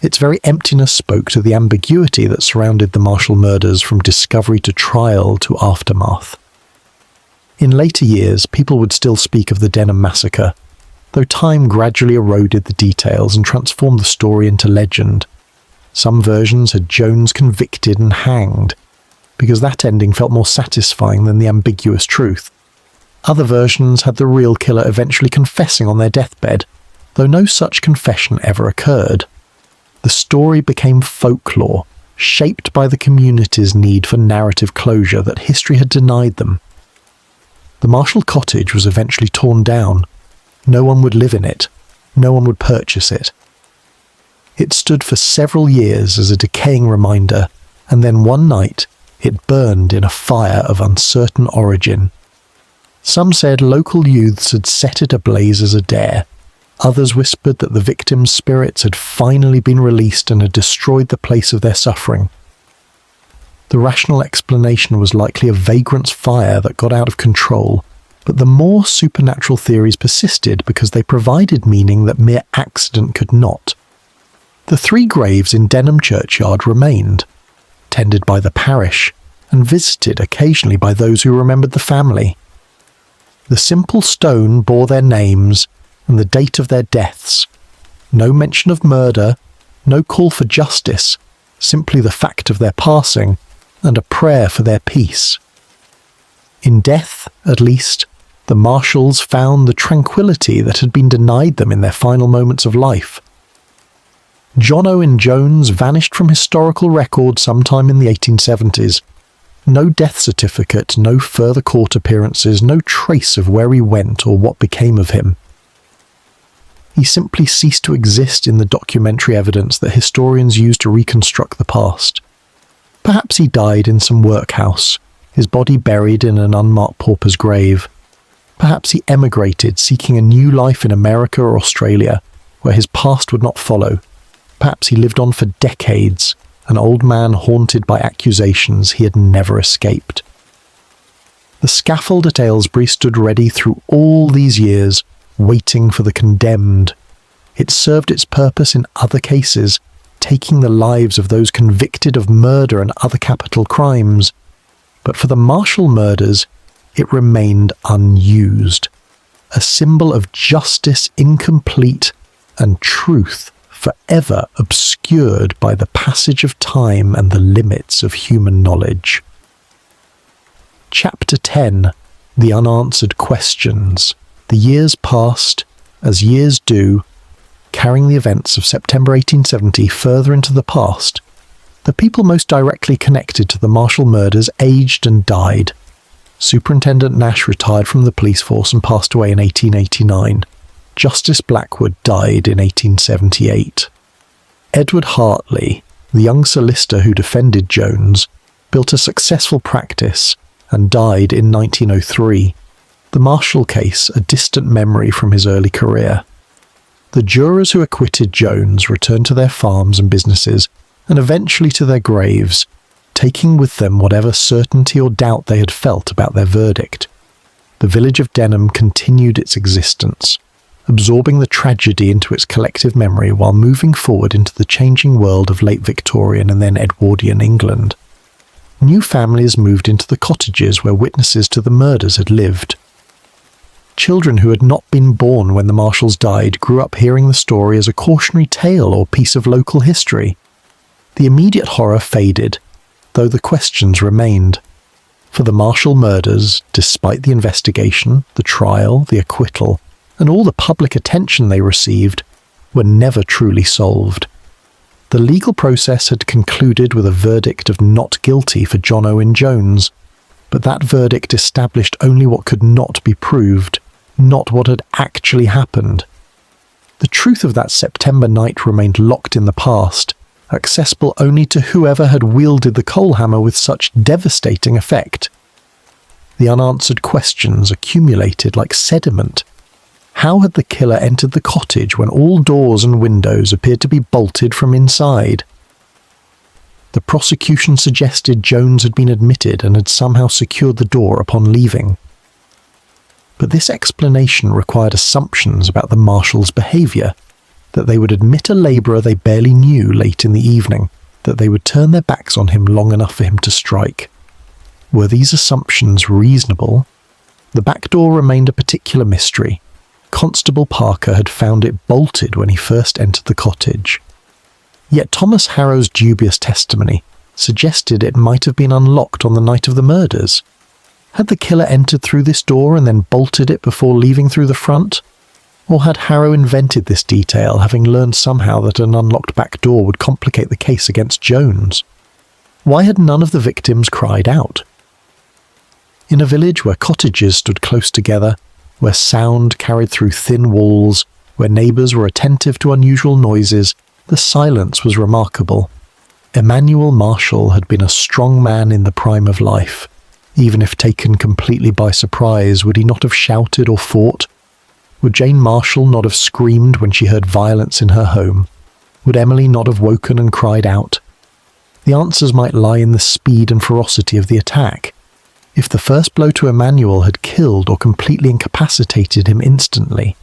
Its very emptiness spoke to the ambiguity that surrounded the Marshall murders from discovery to trial to aftermath. In later years, people would still speak of the Denham Massacre, though time gradually eroded the details and transformed the story into legend. Some versions had Jones convicted and hanged, because that ending felt more satisfying than the ambiguous truth. Other versions had the real killer eventually confessing on their deathbed, though no such confession ever occurred. The story became folklore, shaped by the community's need for narrative closure that history had denied them. The Marshall cottage was eventually torn down. No one would live in it. No one would purchase it. It stood for several years as a decaying reminder, and then one night it burned in a fire of uncertain origin. Some said local youths had set it ablaze as a dare. Others whispered that the victims' spirits had finally been released and had destroyed the place of their suffering. The rational explanation was likely a vagrant's fire that got out of control, but the more supernatural theories persisted because they provided meaning that mere accident could not. The 3 graves in Denham churchyard remained, tended by the parish, and visited occasionally by those who remembered the family. The simple stone bore their names and the date of their deaths. No mention of murder, no call for justice, simply the fact of their passing, and a prayer for their peace. In death, at least, the Marshalls found the tranquility that had been denied them in their final moments of life. John Owen Jones vanished from historical record sometime in the 1870s. No death certificate, no further court appearances, no trace of where he went or what became of him. He simply ceased to exist in the documentary evidence that historians use to reconstruct the past. Perhaps he died in some workhouse, his body buried in an unmarked pauper's grave. Perhaps he emigrated, seeking a new life in America or Australia, where his past would not follow. Perhaps he lived on for decades, an old man haunted by accusations he had never escaped. The scaffold at Aylesbury stood ready through all these years, waiting for the condemned. It served its purpose in other cases, taking the lives of those convicted of murder and other capital crimes. But for the Marshall murders, it remained unused, a symbol of justice incomplete and truth forever obscured by the passage of time and the limits of human knowledge. Chapter 10. The Unanswered Questions. The years passed, as years do, carrying the events of September 1870 further into the past. The people most directly connected to the Marshall murders aged and died. Superintendent Nash retired from the police force and passed away in 1889. Justice Blackwood died in 1878. Edward Hartley, the young solicitor who defended Jones, built a successful practice and died in 1903. The Marshall case, a distant memory from his early career. The jurors who acquitted Jones returned to their farms and businesses, and eventually to their graves, taking with them whatever certainty or doubt they had felt about their verdict. The village of Denham continued its existence, absorbing the tragedy into its collective memory while moving forward into the changing world of late Victorian and then Edwardian England. New families moved into the cottages where witnesses to the murders had lived. Children who had not been born when the Marshalls died grew up hearing the story as a cautionary tale or piece of local history. The immediate horror faded, though the questions remained. For the Marshall murders, despite the investigation, the trial, the acquittal, and all the public attention they received, were never truly solved. The legal process had concluded with a verdict of not guilty for John Owen Jones, but that verdict established only what could not be proved, not what had actually happened. The truth of that September night remained locked in the past, accessible only to whoever had wielded the coal hammer with such devastating effect. The unanswered questions accumulated like sediment. How had the killer entered the cottage when all doors and windows appeared to be bolted from inside? The prosecution suggested Jones had been admitted and had somehow secured the door upon leaving. But this explanation required assumptions about the Marshalls' behaviour, that they would admit a labourer they barely knew late in the evening, that they would turn their backs on him long enough for him to strike. Were these assumptions reasonable? The back door remained a particular mystery. Constable Parker had found it bolted when he first entered the cottage. Yet Thomas Harrow's dubious testimony suggested it might have been unlocked on the night of the murders. Had the killer entered through this door and then bolted it before leaving through the front? Or had Harrow invented this detail, having learned somehow that an unlocked back door would complicate the case against Jones? Why had none of the victims cried out? In a village where cottages stood close together, where sound carried through thin walls, where neighbours were attentive to unusual noises, the silence was remarkable. Emmanuel Marshall had been a strong man in the prime of life. Even if taken completely by surprise, would he not have shouted or fought? Would Jane Marshall not have screamed when she heard violence in her home? Would Emily not have woken and cried out? The answers might lie in the speed and ferocity of the attack. If the first blow to Emmanuel had killed or completely incapacitated him instantly,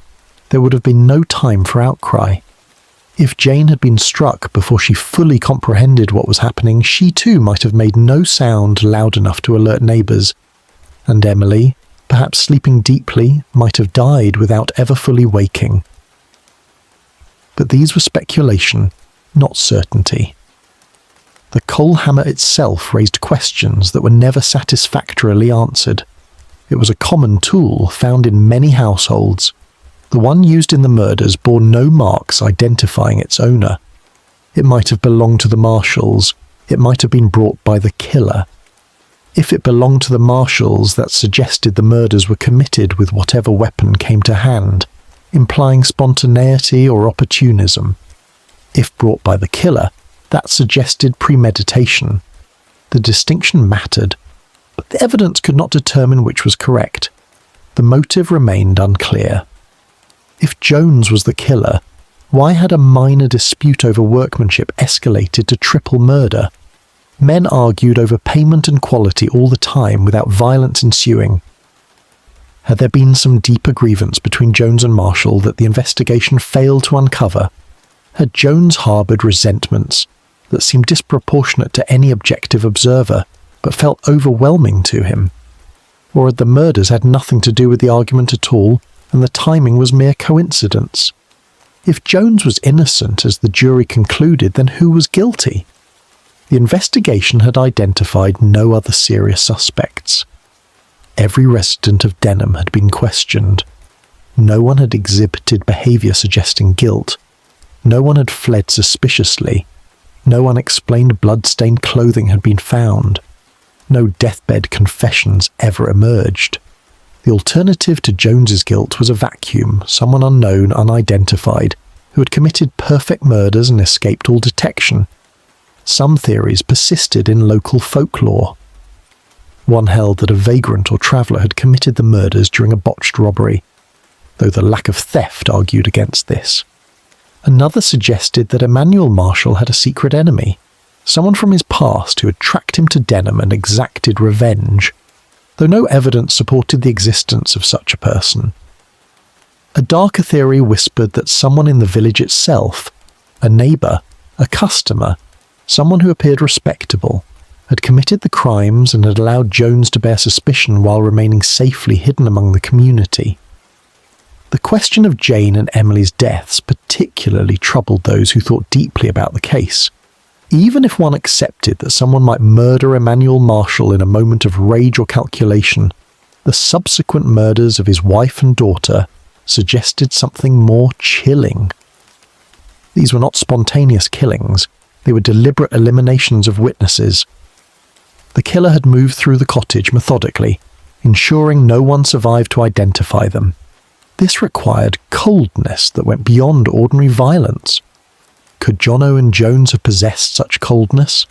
there would have been no time for outcry. If Jane had been struck before she fully comprehended what was happening, she too might have made no sound loud enough to alert neighbours, and Emily, perhaps sleeping deeply, might have died without ever fully waking. But these were speculation, not certainty. The coal hammer itself raised questions that were never satisfactorily answered. It was a common tool found in many households. The one used in the murders bore no marks identifying its owner. It might have belonged to the Marshalls. It might have been brought by the killer. If it belonged to the Marshalls, that suggested the murders were committed with whatever weapon came to hand. implying spontaneity or opportunism. If brought by the killer, that suggested premeditation. The distinction mattered, but the evidence could not determine which was correct. The motive remained unclear. If Jones was the killer, why had a minor dispute over workmanship escalated to triple murder? Men argued over payment and quality all the time without violence ensuing. Had there been some deeper grievance between Jones and Marshall that the investigation failed to uncover? Had Jones harboured resentments that seemed disproportionate to any objective observer, but felt overwhelming to him? Or had the murders had nothing to do with the argument at all, and the timing was mere coincidence? If Jones was innocent, as the jury concluded, then who was guilty? The investigation had identified no other serious suspects. Every resident of Denham had been questioned. No one had exhibited behaviour suggesting guilt. No one had fled suspiciously. No unexplained blood-stained clothing had been found. No deathbed confessions ever emerged. The alternative to Jones's guilt was a vacuum, someone unknown, unidentified, who had committed perfect murders and escaped all detection. Some theories persisted in local folklore. One held that a vagrant or traveller had committed the murders during a botched robbery, though the lack of theft argued against this. Another suggested that Emmanuel Marshall had a secret enemy, someone from his past who had tracked him to Denham and exacted revenge, though no evidence supported the existence of such a person. A darker theory whispered that someone in the village itself, a neighbour, a customer, someone who appeared respectable, had committed the crimes and had allowed Jones to bear suspicion while remaining safely hidden among the community. The question of Jane and Emily's deaths particularly troubled those who thought deeply about the case. Even if one accepted that someone might murder Emmanuel Marshall in a moment of rage or calculation, the subsequent murders of his wife and daughter suggested something more chilling. These were not spontaneous killings, they were deliberate eliminations of witnesses. The killer had moved through the cottage methodically, ensuring no one survived to identify them. This required coldness that went beyond ordinary violence. Could John Owen Jones have possessed such coldness?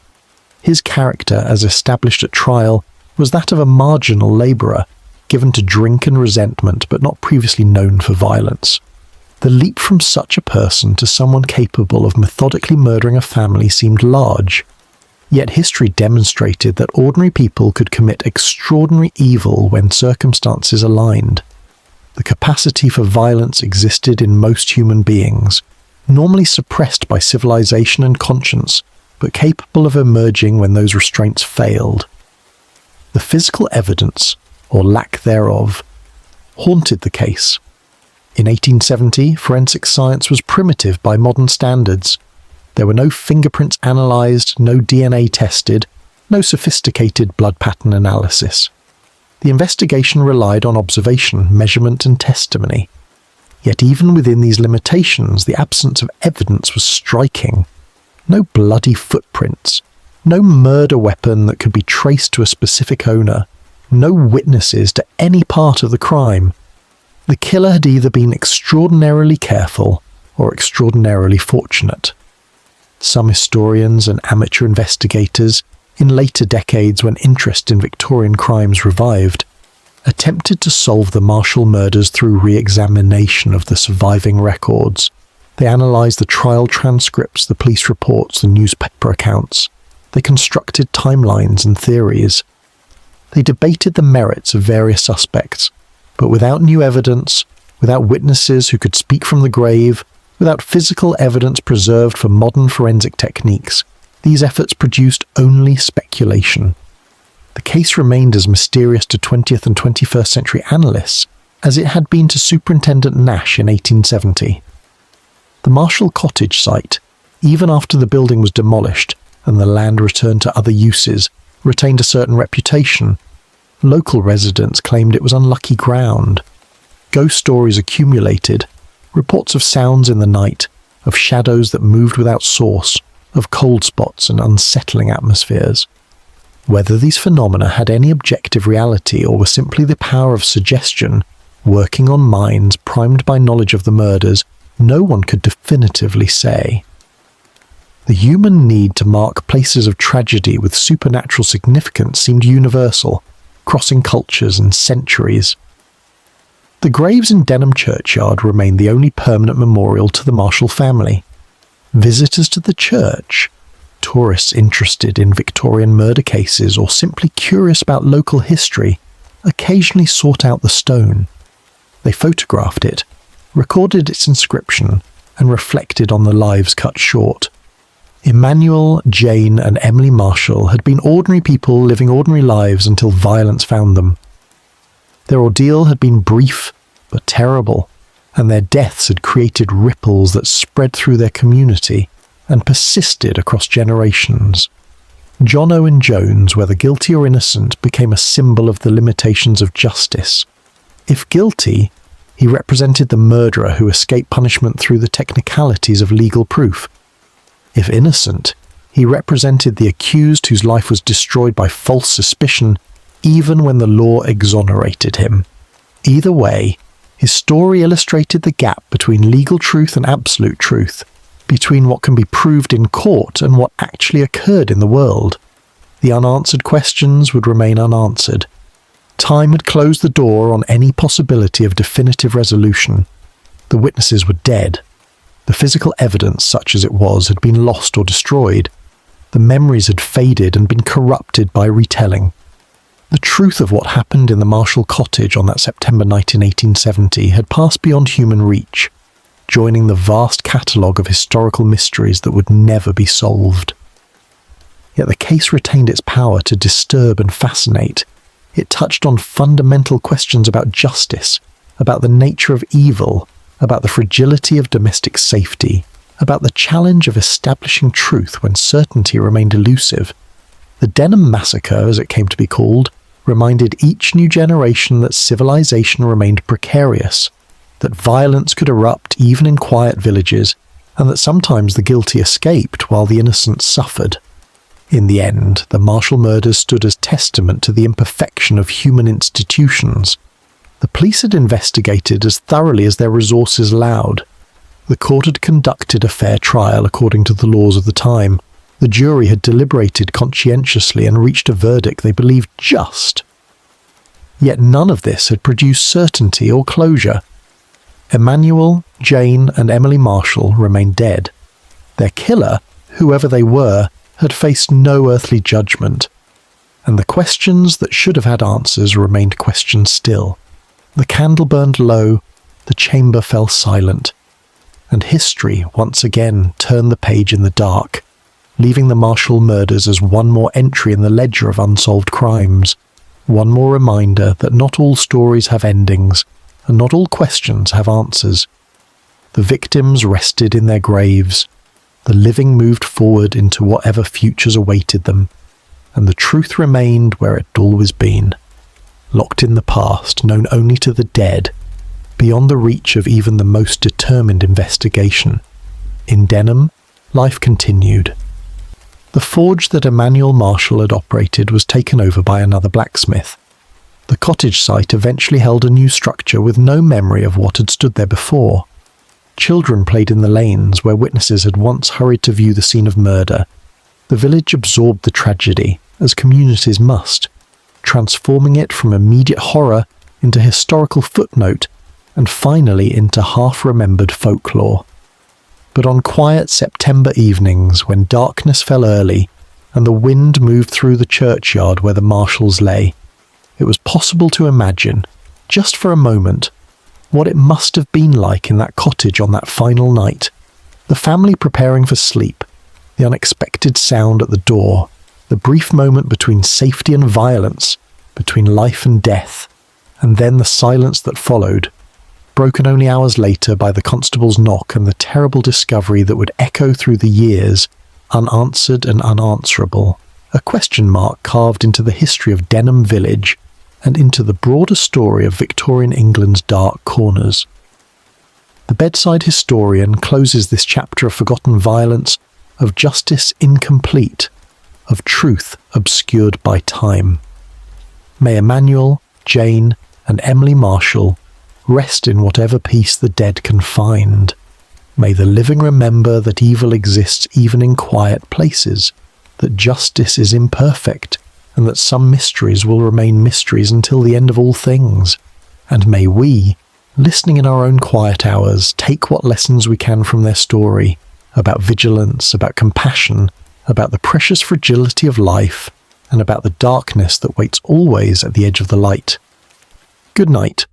His character, as established at trial, was that of a marginal labourer, given to drink and resentment but not previously known for violence. The leap from such a person to someone capable of methodically murdering a family seemed large. Yet history demonstrated that ordinary people could commit extraordinary evil when circumstances aligned. The capacity for violence existed in most human beings, normally suppressed by civilization and conscience, but capable of emerging when those restraints failed. The physical evidence, or lack thereof, haunted the case. In 1870, forensic science was primitive by modern standards. There were no fingerprints analysed, no DNA tested, no sophisticated blood pattern analysis. The investigation relied on observation, measurement and testimony. Yet even within these limitations, the absence of evidence was striking. No bloody footprints, no murder weapon that could be traced to a specific owner, no witnesses to any part of the crime. The killer had either been extraordinarily careful or extraordinarily fortunate. Some historians and amateur investigators, in later decades when interest in Victorian crimes revived, attempted to solve the Marshall murders through re-examination of the surviving records. They analysed the trial transcripts, the police reports, the newspaper accounts. They constructed timelines and theories. They debated the merits of various suspects, but without new evidence, without witnesses who could speak from the grave, without physical evidence preserved for modern forensic techniques, these efforts produced only speculation. The case remained as mysterious to 20th and 21st century analysts as it had been to Superintendent Nash in 1870. The Marshall cottage site, even after the building was demolished and the land returned to other uses, retained a certain reputation. Local residents claimed it was unlucky ground. Ghost stories accumulated, reports of sounds in the night, of shadows that moved without source, of cold spots and unsettling atmospheres. Whether these phenomena had any objective reality or were simply the power of suggestion Working on minds primed by knowledge of the murders, no one could definitively say. The human need to mark places of tragedy with supernatural significance seemed universal, crossing cultures and centuries. The graves in Denham churchyard remain the only permanent memorial to the Marshall family. Visitors to the church, tourists interested in Victorian murder cases or simply curious about local history, occasionally sought out the stone. They photographed it, recorded its inscription, and reflected on the lives cut short. Emmanuel, Jane, and Emily Marshall had been ordinary people living ordinary lives until violence found them. Their ordeal had been brief but terrible, and their deaths had created ripples that spread through their community and persisted across generations. John Owen Jones, whether guilty or innocent, became a symbol of the limitations of justice. If guilty, he represented the murderer who escaped punishment through the technicalities of legal proof. If innocent, he represented the accused whose life was destroyed by false suspicion, even when the law exonerated him. Either way, his story illustrated the gap between legal truth and absolute truth, between what can be proved in court and what actually occurred in the world. The unanswered questions would remain unanswered. Time had closed the door on any possibility of definitive resolution. The witnesses were dead. The physical evidence, such as it was, had been lost or destroyed. The memories had faded and been corrupted by retelling. The truth of what happened in the Marshall cottage on that September night in 1870 had passed beyond human reach, joining the vast catalogue of historical mysteries that would never be solved. Yet the case retained its power to disturb and fascinate. It touched on fundamental questions about justice, about the nature of evil, about the fragility of domestic safety, about the challenge of establishing truth when certainty remained elusive. The Denham Massacre, as it came to be called, reminded each new generation that civilization remained precarious, that violence could erupt even in quiet villages, and that sometimes the guilty escaped while the innocent suffered. In the end, the Marshall murders stood as testament to the imperfection of human institutions. The police had investigated as thoroughly as their resources allowed. The court had conducted a fair trial according to the laws of the time. The jury had deliberated conscientiously and reached a verdict they believed just. Yet none of this had produced certainty or closure. Emmanuel, Jane, and Emily Marshall remained dead. Their killer, whoever they were, had faced no earthly judgment, and the questions that should have had answers remained questions still. The candle burned low, the chamber fell silent, and history once again turned the page in the dark, leaving the Marshall murders as one more entry in the ledger of unsolved crimes, one more reminder that not all stories have endings, and not all questions have answers. The victims rested in their graves, the living moved forward into whatever futures awaited them, and the truth remained where it had always been, locked in the past, known only to the dead, beyond the reach of even the most determined investigation. In Denham, life continued. The forge that Emmanuel Marshall had operated was taken over by another blacksmith. The cottage site eventually held a new structure with no memory of what had stood there before. Children played in the lanes where witnesses had once hurried to view the scene of murder. The village absorbed the tragedy, as communities must, transforming it from immediate horror into historical footnote and finally into half-remembered folklore. But on quiet September evenings, when darkness fell early and the wind moved through the churchyard where the Marshalls lay, it was possible to imagine, just for a moment, what it must have been like in that cottage on that final night. The family preparing for sleep, the unexpected sound at the door, the brief moment between safety and violence, between life and death, and then the silence that followed, broken only hours later by the constable's knock and the terrible discovery that would echo through the years, unanswered and unanswerable, a question mark carved into the history of Denham village and into the broader story of Victorian England's dark corners. The Bedside Historian closes this chapter of forgotten violence, of justice incomplete, of truth obscured by time. May Emmanuel, Jane, and Emily Marshall rest in whatever peace the dead can find. May the living remember that evil exists even in quiet places, that justice is imperfect, and that some mysteries will remain mysteries until the end of all things. And may we, listening in our own quiet hours, take what lessons we can from their story, about vigilance, about compassion, about the precious fragility of life, and about the darkness that waits always at the edge of the light. Good night.